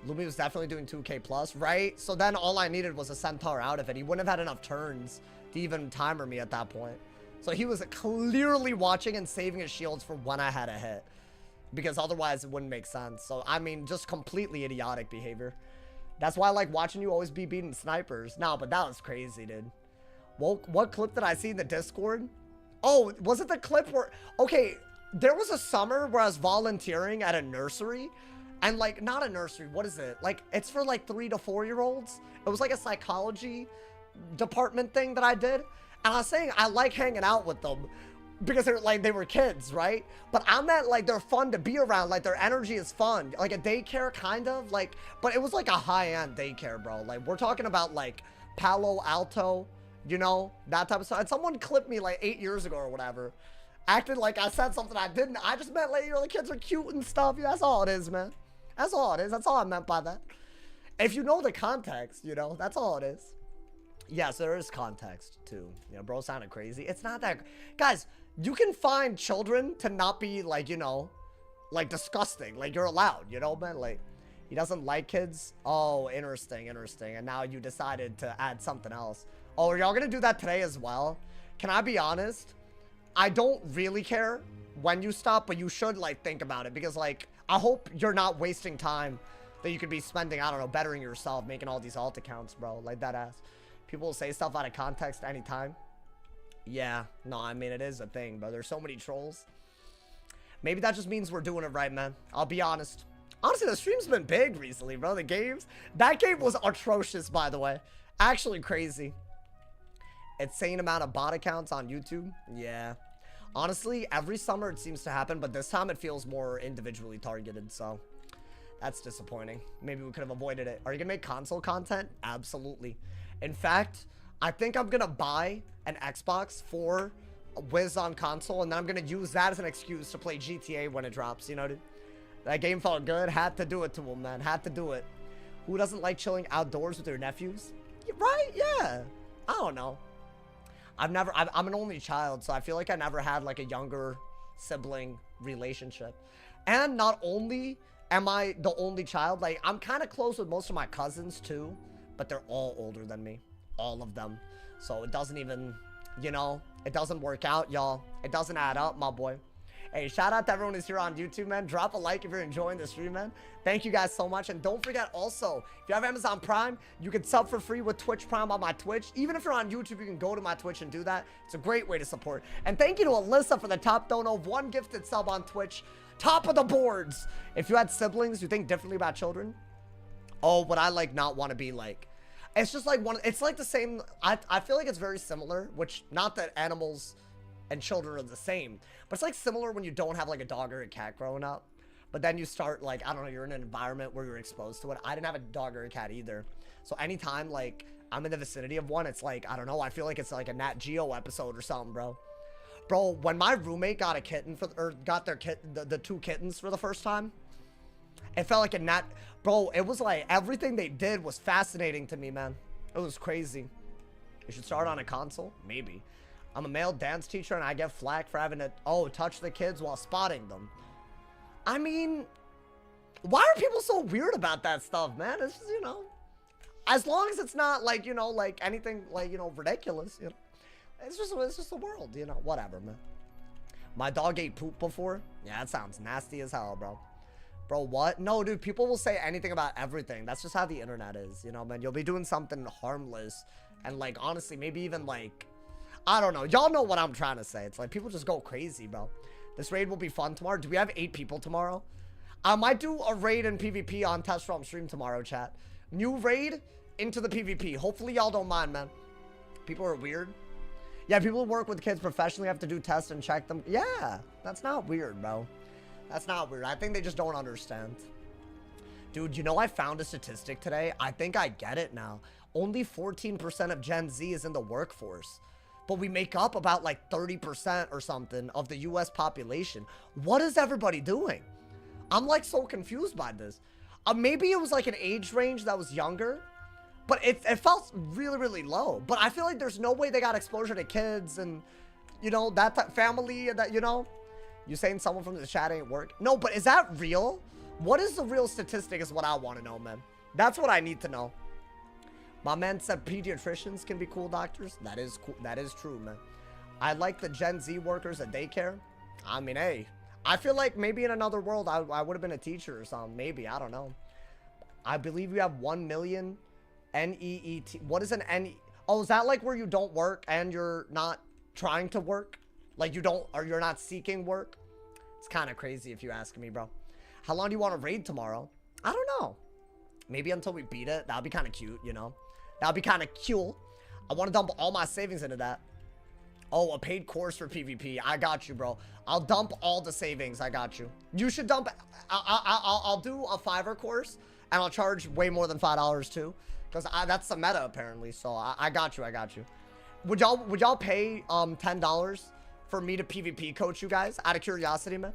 Lumi was definitely doing 2K plus, right? So then all I needed was a Centaur out of it. He wouldn't have had enough turns to even timer me at that point. So he was clearly watching and saving his shields for when I had a hit. Because otherwise it wouldn't make sense. So, I mean, just completely idiotic behavior. That's why I like watching you always be beating snipers. No, but that was crazy, dude. What clip did I see in the Discord? Oh, was it the clip where... Okay, there was a summer where I was volunteering at a nursery. And, like, not a nursery. What is it? Like, it's for, like, 3 to 4-year-olds. It was, like, a psychology department thing that I did. And I was saying I like hanging out with them. Because they're like, they were kids, right? But I meant like they're fun to be around. Like their energy is fun. Like a daycare kind of like, but it was like a high-end daycare, bro. Like we're talking about like Palo Alto, you know, that type of stuff. And someone clipped me like 8 years ago or whatever. Acted like I said something I didn't. I just meant like, you know, the kids are cute and stuff. Yeah, that's all it is, man. That's all it is. That's all I meant by that. If you know the context, you know, that's all it is. Yes, there is context too. You know, bro sounded crazy. It's not that, guys. You can find children to not be like, you know, like disgusting. Like you're allowed, you know, man. Like he doesn't like kids. Oh, interesting, interesting. And now you decided to add something else. Oh, are y'all gonna do that today as well? Can I be honest? I don't really care when you stop, but you should like think about it because like I hope you're not wasting time that you could be spending, I don't know, bettering yourself, making all these alt accounts, bro. Like that ass. People will say stuff out of context anytime. Yeah, no, I mean, it is a thing, but there's so many trolls. Maybe that just means we're doing it right, man. I'll be honest. Honestly, the stream's been big recently, bro. The games. That game was atrocious, by the way. Actually crazy. Insane amount of bot accounts on YouTube. Yeah. Honestly, every summer it seems to happen, but this time it feels more individually targeted, so that's disappointing. Maybe we could have avoided it. Are you gonna make console content? Absolutely. In fact, I think I'm gonna buy an Xbox for Wiz on console, and then I'm gonna use that as an excuse to play GTA when it drops, you know, dude? That game felt good. Had to do it to him, man. Had to do it. Who doesn't like chilling outdoors with their nephews? Right? Yeah. I don't know. I'm an only child, so I feel like I never had like a younger sibling relationship. And not only am I the only child, like I'm kind of close with most of my cousins too, but they're all older than me. All of them. So it doesn't even, you know, it doesn't work out, y'all. It doesn't add up, my boy. Hey, shout out to everyone who's here on YouTube, man. Drop a like if you're enjoying the stream, man. Thank you guys so much. And don't forget also, if you have Amazon Prime, you can sub for free with Twitch Prime on my Twitch. Even if you're on YouTube, you can go to my Twitch and do that. It's a great way to support. And thank you to Alyssa for the top dono of 1 gifted sub on Twitch. Top of the boards. If you had siblings, you think differently about children? Oh, would I like not want to be like... It's just like one, it's like the same, I feel like it's very similar, which not that animals and children are the same, but it's like similar when you don't have like a dog or a cat growing up, but then you start like, I don't know, you're in an environment where you're exposed to it. I didn't have a dog or a cat either. So anytime like I'm in the vicinity of one, it's like, I don't know, I feel like it's like a Nat Geo episode or something, bro. Bro, when my roommate got a kitten or got their the 2 kittens for the first time, it felt like a nat, bro. It was like everything they did was fascinating to me, man. It was crazy. You should start on a console, maybe. I'm a male dance teacher and I get flack for having to touch the kids while spotting them. I mean, why are people so weird about that stuff, man? It's just, you know, as long as it's not like, you know, like anything like, you know, ridiculous, you know. It's just the world, you know. Whatever, man. My dog ate poop before. Yeah, that sounds nasty as hell, bro. Bro, what? No, dude, people will say anything about everything. That's just how the internet is, you know, man. You'll be doing something harmless. And, like, honestly, maybe even, like, I don't know. Y'all know what I'm trying to say. It's like, people just go crazy, bro. This raid will be fun tomorrow. Do we have 8 people tomorrow? I might do a raid in PvP on Test Realm stream tomorrow, chat. New raid into the PvP. Hopefully, y'all don't mind, man. People are weird. Yeah, people who work with kids professionally have to do tests and check them. Yeah, that's not weird, bro. That's not weird. I think they just don't understand. Dude, you know, I found a statistic today. I think I get it now. Only 14% of Gen Z is in the workforce. But we make up about like 30% or something of the US population. What is everybody doing? I'm like so confused by this. Maybe it was like an age range that was younger. But it felt really, really low. But I feel like there's no way they got exposure to kids and, you know, that family that, you know. You saying someone from the chat ain't work? No, but is that real? What is the real statistic is what I want to know, man. That's what I need to know. My man said pediatricians can be cool doctors. That is cool. That is true, man. I like the Gen Z workers at daycare. I mean, hey, I feel like maybe in another world I would have been a teacher or something. Maybe, I don't know. I believe you have 1 million NEET. What is an NE? Oh, is that like where you don't work and you're not trying to work? Like you don't, or you're not seeking work? It's kind of crazy if you ask me, bro. How long do you want to raid tomorrow? I don't know. Maybe until we beat it. That'll be kind of cute, you know? That'll be kind of cute. I want to dump all my savings into that. Oh, a paid course for PvP. I got you, bro. I'll dump all the savings. I got you. You should dump. I'll do a $5 course, and I'll charge way more than $5 too, because that's the meta apparently. So I got you. I got you. Would y'all pay $10 for me to PvP coach you guys? Out of curiosity, man.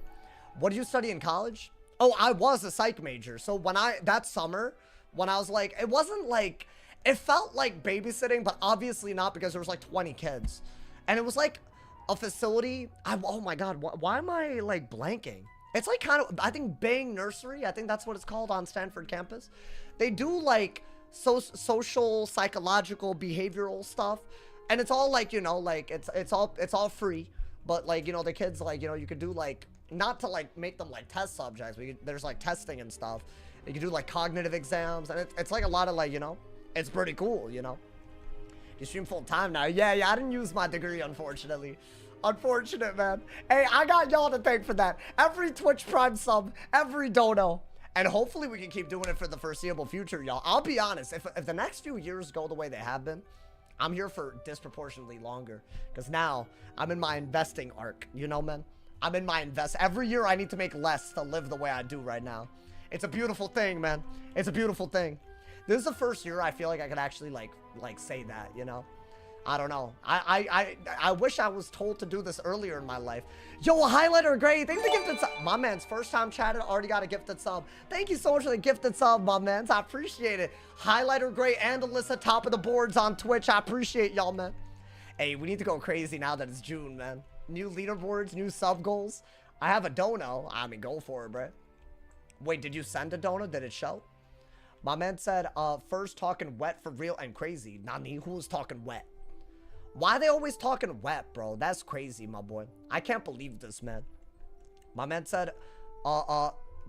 What did you study in college? Oh, I was a psych major. So when that summer, when I was like, it wasn't like, it felt like babysitting, but obviously not, because there was like 20 kids. And it was like a facility. Oh my God, why am I like blanking? It's like kind of, I think Bang Nursery, I think that's what it's called on Stanford campus. They do like social, psychological, behavioral stuff. And it's all like, you know, like it's all free. But like, you know, the kids, like, you know, you could do like, not to like make them like test subjects. There's like testing and stuff. You can do like cognitive exams. And it's like a lot of like, you know, it's pretty cool, you know. You stream full time now. Yeah, I didn't use my degree, unfortunately. Unfortunate, man. Hey, I got y'all to thank for that. Every Twitch Prime sub, every dono. And hopefully we can keep doing it for the foreseeable future, y'all. I'll be honest, if the next few years go the way they have been, I'm here for disproportionately longer. Because now, I'm in my investing arc. You know, man? I'm in my invest. Every year I need to make less to live the way I do right now. It's a beautiful thing, man. It's a beautiful thing. This is the first year I feel like I could actually like say that, you know? I don't know. I wish I was told to do this earlier in my life. Yo, highlighter great. Thanks for the gifted sub. My man's first time chatted, already got a gifted sub. Thank you so much for the gifted sub, my mans. I appreciate it. Highlighter great and Alyssa, top of the boards on Twitch. I appreciate y'all, man. Hey, we need to go crazy now that it's June, man. New leaderboards, new sub goals. I have a dono. I mean, go for it, bro. Wait, did you send a dono? Did it show? My man said, first talking wet for real and crazy. Nani, who's talking wet? Why are they always talking wet, bro? That's crazy, my boy. I can't believe this, man. My man said,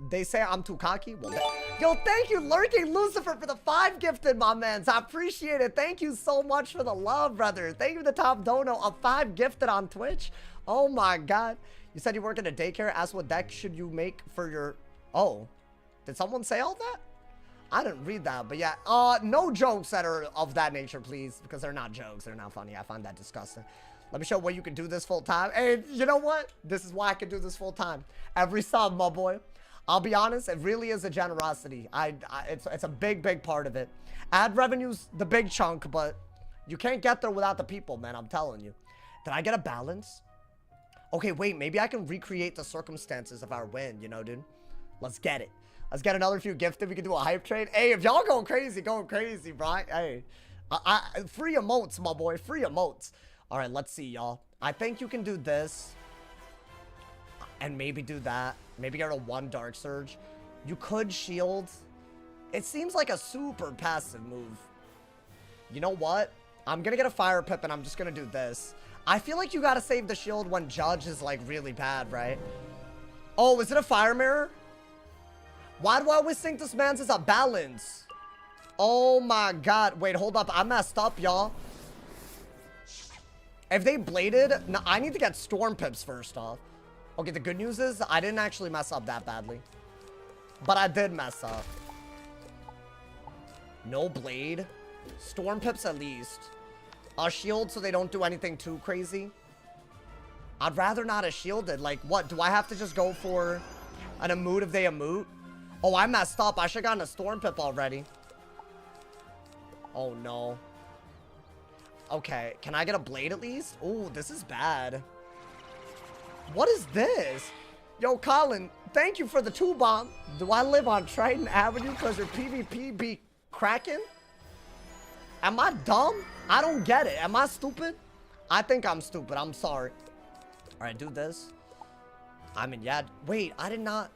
they say I'm too cocky. Well, yo, thank you, Lurking Lucifer, for the 5 gifted, my mans. I appreciate it. Thank you so much for the love, brother. Thank you for the top dono of 5 gifted on Twitch. Oh, my God. You said you work in a daycare. Ask what deck should you make for your... Oh, did someone say all that? I didn't read that, but yeah. No jokes that are of that nature, please, because they're not jokes. They're not funny. I find that disgusting. Let me show where you can do this full time. Hey, you know what? This is why I can do this full time. Every sub, my boy. I'll be honest, it really is a generosity. It's a big part of it. Ad revenue's the big chunk, but you can't get there without the people, man. I'm telling you. Did I get a balance? Okay, wait. Maybe I can recreate the circumstances of our win, you know, dude? Let's get it. Let's get another few gifted. We can do a hype trade. Hey, if y'all going crazy, bro. Hey, free emotes, my boy. Free emotes. All right, let's see, y'all. I think you can do this. And maybe do that. Maybe get a 1 Dark Surge. You could shield. It seems like a super passive move. You know what? I'm going to get a Fire Pip and I'm just going to do this. I feel like you got to save the shield when Judge is like really bad, right? Oh, is it a Fire Mirror? Why do I always think this man's is a balance? Oh my God. Wait, hold up. I messed up, y'all. If they bladed, no, I need to get Storm Pips first off. Okay, the good news is I didn't actually mess up that badly. But I did mess up. No blade. Storm Pips at least. A shield so they don't do anything too crazy. I'd rather not a shielded. Like, what? Do I have to just go for an emote if they emote? Oh, I messed up. I should have gotten a Storm Pip already. Oh, no. Okay, can I get a blade at least? Oh, this is bad. What is this? Yo, Colin, thank you for the 2 bomb. Do I live on Triton Avenue because your PvP be cracking? Am I dumb? I don't get it. Am I stupid? I think I'm stupid. I'm sorry. All right, do this. I mean, yeah. Wait, I did not...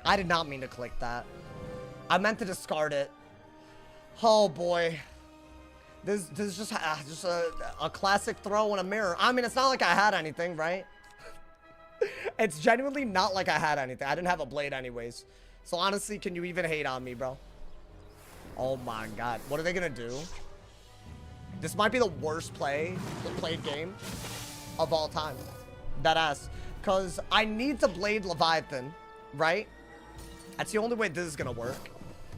I did not mean to click that. I meant to discard it. Oh boy. This is just a classic throw in a mirror. I mean, it's not like I had anything, right? It's genuinely not like I had anything. I didn't have a blade anyways. So honestly, can you even hate on me, bro? Oh my god. What are they gonna do? This might be the worst played game of all time. That ass. Because I need to blade Leviathan, right? That's the only way this is gonna work.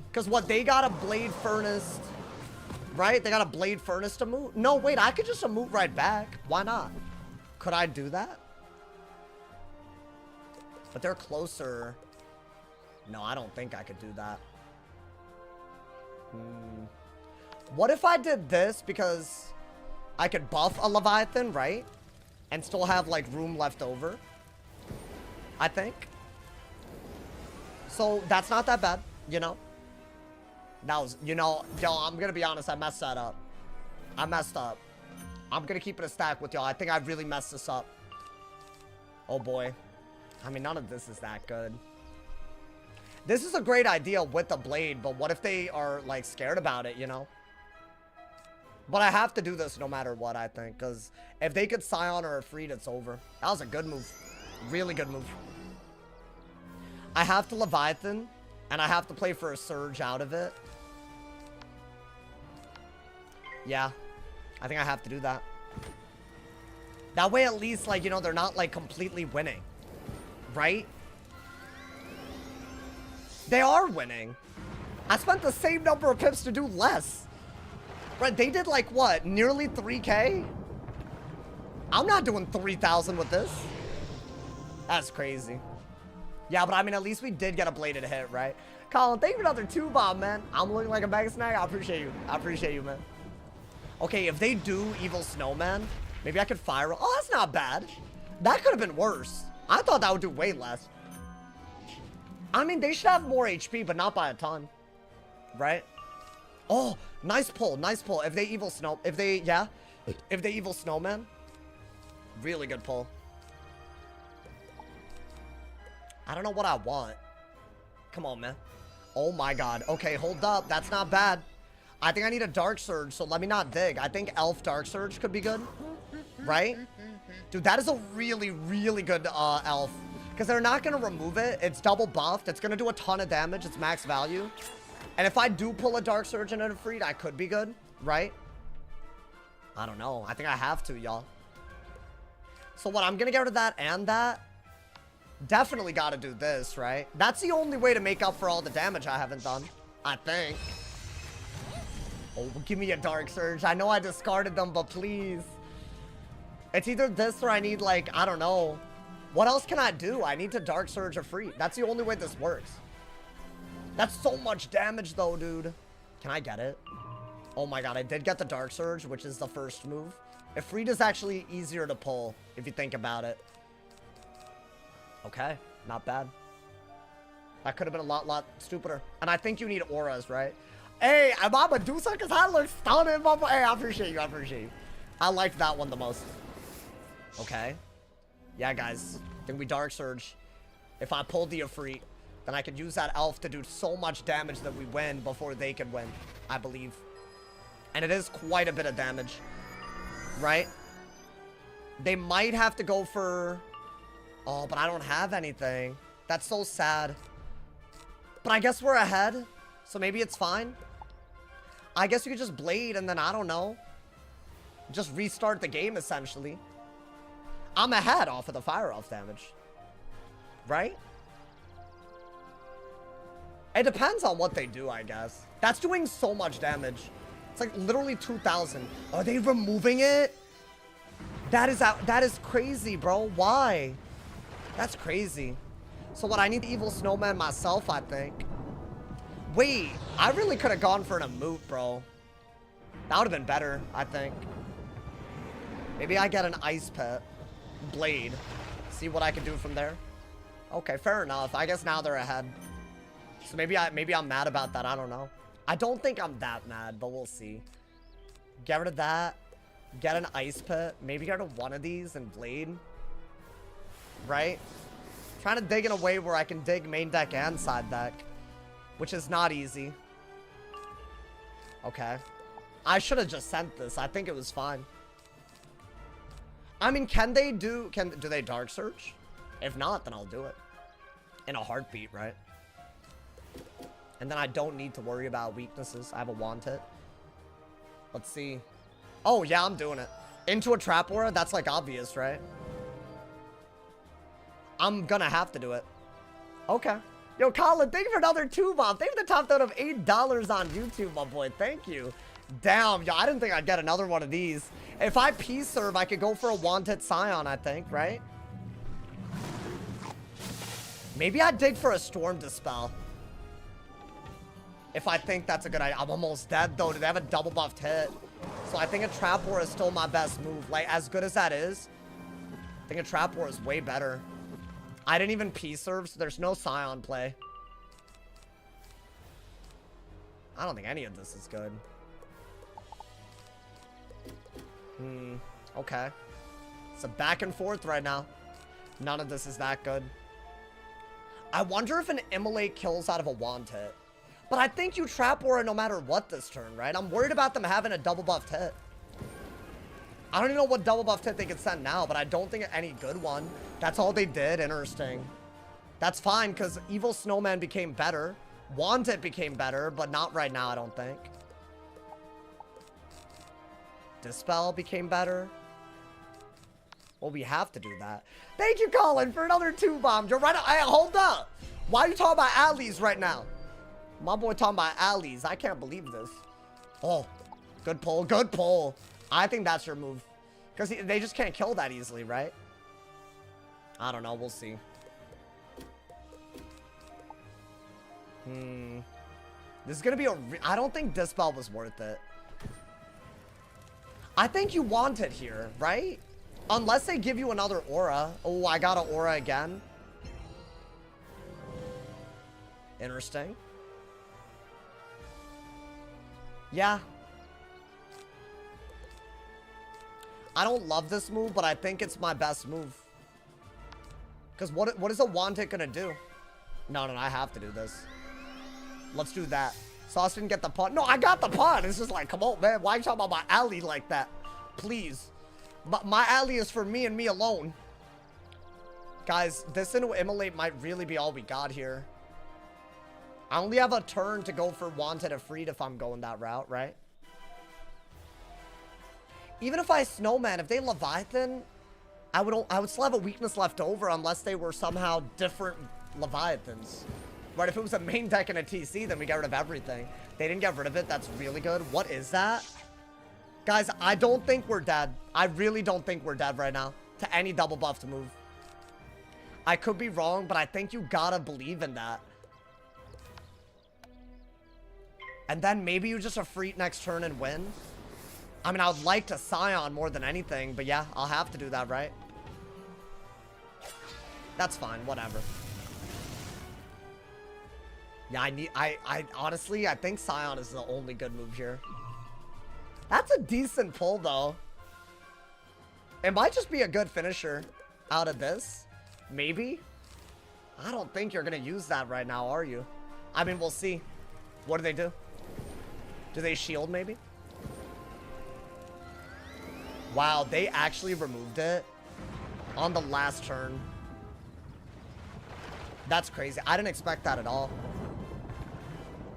Because what, they got a blade furnace, right? They got a blade furnace to move? No, wait, I could just move right back. Why not? Could I do that? But they're closer. No, I don't think I could do that. What if I did this because I could buff a Leviathan, right? And still have, like, room left over. I think. So, that's not that bad, you know? That was, you know, yo, I'm gonna be honest, I messed that up. I messed up. I'm gonna keep it a stack with y'all. I think I really messed this up. Oh, boy. I mean, none of this is that good. This is a great idea with the blade, but what if they are, like, scared about it, you know? But I have to do this no matter what, I think, because if they could Scion or Ifrit, it's over. That was a good move. Really good move. I have to Leviathan, and I have to play for a Surge out of it. Yeah, I think I have to do that. That way, at least, like, you know, they're not, like, completely winning. Right? They are winning. I spent the same number of pips to do less. Right, they did like what? Nearly 3K? I'm not doing 3,000 with this. That's crazy. Yeah, but I mean, at least we did get a bladed hit, right? Colin, thank you for another 2-bomb, man. I'm looking like a bag of snack. I appreciate you. I appreciate you, man. Okay, if they do Evil Snowman, maybe I could fire. Oh, that's not bad. That could have been worse. I thought that would do way less. I mean, they should have more HP, but not by a ton. Right? Oh, nice pull, nice pull. If they Evil Snow... If they... Yeah? If they Evil Snowman. Really good pull. I don't know what I want. Come on, man. Oh my god. Okay, hold up. That's not bad. I think I need a Dark Surge, so let me not dig. I think Elf Dark Surge could be good. Right? Dude, that is a really, really good Elf. Because they're not going to remove it. It's double buffed. It's going to do a ton of damage. It's max value. And if I do pull a Dark Surge and an Ifrit, I could be good. Right? I don't know. I think I have to, y'all. So what? I'm going to get rid of that and that. Definitely got to do this, right? That's the only way to make up for all the damage I haven't done. I think. Oh, give me a Dark Surge. I know I discarded them, but please. It's either this or I need, like, I don't know. What else can I do? I need to Dark Surge or Ifrit. That's the only way this works. That's so much damage, though, dude. Can I get it? Oh my god, I did get the Dark Surge, which is the first move. Ifrit is actually easier to pull, if you think about it. Okay, not bad. That could have been a lot stupider. And I think you need auras, right? Hey, I'm a Medusa because I look stunning, mama. Hey, I appreciate you. I appreciate you. I liked that one the most. Okay. Yeah, guys. I think we Dark Surge. If I pull the Ifrit, then I could use that Elf to do so much damage that we win before they can win, I believe. And it is quite a bit of damage. Right? They might have to go for... Oh, but I don't have anything. That's so sad. But I guess we're ahead. So maybe it's fine. I guess you could just blade and then, I don't know. Just restart the game, essentially. I'm ahead off of the fire elf damage. Right? It depends on what they do, I guess. That's doing so much damage. It's like literally 2,000. Are they removing it? That is crazy, bro. Why? That's crazy. So what, I need the Evil Snowman myself, I think. Wait, I really could have gone for an Amoot, bro. That would have been better, I think. Maybe I get an Ice Pet. Blade. See what I can do from there. Okay, fair enough. I guess now they're ahead. So maybe I'm mad about that. I don't know. I don't think I'm that mad, but we'll see. Get rid of that. Get an Ice Pit. Maybe get rid of one of these and Blade. Right? Trying to dig in a way where I can dig main deck and side deck. Which is not easy. Okay. I should have just sent this. I think it was fine. I mean, do they Dark Search? If not, then I'll do it. In a heartbeat, right? And then I don't need to worry about weaknesses. I have a want it. Let's see. Oh, yeah, I'm doing it. Into a Trap Aura? That's, like, obvious, right? I'm gonna have to do it. Okay. Yo, Colin, thank you for another 2 bomb. Thank you for the top note of $8 on YouTube, my boy. Thank you. Damn, yo, I didn't think I'd get another one of these. If I P-serve, I could go for a Wanted Scion, I think, right? Maybe I'd dig for a Storm Dispel. If I think that's a good idea. I'm almost dead, though. Do they have a double buffed hit? So I think a Trap Aura is still my best move. Like, as good as that is, I think a Trap Aura is way better. I didn't even P-serve, so there's no Scion play. I don't think any of this is good. Okay. It's a back and forth right now. None of this is that good. I wonder if an Immolate kills out of a Wand hit. But I think you Trap Aura no matter what this turn, right? I'm worried about them having a double buffed hit. I don't even know what double buffed hit they could send now, but I don't think any good one. That's all they did. Interesting. That's fine, because Evil Snowman became better. Wanted became better, but not right now, I don't think. Dispel became better. Well, we have to do that. Thank you, Colin, for another 2 bombs. You're right. Hey, hold up. Why are you talking about alleys right now? My boy talking about alleys. I can't believe this. Oh, good pull. Good pull. I think that's your move. Because they just can't kill that easily, right? I don't know. We'll see. This is going to be a... I don't think Dispel was worth it. I think you want it here, right? Unless they give you another aura. Oh, I got an aura again. Interesting. Yeah. I don't love this move, but I think it's my best move. Because what is a wand hit gonna do? No, I have to do this. Let's do that. Sauce didn't get the punt. No, I got the punt. It's just like, come on, man. Why are you talking about my alley like that? Please. My alley is for me and me alone. Guys, this into Immolate might really be all we got here. I only have a turn to go for Wanted or Freed if I'm going that route, right? Even if I Snowman, if they Leviathan, I would still have a weakness left over unless they were somehow different Leviathans. Right, if it was a main deck and a TC, then we get rid of everything. They didn't get rid of it. That's really good. What is that? Guys, I don't think we're dead. I really don't think we're dead right now to any double buff to move. I could be wrong, but I think you gotta believe in that. And then maybe you just Efreet next turn and win. I mean, I would like to Scion more than anything, but yeah, I'll have to do that, right? That's fine, whatever. Yeah, I honestly, I think Scion is the only good move here. That's a decent pull, though. It might just be a good finisher out of this. Maybe. I don't think you're going to use that right now, are you? I mean, we'll see. What do they do? Do they shield, maybe? Wow, they actually removed it on the last turn. That's crazy. I didn't expect that at all.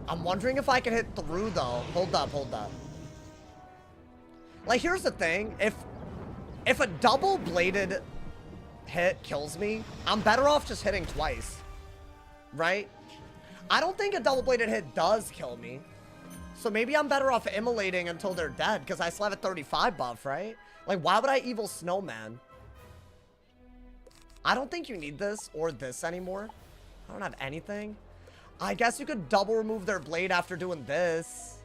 I'm wondering if I can hit through, though. Hold up, hold up. Like, here's the thing. If a double-bladed hit kills me, I'm better off just hitting twice. Right? I don't think a double-bladed hit does kill me. So maybe I'm better off immolating until they're dead, because I still have a 35 buff, right? Like, why would I Evil Snowman? I don't think you need this or this anymore. I don't have anything. I guess you could double remove their blade after doing this.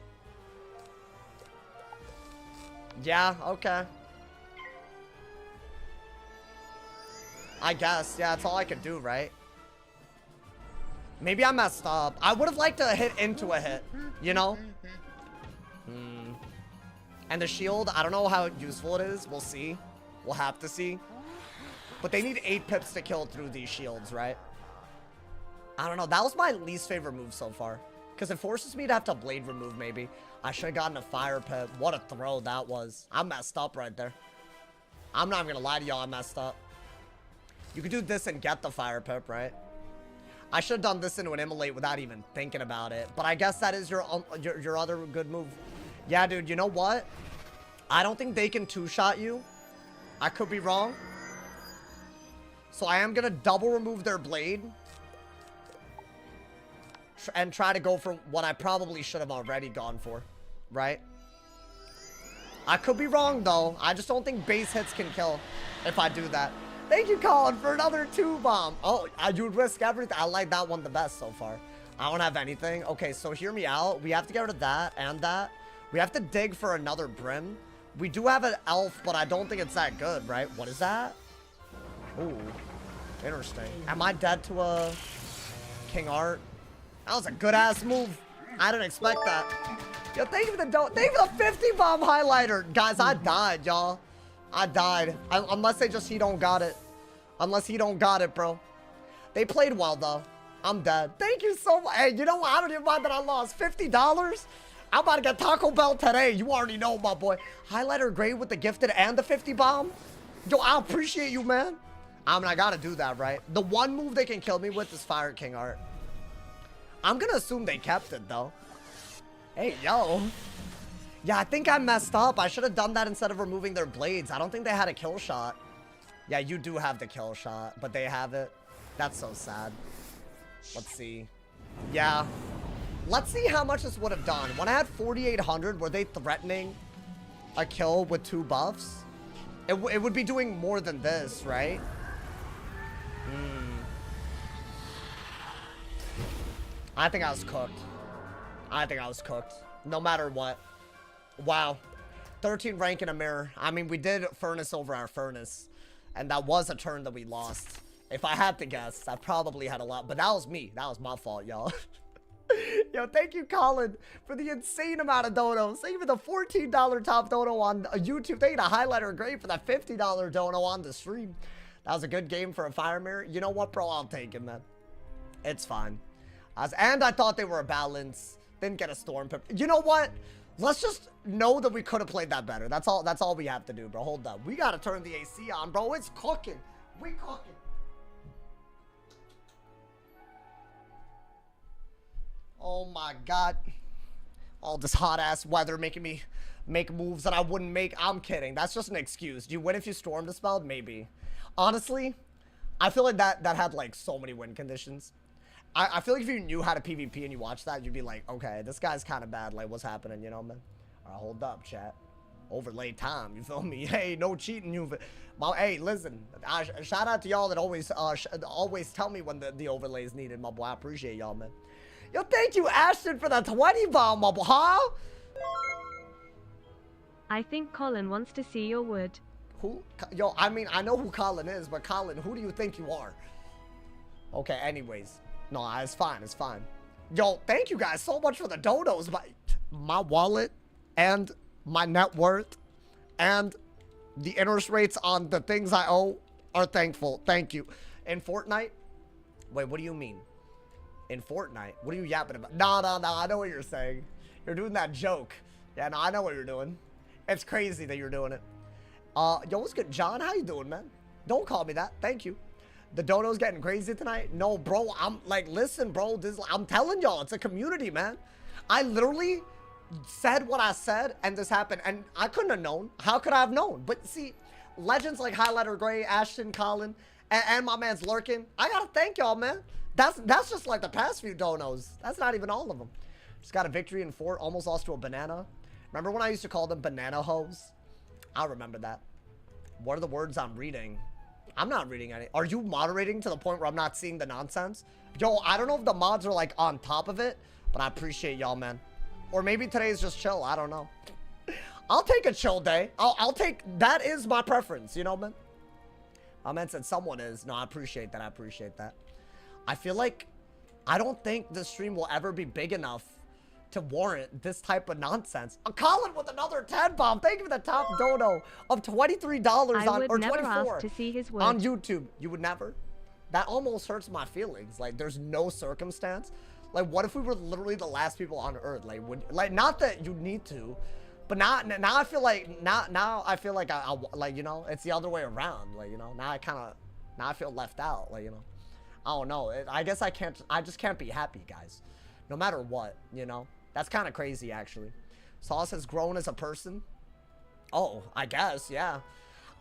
Yeah, okay. I guess. Yeah, that's all I could do, right? Maybe I messed up. I would have liked to hit into a hit, you know? And the shield, I don't know how useful it is. We'll see. We'll have to see. But they need 8 pips to kill through these shields, right? I don't know. That was my least favorite move so far. Because it forces me to have to blade remove, maybe. I should have gotten a fire pip. What a throw that was. I messed up right there. I'm not even going to lie to y'all. I messed up. You could do this and get the fire pip, right? I should have done this into an immolate without even thinking about it. But I guess that is your other good move. Yeah, dude. You know what? I don't think they can two-shot you. I could be wrong. So I am going to double remove their blade. And try to go for what I probably should have already gone for. Right? I could be wrong, though. I just don't think base hits can kill if I do that. Thank you, Colin, for another 2-bomb. Oh, you'd risk everything. I like that one the best so far. I don't have anything. Okay, so hear me out. We have to get rid of that and that. We have to dig for another brim. We do have an elf, but I don't think it's that good, right? What is that? Ooh, interesting. Am I dead to a King Art? That was a good-ass move. I didn't expect that. Yo, thank you for the 50-bomb highlighter. Guys, I died, y'all. I died. Unless he don't got it. Unless he don't got it, bro. They played well, though. I'm dead. Thank you so much. Hey, you know what? I don't even mind that I lost. $50? I'm about to get Taco Bell today. You already know, my boy. Highlighter grade with the gifted and the 50-bomb. Yo, I appreciate you, man. I mean, I gotta do that, right? The one move they can kill me with is Fire King Art. I'm gonna assume they kept it, though. Hey, yo. Yeah, I think I messed up. I should have done that instead of removing their blades. I don't think they had a kill shot. Yeah, you do have the kill shot, but they have it. That's so sad. Let's see. Yeah. Let's see how much this would have done. When I had 4,800, were they threatening a kill with 2 buffs? It would be doing more than this, right? I think I was cooked. I think I was cooked. No matter what. Wow. 13 rank in a mirror. I mean, we did furnace over our furnace. And that was a turn that we lost. If I had to guess, I probably had a lot. But that was me. That was my fault, y'all. Yo, thank you, Colin, for the insane amount of donos. Thank you for the $14 top dono on YouTube. Thank you to Highlighter Great for that $50 dono on the stream. That was a good game for a fire mirror. You know what, bro? I'll take it, man. It's fine. And I thought they were a balance. Didn't get a storm pip. You know what? Let's just know that we could have played that better. That's all we have to do, bro. Hold up. We got to turn the AC on, bro. It's cooking. We cooking. Oh my God. All this hot ass weather making me make moves that I wouldn't make. I'm kidding. That's just an excuse. Do you win if you storm dispelled? Maybe. Honestly, I feel like that had like so many win conditions. I feel like if you knew how to PvP and you watched that, you'd be like, okay, this guy's kind of bad. Like, what's happening, you know, man? All right, hold up, chat. Overlay time, you feel me? Hey, no cheating. Hey, listen. Shout out to y'all that always tell me when the overlay is needed, my boy. I appreciate y'all, man. Yo, thank you, Ashton, for the 20 bomb, my boy. Huh? I think Colin wants to see your wood. Who? Yo, I mean, I know who Colin is, but Colin, who do you think you are? Okay, anyways. No, it's fine. It's fine. Yo, thank you guys so much for the donos. My wallet and my net worth and the interest rates on the things I owe are thankful. Thank you. In Fortnite? Wait, what do you mean? In Fortnite? What are you yapping about? No. I know what you're saying. You're doing that joke. Yeah, no, I know what you're doing. It's crazy that you're doing it. Yo, what's good? John, how you doing, man? Don't call me that. Thank you. The dono's getting crazy tonight? No, bro, I'm like, listen, bro, I'm telling y'all, it's a community, man. I literally said what I said, and this happened, and I couldn't have known. How could I have known? But see, legends like Highlighter Gray, Ashton, Colin, and my man's Lurkin, I gotta thank y'all, man. That's just like the past few donos. That's not even all of them. Just got a victory in Fort, almost lost to a banana. Remember when I used to call them banana hoes? I remember that. What are the words I'm reading? I'm not reading any. Are you moderating to the point where I'm not seeing the nonsense? Yo, I don't know if the mods are like on top of it, but I appreciate y'all, man. Or maybe today is just chill. I don't know. I'll take a chill day. I'll take, that is my preference, you know, man. My man said someone is. No, I appreciate that. I appreciate that. I feel like, I don't think this stream will ever be big enough to warrant this type of nonsense. Colin with another 10 bomb. Thank you for the top dono of $23 I on would or never 24 ask to see his on wood. YouTube. You would never? That almost hurts my feelings. Like, there's no circumstance. Like, what if we were literally the last people on Earth? Like, not that you need to, but now I feel like now I feel like I like, you know, it's the other way around. Like, you know, now I feel left out. Like, you know, I don't know. I guess I just can't be happy, guys. No matter what, you know. That's kind of crazy, actually. Sauce has grown as a person. Oh, I guess, yeah.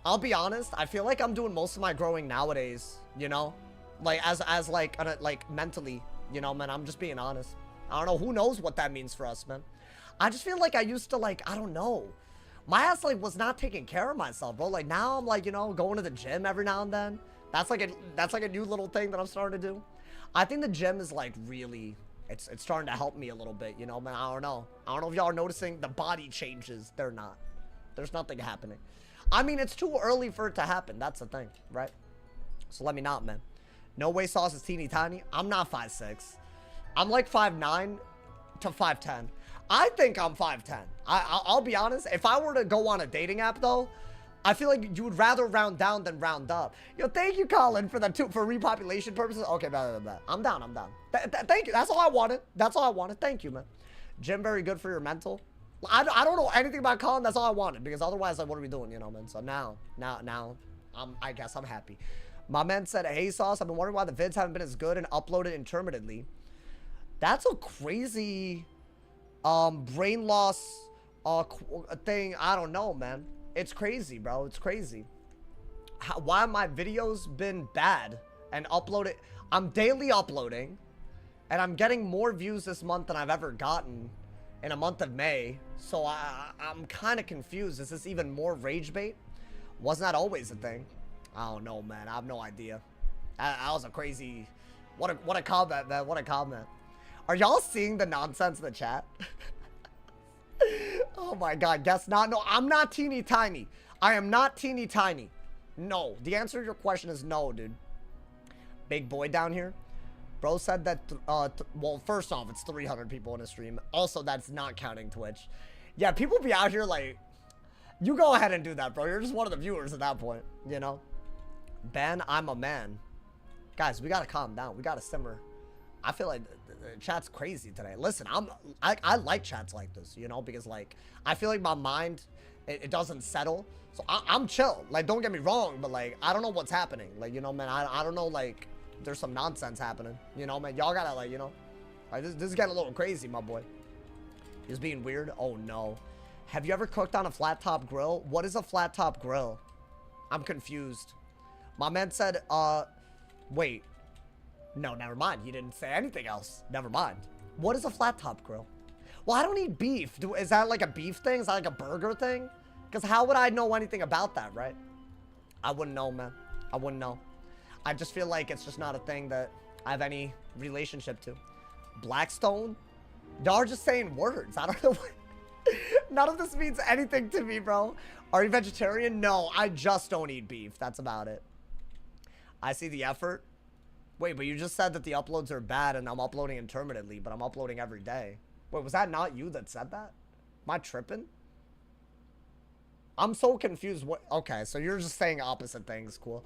I'll be honest. I feel like I'm doing most of my growing nowadays, you know, like as like mentally, you know, man. I'm just being honest. I don't know. Who knows what that means for us, man. I just feel like I used to, like, I don't know. My ass, like, was not taking care of myself, bro. Like, now I'm, like, you know, going to the gym every now and then. That's like a new little thing that I'm starting to do. I think the gym is, like, really, it's starting to help me a little bit, you know, man. I don't know if y'all are noticing the body changes. They're not. There's nothing happening. I mean, it's too early for it to happen. That's the thing, right? So let me not, man. No way Sauce is teeny tiny. I'm not 5'6". I'm like 5'9" to 5'10". I think I'm 5'10". I'll be honest. If I were to go on a dating app, though, I feel like you would rather round down than round up. Yo, thank you, Colin, for repopulation purposes. Okay, blah. I'm down. Thank you. That's all I wanted. Thank you, man. Gym, very good for your mental. I don't know anything about Colin. That's all I wanted, because otherwise, like, what are we doing, you know, man? So now, I guess I'm happy. My man said, hey, Sauce, I've been wondering why the vids haven't been as good and uploaded intermittently. That's a crazy brain loss thing. I don't know, man. It's crazy, bro. It's crazy. Why my videos been bad and uploaded? I'm daily uploading, and I'm getting more views this month than I've ever gotten in a month of May. So I'm kind of confused. Is this even more rage bait? Wasn't that always a thing? I don't know, man. I have no idea. That was a crazy... What a comment, man. What a comment. Are y'all seeing the nonsense in the chat? Oh my god, guess not. No, I'm not teeny tiny. I am not teeny tiny. No. The answer to your question is no, dude. Big boy down here. Bro said that, well, first off, it's 300 people in a stream. Also, that's not counting Twitch. Yeah, people be out here like, you go ahead and do that, bro. You're just one of the viewers at that point, you know? Ben, I'm a man. Guys, we gotta calm down. We gotta simmer. I feel like the chat's crazy today. Listen, I like chats like this, you know, because, like, I feel like my mind, it doesn't settle. So I'm chill. Like, don't get me wrong, but, like, I don't know what's happening. Like, you know, man, I don't know, like, there's some nonsense happening. You know, man, y'all gotta, like, you know, like, this is getting a little crazy, my boy. He's being weird. Oh, no. Have you ever cooked on a flat top grill? What is a flat top grill? I'm confused. My man said, wait. No, never mind. He didn't say anything else. Never mind. What is a flat top grill? Well, I don't eat beef. Is that like a beef thing? Is that like a burger thing? Because how would I know anything about that, right? I wouldn't know, man. I wouldn't know. I just feel like it's just not a thing that I have any relationship to. Blackstone? Y'all are just saying words. I don't know what... None of this means anything to me, bro. Are you vegetarian? No, I just don't eat beef. That's about it. I see the effort. Wait, but you just said that the uploads are bad and I'm uploading intermittently, but I'm uploading every day. Wait, was that not you that said that? Am I tripping? I'm so confused. What? Okay, so you're just saying opposite things. Cool.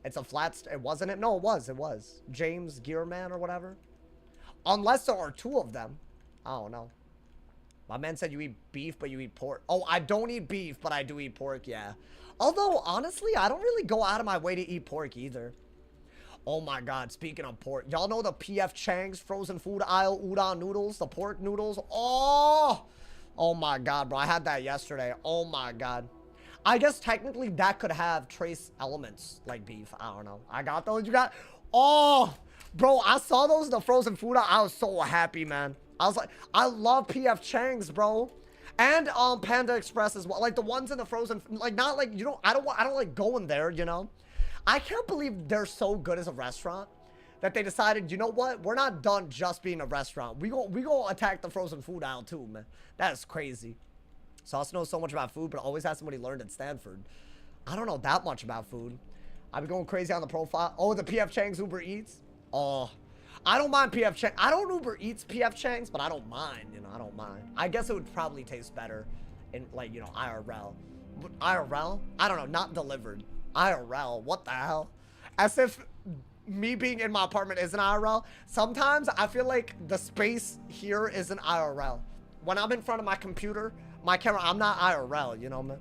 It's a flat... It wasn't it? No, it was. It was. James Gearman or whatever. Unless there are two of them. I don't know. My man said you eat beef, but you eat pork. Oh, I don't eat beef, but I do eat pork, yeah. Although, honestly, I don't really go out of my way to eat pork either. Oh my god, speaking of pork, y'all know the PF Chang's frozen food aisle udon noodles, the pork noodles? Oh my god, bro, I had that yesterday. Oh my god. I guess technically that could have trace elements like beef. I don't know. I got those. You got... Oh, bro, I saw those in the frozen food aisle. I was so happy, man. I was like, I love PF Chang's, bro. And Panda Express as well. Like the ones in the frozen, like not like, you know, I don't like going there, you know. I can't believe they're so good as a restaurant that they decided, you know what? We're not done just being a restaurant. We go attack the frozen food aisle too, man. That is crazy. Sauce knows so much about food, but always has somebody learned at Stanford. I don't know that much about food. I've been going crazy on the profile. Oh, the PF Chang's Uber Eats. Oh, I don't mind PF Chang. I don't Uber Eats PF Chang's, but I don't mind, you know, I don't mind. I guess it would probably taste better in, like, you know, IRL. IRL? I don't know, not delivered. IRL, what the hell? As if me being in my apartment isn't IRL. Sometimes I feel like the space here isn't IRL. When I'm in front of my computer, my camera, I'm not IRL, you know, man.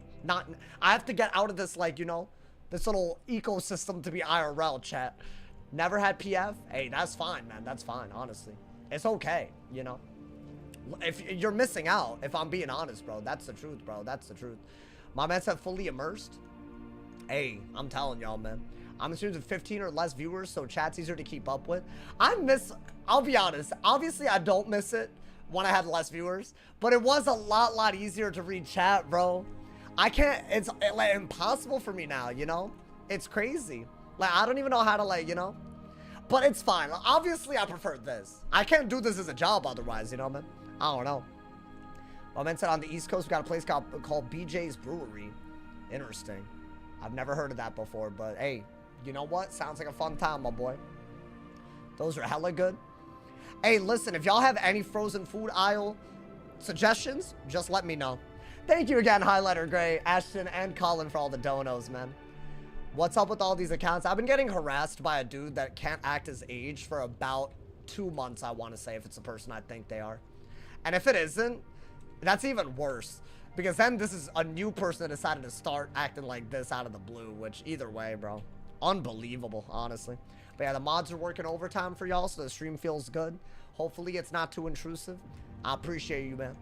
I have to get out of this, like, you know, this little ecosystem to be IRL, chat. Never had PF? Hey, that's fine, man. That's fine, honestly. It's okay, you know. If you're missing out, if I'm being honest, bro. That's the truth, bro. That's the truth. My man said fully immersed. Hey, I'm telling y'all, man. I'm assuming with 15 or less viewers, so chat's easier to keep up with. I'll be honest. Obviously, I don't miss it when I had less viewers, but it was a lot easier to read chat, bro. It's like impossible for me now, you know? It's crazy. Like, I don't even know how to, like, you know? But it's fine. Obviously, I prefer this. I can't do this as a job otherwise, you know, man? I don't know. Well, man said on the East Coast, we got a place called BJ's Brewery. Interesting. I've never heard of that before, but hey, you know what? Sounds like a fun time, my boy. Those are hella good. Hey, listen, if y'all have any frozen food aisle suggestions, just let me know. Thank you again, Highlighter Gray, Ashton, and Colin for all the donos, man. What's up with all these accounts? I've been getting harassed by a dude that can't act his age for about 2 months, I want to say, if it's the person I think they are. And if it isn't, that's even worse. Because then this is a new person that decided to start acting like this out of the blue, which either way, bro. Unbelievable, honestly. But yeah, the mods are working overtime for y'all, so the stream feels good. Hopefully it's not too intrusive. I appreciate you, man.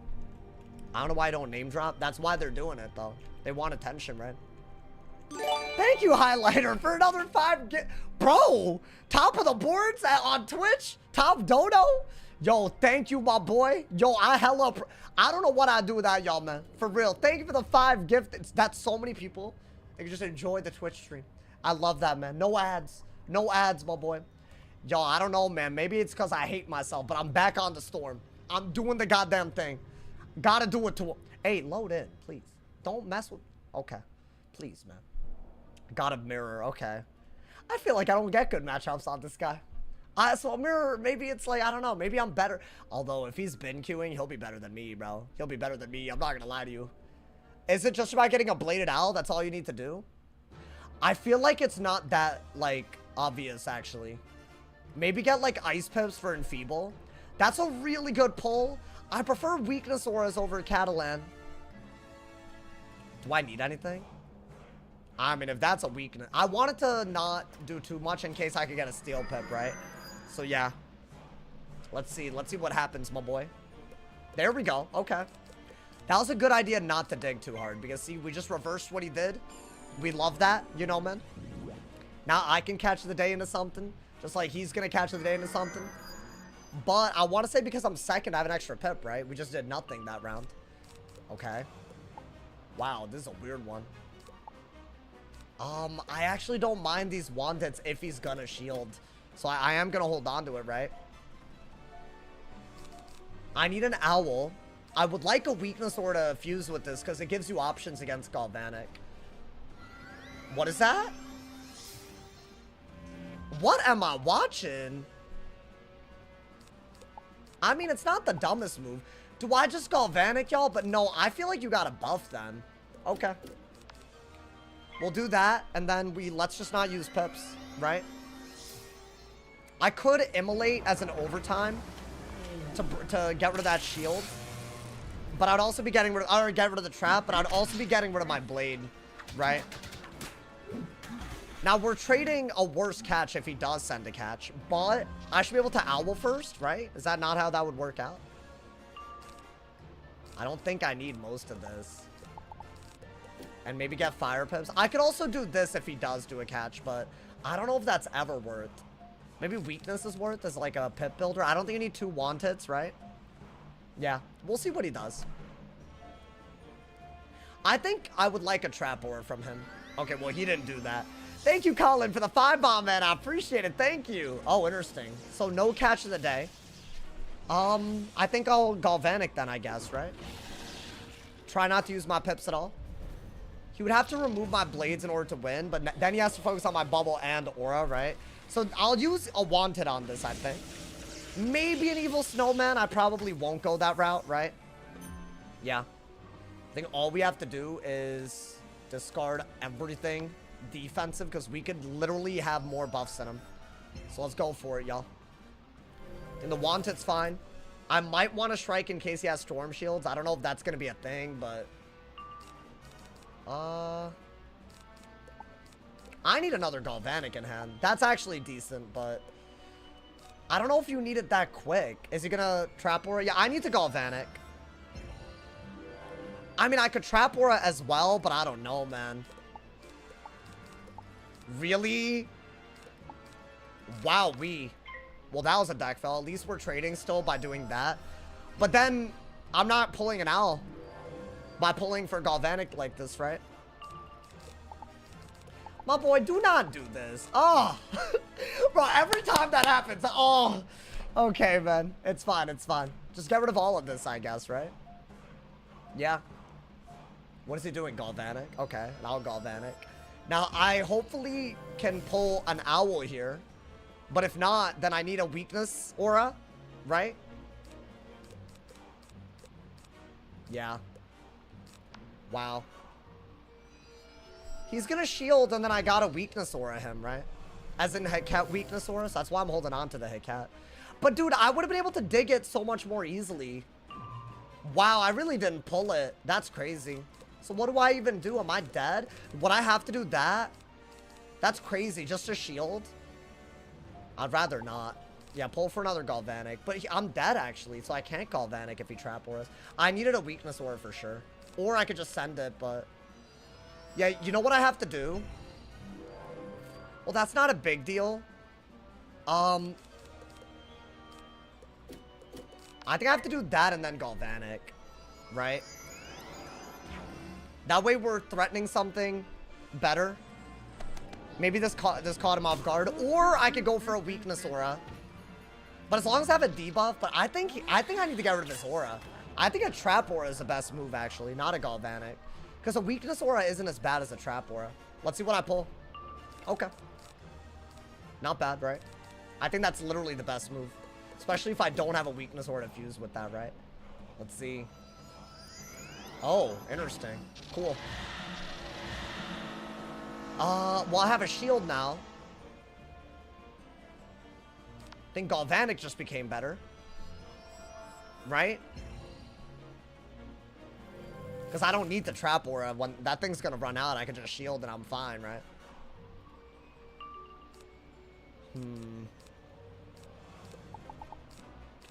I don't know why I don't name drop. That's why they're doing it, though. They want attention, right? Thank you, Highlighter, for another 5 Bro, top of the boards on Twitch? Top dono? Yo, thank you, my boy. Yo, I don't know what I'd do without y'all, man. For real. Thank you for the 5 gifts. That's so many people. They can just enjoy the Twitch stream. I love that, man. No ads. No ads, my boy. Yo, I don't know, man. Maybe it's because I hate myself, but I'm back on the storm. I'm doing the goddamn thing. Gotta do it to him. Hey, load in, please. Don't mess with... Okay. Please, man. Got a mirror. Okay. I feel like I don't get good matchups on this guy. So a mirror, maybe it's like, I don't know. Maybe I'm better. Although, if he's bin queuing, he'll be better than me, bro. He'll be better than me. I'm not gonna lie to you. Is it just about getting a bladed owl? That's all you need to do? I feel like it's not that, like, obvious, actually. Maybe get, like, ice pips for Enfeeble. That's a really good pull. I prefer weakness auras over Catalan. Do I need anything? I mean, if that's a weakness. I wanted to not do too much in case I could get a steel pip, right? So, yeah. Let's see. Let's see what happens, my boy. There we go. Okay. That was a good idea not to dig too hard. Because, see, we just reversed what he did. We love that, you know, man. Now I can catch the day into something. Just like he's going to catch the day into something. But I want to say because I'm second, I have an extra pip, right? We just did nothing that round. Okay. Wow, this is a weird one. I actually don't mind these wanteds if he's gonna shield. So I am gonna hold on to it, right? I need an owl. I would like a weakness or to fuse with this because it gives you options against Galvanic. What is that? What am I watching? I mean, it's not the dumbest move. Do I just Galvanic, y'all? But no, I feel like you gotta buff then. Okay. We'll do that, and then let's just not use pips, right? I could immolate as an overtime to get rid of that shield. But I'd also be getting rid of, or get rid of the trap, but I'd also be getting rid of my blade, right? Now, we're trading a worse catch if he does send a catch, but I should be able to owl first, right? Is that not how that would work out? I don't think I need most of this. And maybe get fire pips. I could also do this if he does do a catch, but I don't know if that's ever worth. Maybe weakness is worth as like a pip builder. I don't think you need 2 wanteds, right? Yeah, we'll see what he does. I think I would like a trap aura from him. Okay, well, he didn't do that. Thank you, Colin, for the 5 bomb, man. I appreciate it. Thank you. Oh, interesting. So no catch of the day. I think I'll Galvanic then, I guess, right? Try not to use my pips at all. He would have to remove my blades in order to win, but then he has to focus on my bubble and aura, right? So I'll use a wanted on this, I think. Maybe an evil snowman. I probably won't go that route, right? Yeah. I think all we have to do is discard everything defensive because we could literally have more buffs in him. So let's go for it, y'all. And the Wanted's fine. I might want to strike in case he has storm shields. I don't know if that's going to be a thing, but... I need another Galvanic in hand. That's actually decent, but... I don't know if you need it that quick. Is he going to Trap Aura? Yeah, I need the Galvanic. I mean, I could Trap Aura as well, but I don't know, man. Really? Wow, well, that was a deck fail. At least we're trading still by doing that. But then, I'm not pulling an owl by pulling for Galvanic like this, right? My boy, do not do this. Oh. Bro, every time that happens, oh. Okay, man. It's fine, it's fine. Just get rid of all of this, I guess, right? Yeah. What is he doing? Galvanic? Okay, now Galvanic. Now, I hopefully can pull an owl here. But if not, then I need a weakness aura, right? Yeah. Wow. He's gonna shield, and then I got a weakness aura him, right? As in Hecate weakness aura, so that's why I'm holding on to the Hecate. But dude, I would have been able to dig it so much more easily. Wow, I really didn't pull it. That's crazy. So what do I even do? Am I dead? Would I have to do that? That's crazy, just to shield? I'd rather not. Yeah, pull for another Galvanic. But I'm dead, actually, so I can't Galvanic if he Trap Auras. I needed a weakness aura for sure. Or I could just send it, but... Yeah, you know what I have to do? Well, that's not a big deal. I think I have to do that and then Galvanic. Right? That way we're threatening something better. Maybe this caught him off guard. Or I could go for a weakness aura. But as long as I have a debuff, but I think I need to get rid of his aura. I think a trap aura is the best move, actually, not a Galvanic. Because a weakness aura isn't as bad as a trap aura. Let's see what I pull. Okay. Not bad, right? I think that's literally the best move. Especially if I don't have a weakness aura to fuse with that, right? Let's see. Oh, interesting. Cool. Well, I have a shield now. I think Galvanic just became better. Right? Because I don't need the trap aura. When that thing's going to run out, I can just shield and I'm fine, right?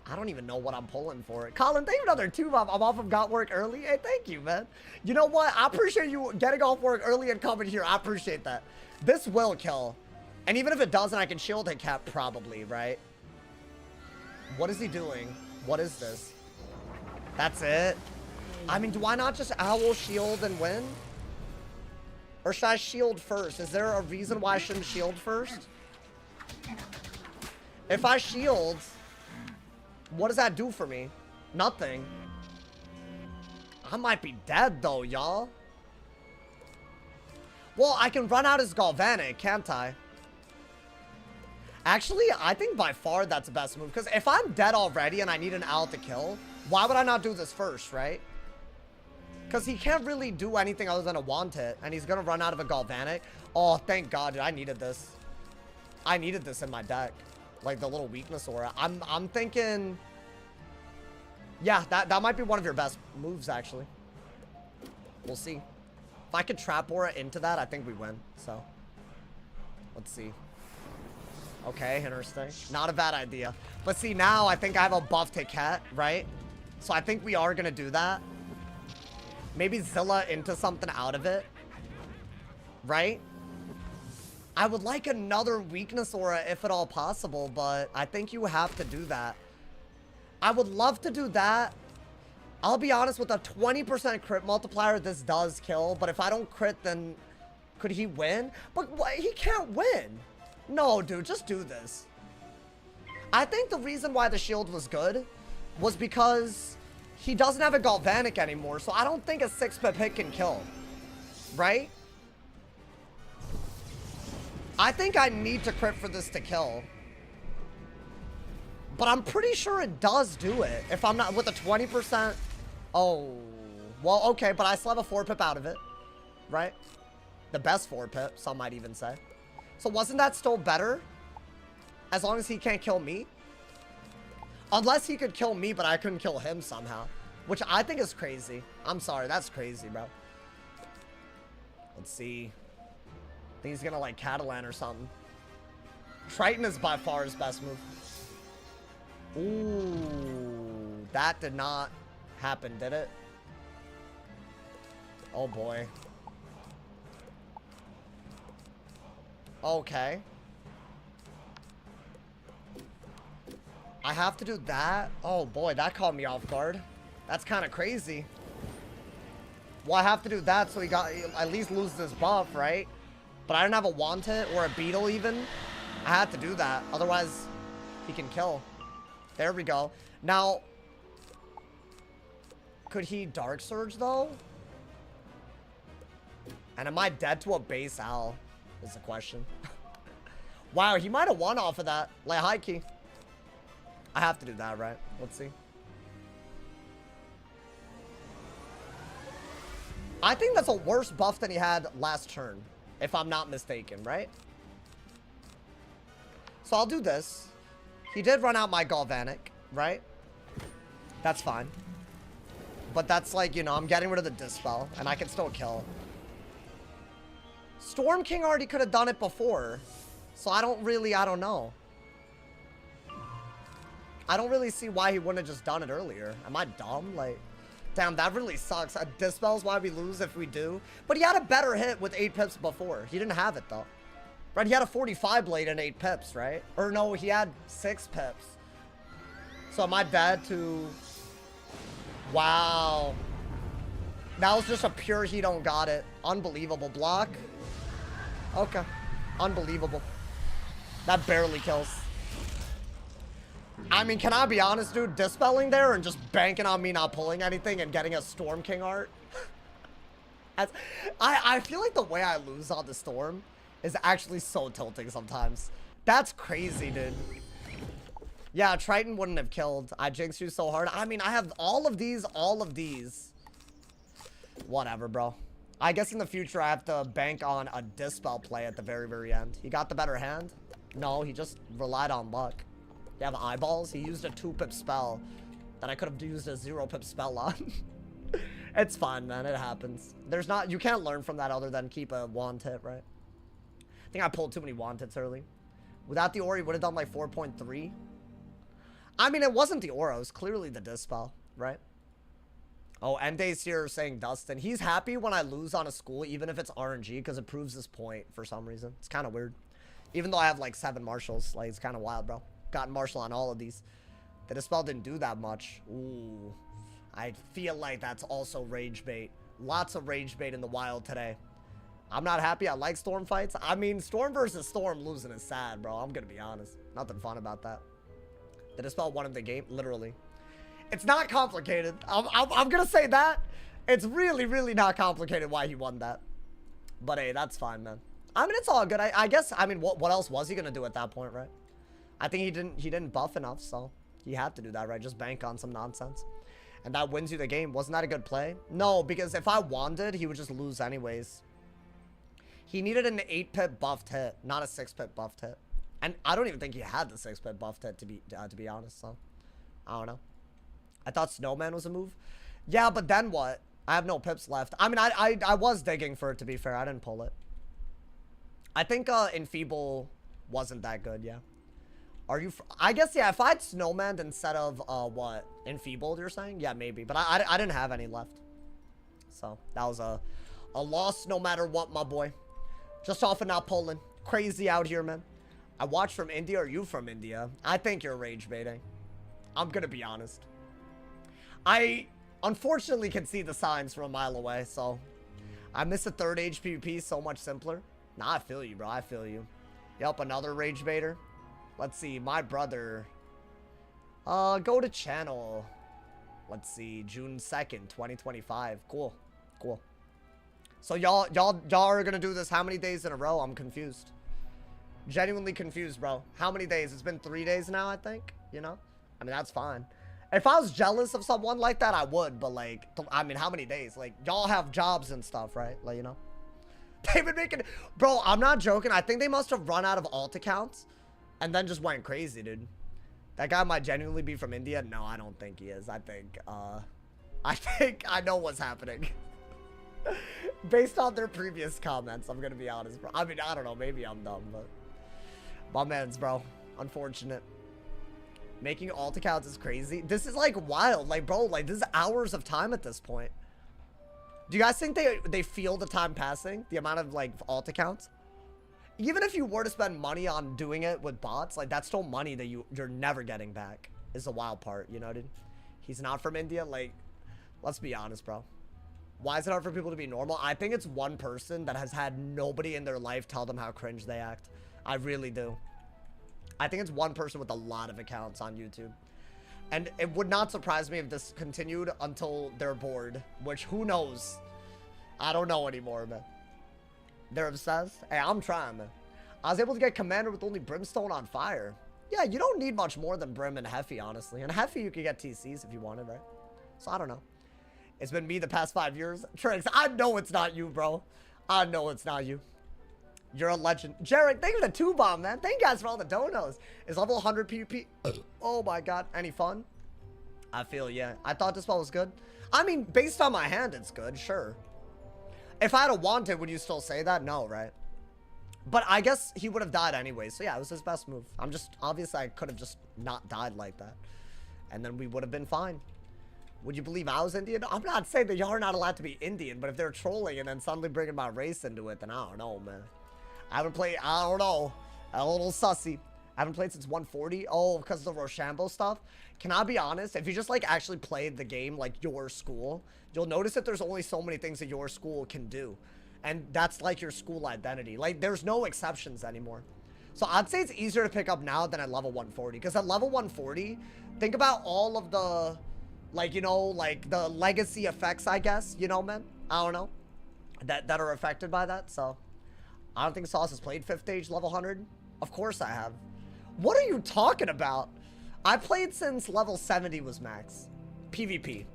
I don't even know what I'm pulling for it. Colin, thank you for another 2 months. I'm off of got work early. Hey, thank you, man. You know what? I appreciate you getting off work early and coming here. I appreciate that. This will kill. And even if it doesn't, I can shield hit cap probably, right? What is he doing? What is this? That's it? I mean, do I not just owl shield and win? Or should I shield first? Is there a reason why I shouldn't shield first? If I shield, what does that do for me? Nothing. I might be dead though, y'all. Well, I can run out as Galvanic, can't I? Actually, I think by far that's the best move. Because if I'm dead already and I need an owl to kill, why would I not do this first, right? Because he can't really do anything other than a Wanted. And he's going to run out of a Galvanic. Oh, thank God, dude. I needed this. I needed this in my deck. Like the little weakness aura. I'm thinking... Yeah, that might be one of your best moves, actually. We'll see. If I could trap aura into that, I think we win. So, let's see. Okay, interesting. Not a bad idea. But see, now I think I have a buff to Cat, right? So I think we are going to do that. Maybe Zilla into something out of it. Right? I would like another weakness aura if at all possible, but I think you have to do that. I would love to do that. I'll be honest, with a 20% crit multiplier, this does kill. But if I don't crit, then could he win? But he can't win. No, dude, just do this. I think the reason why the shield was good was because he doesn't have a Galvanic anymore. So I don't think a 6-pip hit can kill. Right? I think I need to crit for this to kill. But I'm pretty sure it does do it. If I'm not with a 20%. Oh, well, okay. But I still have a 4-pip out of it, right? The best 4-pip, some might even say. So wasn't that still better? As long as he can't kill me? Unless he could kill me, but I couldn't kill him somehow. Which I think is crazy. I'm sorry, that's crazy, bro. Let's see. I think he's gonna like Catalan or something. Triton is by far his best move. Ooh, that did not happen, did it? Oh boy. Okay. I have to do that? Oh boy, that caught me off guard. That's kind of crazy. Well, I have to do that so he at least loses his buff, right? But I don't have a wand hit or a beetle even. I had to do that. Otherwise, he can kill. There we go. Now, could he Dark Surge though? And am I dead to a base owl? Is the question. Wow, he might have won off of that. Like, high key. I have to do that, right? Let's see. I think that's a worse buff than he had last turn, if I'm not mistaken, right? So I'll do this. He did run out my Galvanic, right? That's fine. But that's like, you know, I'm getting rid of the Dispel, and I can still kill. Storm King already could have done it before. So I don't know. I don't really see why he wouldn't have just done it earlier. Am I dumb? Like, damn, that really sucks. Dispel's why we lose if we do. But he had a better hit with 8 pips before. He didn't have it, though. Right, he had a 45 blade and 8 pips, right? Or no, he had 6 pips. So am I dead to... Wow. That was just a pure he don't got it. Unbelievable. Block. Okay. Unbelievable. That barely kills. I mean, can I be honest, dude? Dispelling there and just banking on me not pulling anything and getting a Storm King art. I feel like the way I lose on the Storm is actually so tilting sometimes. That's crazy, dude. Yeah, Triton wouldn't have killed. I jinxed you so hard. I mean, I have all of these. Whatever, bro. I guess in the future, I have to bank on a Dispel play at the very, very end. He got the better hand? No, he just relied on luck. You have eyeballs? He used a 2-pip spell that I could have used a 0-pip spell on. It's fine, man. It happens. There's not... You can't learn from that other than keep a wand hit, right? I think I pulled too many wand hits early. Without the aura, he would have done like 4.3. I mean, it wasn't the aura. It was clearly the Dispel, right? Oh, Enday's here saying Dustin. He's happy when I lose on a school, even if it's RNG, because it proves his point for some reason. It's kind of weird. Even though I have like 7 marshals. Like, it's kind of wild, bro. Got marshal on all of these. The Dispel didn't do that much. Ooh. I feel like that's also rage bait. Lots of rage bait in the wild today. I'm not happy. I like Storm fights. I mean, Storm versus Storm losing is sad, bro. I'm going to be honest. Nothing fun about that. The Dispel won him the game, literally. It's not complicated. I'm going to say that. It's really, really not complicated why he won that. But hey, that's fine, man. I mean, it's all good. I guess, I mean, what else was he going to do at that point, right? I think he didn't buff enough, so he had to do that, right? Just bank on some nonsense. And that wins you the game. Wasn't that a good play? No, because if I wanded, he would just lose anyways. He needed an 8-pip buffed hit, not a 6-pip buffed hit. And I don't even think he had the 6-pip buffed hit, to be honest, so I don't know. I thought Snowman was a move. Yeah, but then what? I have no pips left. I mean, I was digging for it, to be fair. I didn't pull it. I think Enfeeble wasn't that good, yeah. Are you... I guess, yeah, if I had Snowman instead of, what? Enfeebled, you're saying? Yeah, maybe. But I didn't have any left. So, that was a loss no matter what, my boy. Just off of not pulling. Crazy out here, man. I watch from India. Are you from India? I think you're rage baiting. I'm gonna be honest. I, unfortunately, can see the signs from a mile away, so... I miss a 3rd age PvP so much simpler. Nah, I feel you, bro. I feel you. Yep, another rage baiter. Let's see, my brother. Go to channel. Let's see, June 2nd, 2025. Cool, cool. So y'all are gonna do this how many days in a row? I'm confused. Genuinely confused, bro. How many days? It's been 3 days now, I think. You know. I mean, that's fine. If I was jealous of someone like that, I would. But, like, I mean, how many days? Like, y'all have jobs and stuff, right? Like, you know? They've been making... Bro, I'm not joking. I think they must have run out of alt accounts and then just went crazy, dude. That guy might genuinely be from India. No, I don't think he is. I think I know what's happening. Based on their previous comments, I'm going to be honest, bro. I mean, I don't know. Maybe I'm dumb, but... My man's, bro. Unfortunate. Making alt accounts is crazy. This is, like, wild. Like, bro, like, this is hours of time at this point. Do you guys think they feel the time passing? The amount of, like, alt accounts? Even if you were to spend money on doing it with bots, like, that's still money that you're never getting back. Is the wild part, you know, dude? He's not from India. Like, let's be honest, bro. Why is it hard for people to be normal? I think it's one person that has had nobody in their life tell them how cringe they act. I really do. I think it's one person with a lot of accounts on YouTube. And it would not surprise me if this continued until they're bored. Which, who knows? I don't know anymore, man. They're obsessed? Hey, I'm trying, man. I was able to get Commander with only Brimstone on fire. Yeah, you don't need much more than Brim and Heffy, honestly. And Heffy, you could get TCs if you wanted, right? So, I don't know. It's been me the past 5 years. Trix, I know it's not you, bro. I know it's not you. You're a legend. Jared, thank you for the 2-bomb, man. Thank you guys for all the donos. Is level 100 PvP? Oh my god. Any fun? I feel, yeah. I thought this spell was good. I mean, based on my hand, it's good, sure. If I had a wanted, would you still say that? No, right? But I guess he would have died anyway. So yeah, it was his best move. I'm just, obviously I could have just not died like that. And then we would have been fine. Would you believe I was Indian? I'm not saying that y'all are not allowed to be Indian, but if they're trolling and then suddenly bringing my race into it, then I don't know, man. I haven't played, I don't know. A little sussy. I haven't played since 140. Oh, because of the Rochambeau stuff. Can I be honest? If you just, like, actually played the game like your school, you'll notice that there's only so many things that your school can do. And that's, like, your school identity. Like, there's no exceptions anymore. So I'd say it's easier to pick up now than at level 140. Because at level 140, think about all of the, like, you know, like, the legacy effects, I guess. You know, man? I don't know. That are affected by that, so... I don't think Sauce has played 5th stage level 100. Of course I have. What are you talking about? I played since level 70 was max. PvP.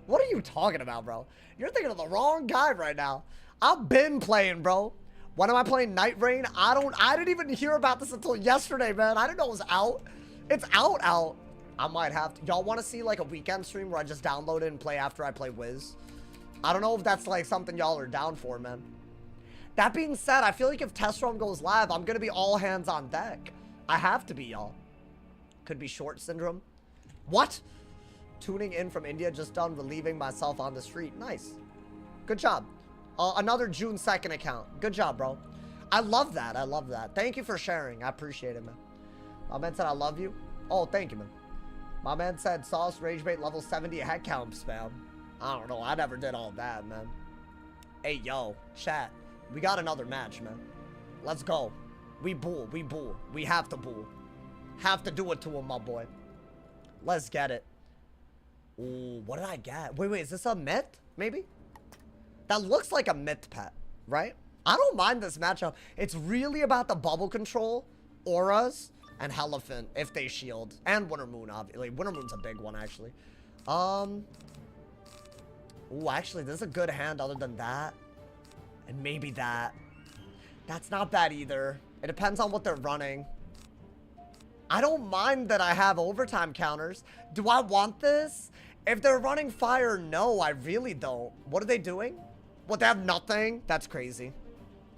What are you talking about, bro? You're thinking of the wrong guy right now. I've been playing, bro. When am I playing Night Rain? I didn't even hear about this until yesterday, man. I didn't know it was out. It's out. I might have to. Y'all want to see like a weekend stream where I just download it and play after I play Wiz? I don't know if that's like something y'all are down for, man. That being said, I feel like if Test Roam goes live, I'm going to be all hands on deck. I have to be, y'all. Could be short syndrome. What? Tuning in from India, just done relieving myself on the street. Nice. Good job. Another June 2nd account. Good job, bro. I love that. I love that. Thank you for sharing. I appreciate it, man. My man said I love you. Oh, thank you, man. My man said Sauce Ragebait level 70 head count spam. I don't know. I never did all that, man. Hey, yo. Chat. We got another match, man. Let's go. We bull. We bull. We have to bull. Have to do it to him, my boy. Let's get it. Ooh, what did I get? Wait, is this a myth? Maybe? That looks like a myth pet, right? I don't mind this matchup. It's really about the bubble control, auras, and Elephant if they shield. And Winter Moon, obviously. Winter Moon's a big one, actually. Ooh, actually, this is a good hand other than that. And maybe that. That's not bad either. It depends on what they're running. I don't mind that I have overtime counters. Do I want this? If they're running fire, no, I really don't. What are they doing? What, they have nothing? That's crazy.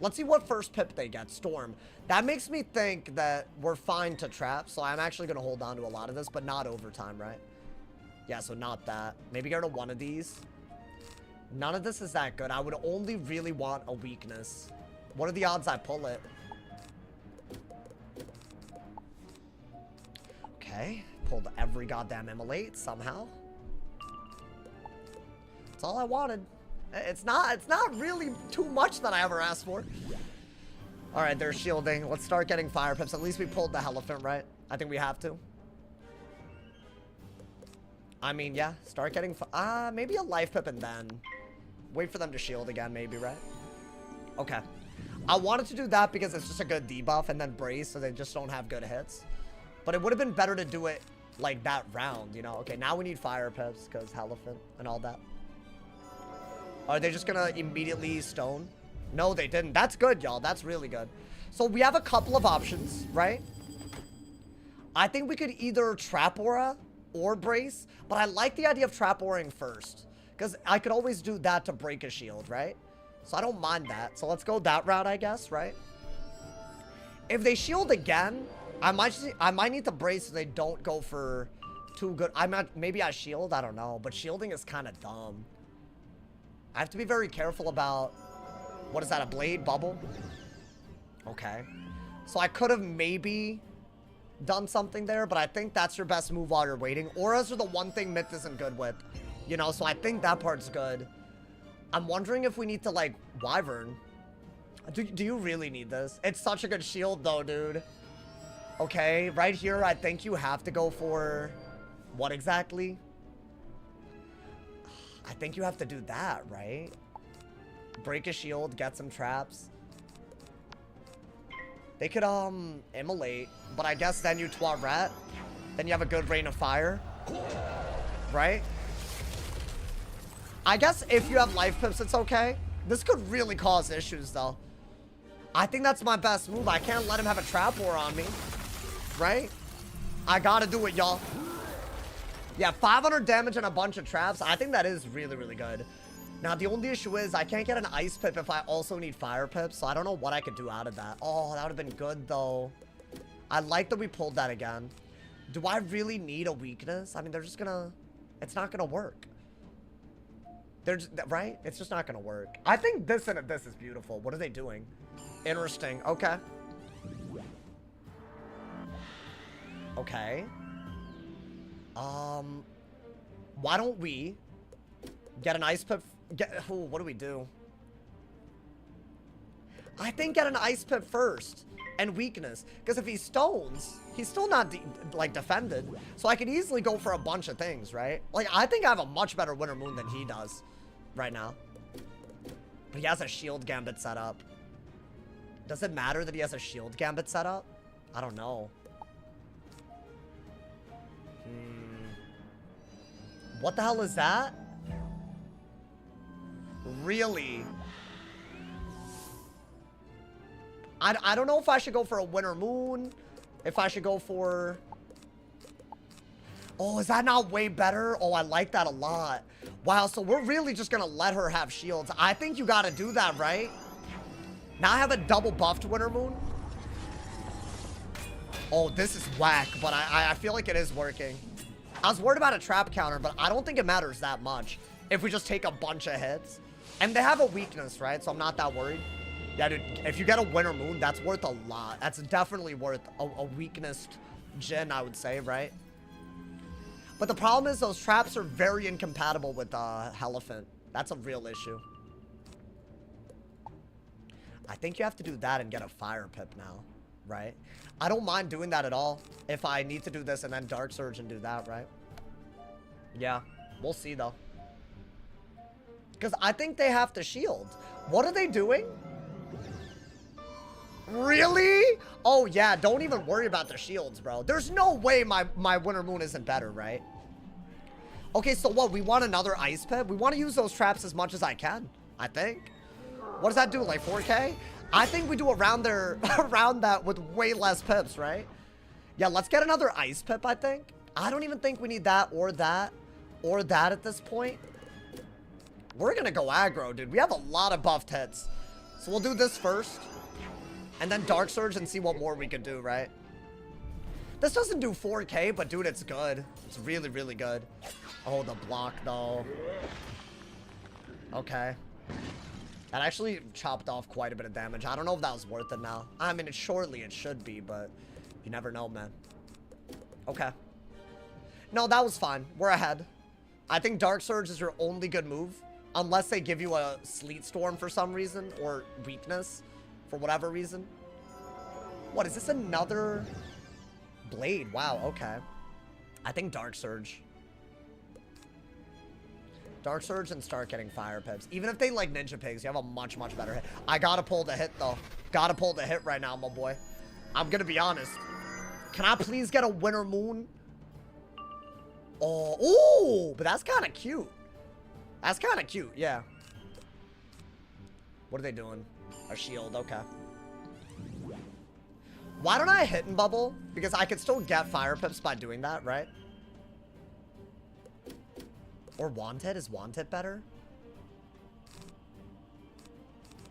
Let's see what first pip they get. Storm. That makes me think that we're fine to trap. So I'm actually going to hold on to a lot of this, but not overtime, right? Yeah, so not that. Maybe get rid of one of these. None of this is that good. I would only really want a weakness. What are the odds I pull it? Okay. Pulled every goddamn immolate somehow. That's all I wanted. It's not really too much that I ever asked for. Alright, they're shielding. Let's start getting fire pips. At least we pulled the Elephant, right? I think we have to. I mean, yeah. Start getting... maybe a life pip and then... wait for them to shield again, maybe, right? Okay. I wanted to do that because it's just a good debuff and then brace so they just don't have good hits. But it would have been better to do it like, that round, you know? Okay, now we need fire pips, because elephant and all that. Are they just gonna immediately stone? No, they didn't. That's good, y'all. That's really good. So we have a couple of options, right? I think we could either trap aura or brace, but I like the idea of trap auraing first, because I could always do that to break a shield, right? So I don't mind that. So let's go that route, I guess, right? If they shield again, I might need to brace so they don't go for too good. Maybe I shield, I don't know, but shielding is kind of dumb. I have to be very careful about, what is that, a blade bubble? Okay. So I could have maybe done something there, but I think that's your best move while you're waiting. Auras are the one thing Myth isn't good with, you know, so I think that part's good. I'm wondering if we need to, like, Wyvern. Do you really need this? It's such a good shield, though, dude. Okay, right here, I think you have to go for... What exactly? I think you have to do that, right? Break a shield, get some traps. They could, immolate, but I guess then you Toilet. Then you have a good rain of fire. Right? I guess if you have life pips, it's okay. This could really cause issues, though. I think that's my best move. I can't let him have a trap war on me. Right? I gotta do it, y'all. Yeah, 500 damage and a bunch of traps. I think that is really, really good. Now, the only issue is I can't get an ice pip if I also need fire pips, so I don't know what I could do out of that. Oh, that would have been good, though. I like that we pulled that again. Do I really need a weakness? I mean, they're just gonna... It's not gonna work. They're just... Right? It's just not gonna work. I think this and this is beautiful. What are they doing? Interesting. Okay. Okay. Why don't we get an ice pip? What do we do? I think get an ice pip first and weakness, because if he stones, he's still not like defended. So I could easily go for a bunch of things, right? Like I think I have a much better Winter Moon than he does right now. But he has a shield gambit set up. Does it matter that he has a shield gambit set up? I don't know. What the hell is that? Really? I don't know if I should go for a Winter Moon. If I should go for... Oh, is that not way better? Oh, I like that a lot. Wow, so we're really just gonna let her have shields. I think you gotta do that, right? Now I have a double buffed Winter Moon. Oh, this is whack, but I feel like it is working. I was worried about a trap counter, but I don't think it matters that much if we just take a bunch of hits. And they have a weakness, right? So I'm not that worried. Yeah, dude, if you get a Winter Moon, that's worth a lot. That's definitely worth a weakness Jhin, I would say, right? But the problem is those traps are very incompatible with Elephant. That's a real issue. I think you have to do that and get a fire pip now, right? I don't mind doing that at all if I need to do this and then Dark Surge and do that, right? Yeah, we'll see though. Because I think they have to shield. What are they doing? Really? Oh yeah, don't even worry about the shields, bro. There's no way my Winter Moon isn't better, right? Okay, so what? We want another ice pip? We want to use those traps as much as I can, I think. What does that do, like 4K? I think we do around there, around that with way less pips, right? Yeah, let's get another ice pip, I think. I don't even think we need that or that or that at this point. We're gonna go aggro, dude. We have a lot of buffed hits. So we'll do this first. And then Dark Surge and see what more we can do, right? This doesn't do 4K, but dude, it's good. It's really, really good. Oh, the block, though. Okay. That actually chopped off quite a bit of damage. I don't know if that was worth it now. I mean, surely it should be, but you never know, man. Okay. No, that was fine. We're ahead. I think Dark Surge is your only good move. Unless they give you a Sleet Storm for some reason. Or weakness. For whatever reason. What, is this another blade? Wow, okay. I think Dark Surge. Dark Surge and start getting fire pips. Even if they like Ninja Pigs, you have a much, much better hit. I gotta pull the hit, though. Gotta pull the hit right now, my boy. I'm gonna be honest. Can I please get a Winter Moon? Oh, ooh, but that's kind of cute. That's kind of cute, yeah. What are they doing? A shield, okay. Why don't I hit and bubble? Because I could still get fire pips by doing that, right? Or wanted? Is wanted better?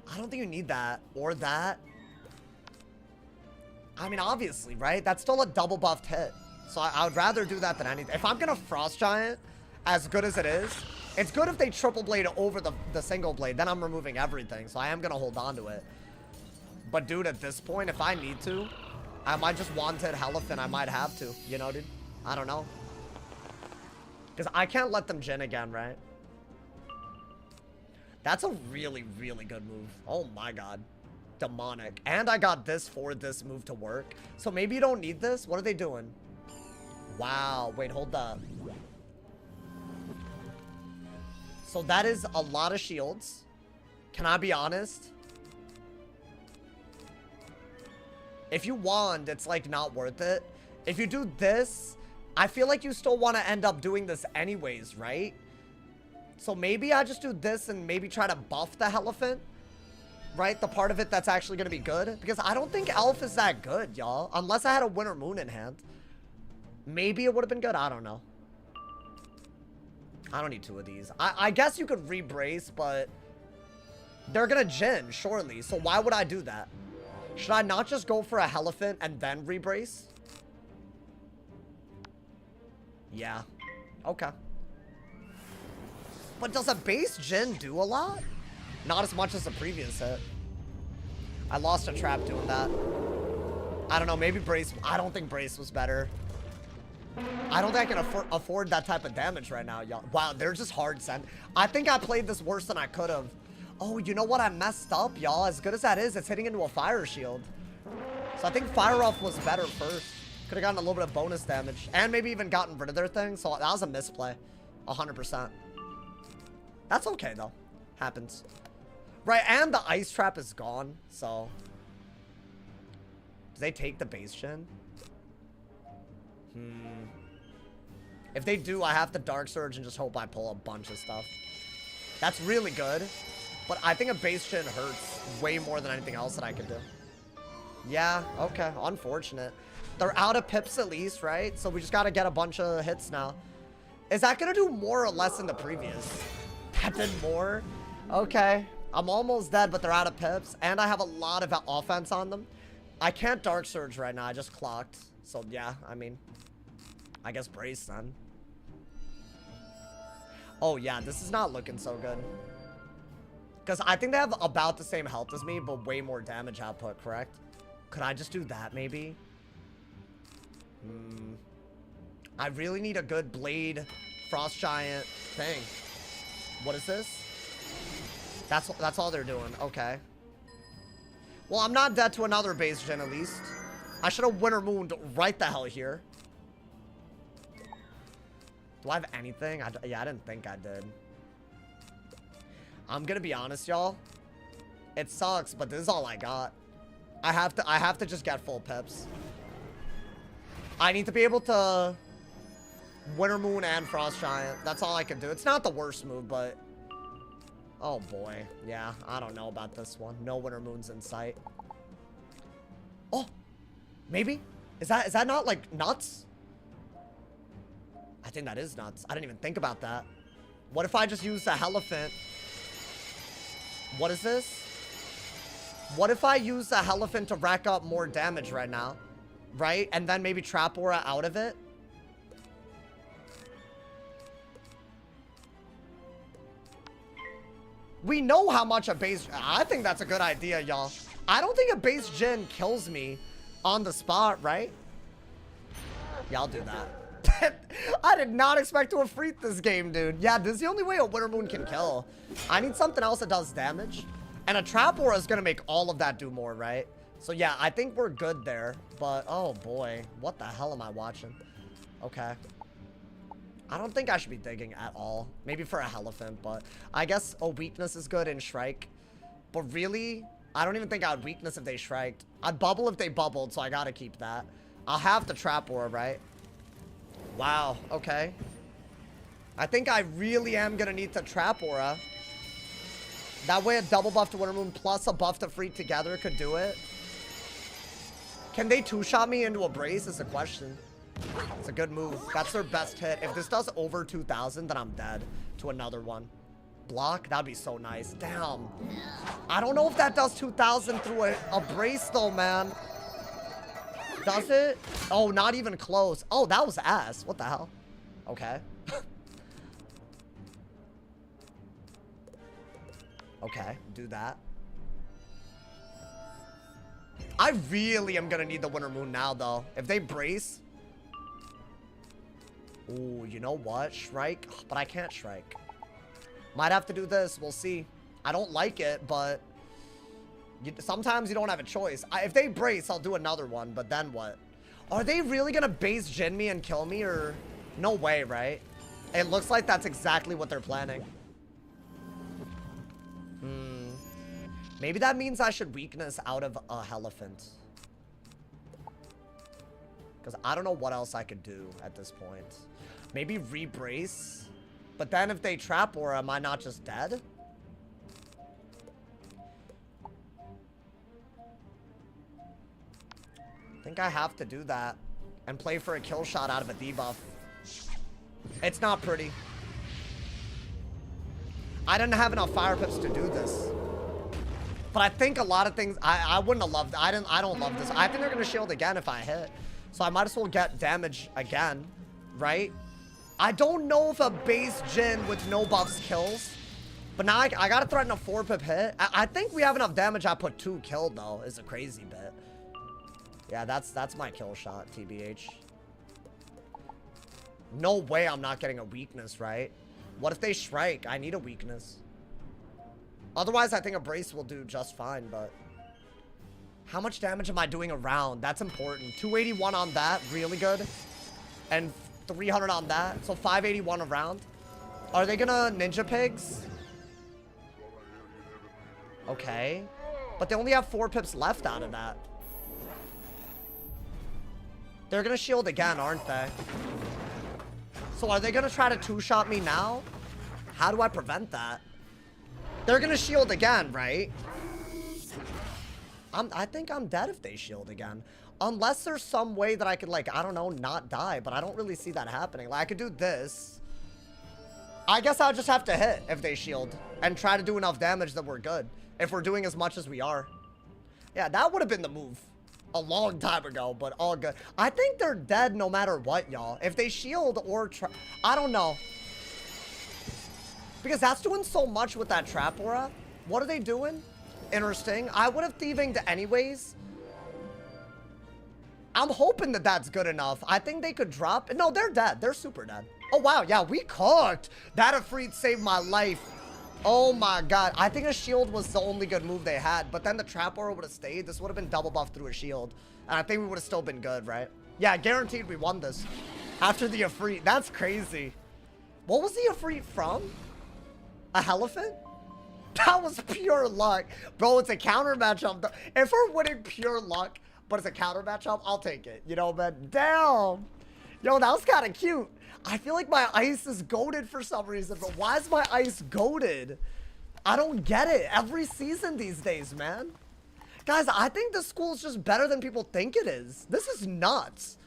I don't think you need that. Or that. I mean, obviously, right? That's still a double buffed hit. So I would rather do that than anything. If I'm gonna Frost Giant, as good as it is, it's good if they triple blade over the single blade. Then I'm removing everything. So I am gonna hold on to it. But dude, at this point, if I need to, I might just wanted Elephant. I might have to. You know, dude? I don't know. Because I can't let them Jhin again, right? That's a really, really good move. Oh my god. Demonic. And I got this for this move to work. So maybe you don't need this? What are they doing? Wow. Wait, hold up. So that is a lot of shields. Can I be honest? If you wand, it's like not worth it. If you do this, I feel like you still want to end up doing this anyways, right? So maybe I just do this and maybe try to buff the Elephant. Right? The part of it that's actually going to be good. Because I don't think Elf is that good, y'all. Unless I had a Winter Moon in hand. Maybe it would have been good. I don't know. I don't need two of these. I guess you could re-brace, but they're going to Jhin, surely. So why would I do that? Should I not just go for a Elephant and then re-brace? Yeah. Okay. But does a base Jhin do a lot? Not as much as the previous hit. I lost a trap doing that. I don't know, maybe Brace. I don't think Brace was better. I don't think I can afford that type of damage right now, y'all. Wow, they're just hard send. I think I played this worse than I could have. Oh, you know what? I messed up, y'all. As good as that is, it's hitting into a fire shield. So I think Fire Off was better first. Could have gotten a little bit of bonus damage. And maybe even gotten rid of their thing. So that was a misplay. 100%. That's okay, though. Happens. Right, and the ice trap is gone, so. Do they take the base Jhin? If they do, I have to Dark Surge and just hope I pull a bunch of stuff. That's really good. But I think a base Jhin hurts way more than anything else that I could do. Yeah, okay. Unfortunate. They're out of pips at least, right? So we just got to get a bunch of hits now. Is that going to do more or less than the previous? That did more? Okay. I'm almost dead, but they're out of pips. And I have a lot of offense on them. I can't Dark Surge right now. I just clocked. So, yeah, I mean, I guess Brace then. Oh, yeah, this is not looking so good. Because I think they have about the same health as me, but way more damage output, correct? Could I just do that, maybe? I really need a good Blade Frost Giant thing. What is this? That's all they're doing. Okay. Well, I'm not dead to another base Jhin at least. I should have Winter Mooned right the hell here. Do I have anything? Yeah, I didn't think I did. I'm gonna be honest, y'all. It sucks, but this is all I got. I have to just get full pips. I need to be able to Winter Moon and Frost Giant. That's all I can do. It's not the worst move, but oh boy. Yeah, I don't know about this one. No Winter Moons in sight. Oh, maybe? Is that not like nuts? I think that is nuts. I didn't even think about that. What if I just use the Elephant? What is this? What if I use the Elephant to rack up more damage right now? Right? And then maybe Trap Aura out of it? We know how much a base... I think that's a good idea, y'all. I don't think a base Jhin kills me on the spot, right? Yeah, I'll do that. I did not expect to Ifrit this game, dude. Yeah, this is the only way a Winter Moon can kill. I need something else that does damage. And a Trap Aura is going to make all of that do more, right? So, yeah, I think we're good there. But, oh, boy. What the hell am I watching? Okay. I don't think I should be digging at all. Maybe for a Elephant, but I guess a weakness is good in Shrike. But really, I don't even think I would weakness if they Shriked. I'd bubble if they bubbled, so I gotta keep that. I'll have the Trap Aura, right? Wow, okay. I think I really am gonna need to trap aura. That way a double buff to Winter Moon plus a buff to Freak together could do it. Can they two-shot me into a brace is the question. It's a good move. That's their best hit. If this does over 2,000, then I'm dead to another one. Block? That'd be so nice. Damn. I don't know if that does 2,000 through a brace though, man. Does it? Oh, not even close. Oh, that was ass. What the hell? Okay. Okay, do that. I really am gonna need the Winter Moon now, though. If they brace... Ooh, you know what? Shrike? But I can't Shrike. Might have to do this. We'll see. I don't like it, but... sometimes you don't have a choice. If they brace, I'll do another one, but then what? Are they really gonna base Jin me and kill me, or... No way, right? It looks like that's exactly what they're planning. Maybe that means I should weakness out of a Elephant. Because I don't know what else I could do at this point. Maybe re-brace. But then if they trap aura, am I not just dead? I think I have to do that. And play for a kill shot out of a debuff. It's not pretty. I didn't have enough fire pips to do this. But I think a lot of things I wouldn't have loved. I don't love this. I think they're gonna shield again if I hit. So I might as well get damage again, right? I don't know if a base Jin with no buffs kills. But now I gotta threaten a 4-pip hit. I think we have enough damage. I put 2 killed though. Is a crazy bit. Yeah, that's my kill shot, TBH. No way I'm not getting a weakness, right? What if they Shrike? I need a weakness. Otherwise, I think a brace will do just fine, but... How much damage am I doing around? That's important. 281 on that, really good. And 300 on that, so 581 around. Are they gonna Ninja Pigs? Okay. But they only have 4 pips left out of that. They're gonna shield again, aren't they? So are they gonna try to 2-shot me now? How do I prevent that? They're gonna shield again, right? I think I'm dead if they shield again. Unless there's some way that I could, like, I don't know, not die. But I don't really see that happening. Like, I could do this. I guess I'll just have to hit if they shield. And try to do enough damage that we're good. If we're doing as much as we are. Yeah, that would have been the move. A long time ago, but all good. I think they're dead no matter what, y'all. If they shield or I don't know. Because that's doing so much with that trap aura. What are they doing? Interesting. I would have thievinged anyways. I'm hoping that that's good enough. I think they could drop. No, they're dead. They're super dead. Oh, wow. Yeah, we cooked. That Ifrit saved my life. Oh, my God. I think a shield was the only good move they had. But then the trap aura would have stayed. This would have been double buff through a shield. And I think we would have still been good, right? Yeah, guaranteed we won this. After the Ifrit. That's crazy. What was the Ifrit from? A Elephant? That was pure luck. Bro, it's a counter matchup. If we're winning pure luck, but it's a counter matchup, I'll take it. You know, man. Damn. Yo, that was kind of cute. I feel like my ice is goated for some reason, but why is my ice goated? I don't get it. Every season these days, man. Guys, I think this school is just better than people think it is. This is nuts.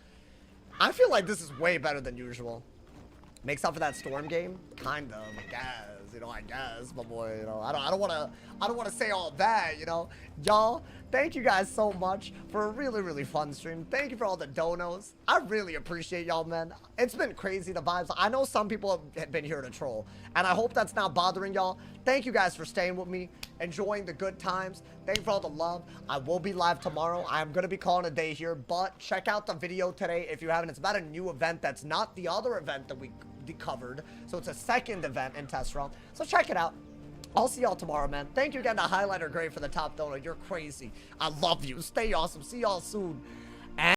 I feel like this is way better than usual. Makes up for that Storm game? Kind of, I guess. You know, I guess, my boy, you know, I don't want to say all that, you know. Y'all, thank you guys so much for a really, really fun stream. Thank you for all the donos. I really appreciate y'all, man. It's been crazy, the vibes. I know some people have been here to troll, and I hope that's not bothering y'all. Thank you guys for staying with me, enjoying the good times. Thank you for all the love. I will be live tomorrow. I'm going to be calling a day here, but check out the video today if you haven't. It's about a new event that's not the other event that we covered. So it's a second event in Test Realm. So check it out. I'll see y'all tomorrow, man. Thank you again to Highlighter Gray for the top donor. You're crazy. I love you. Stay awesome. See y'all soon.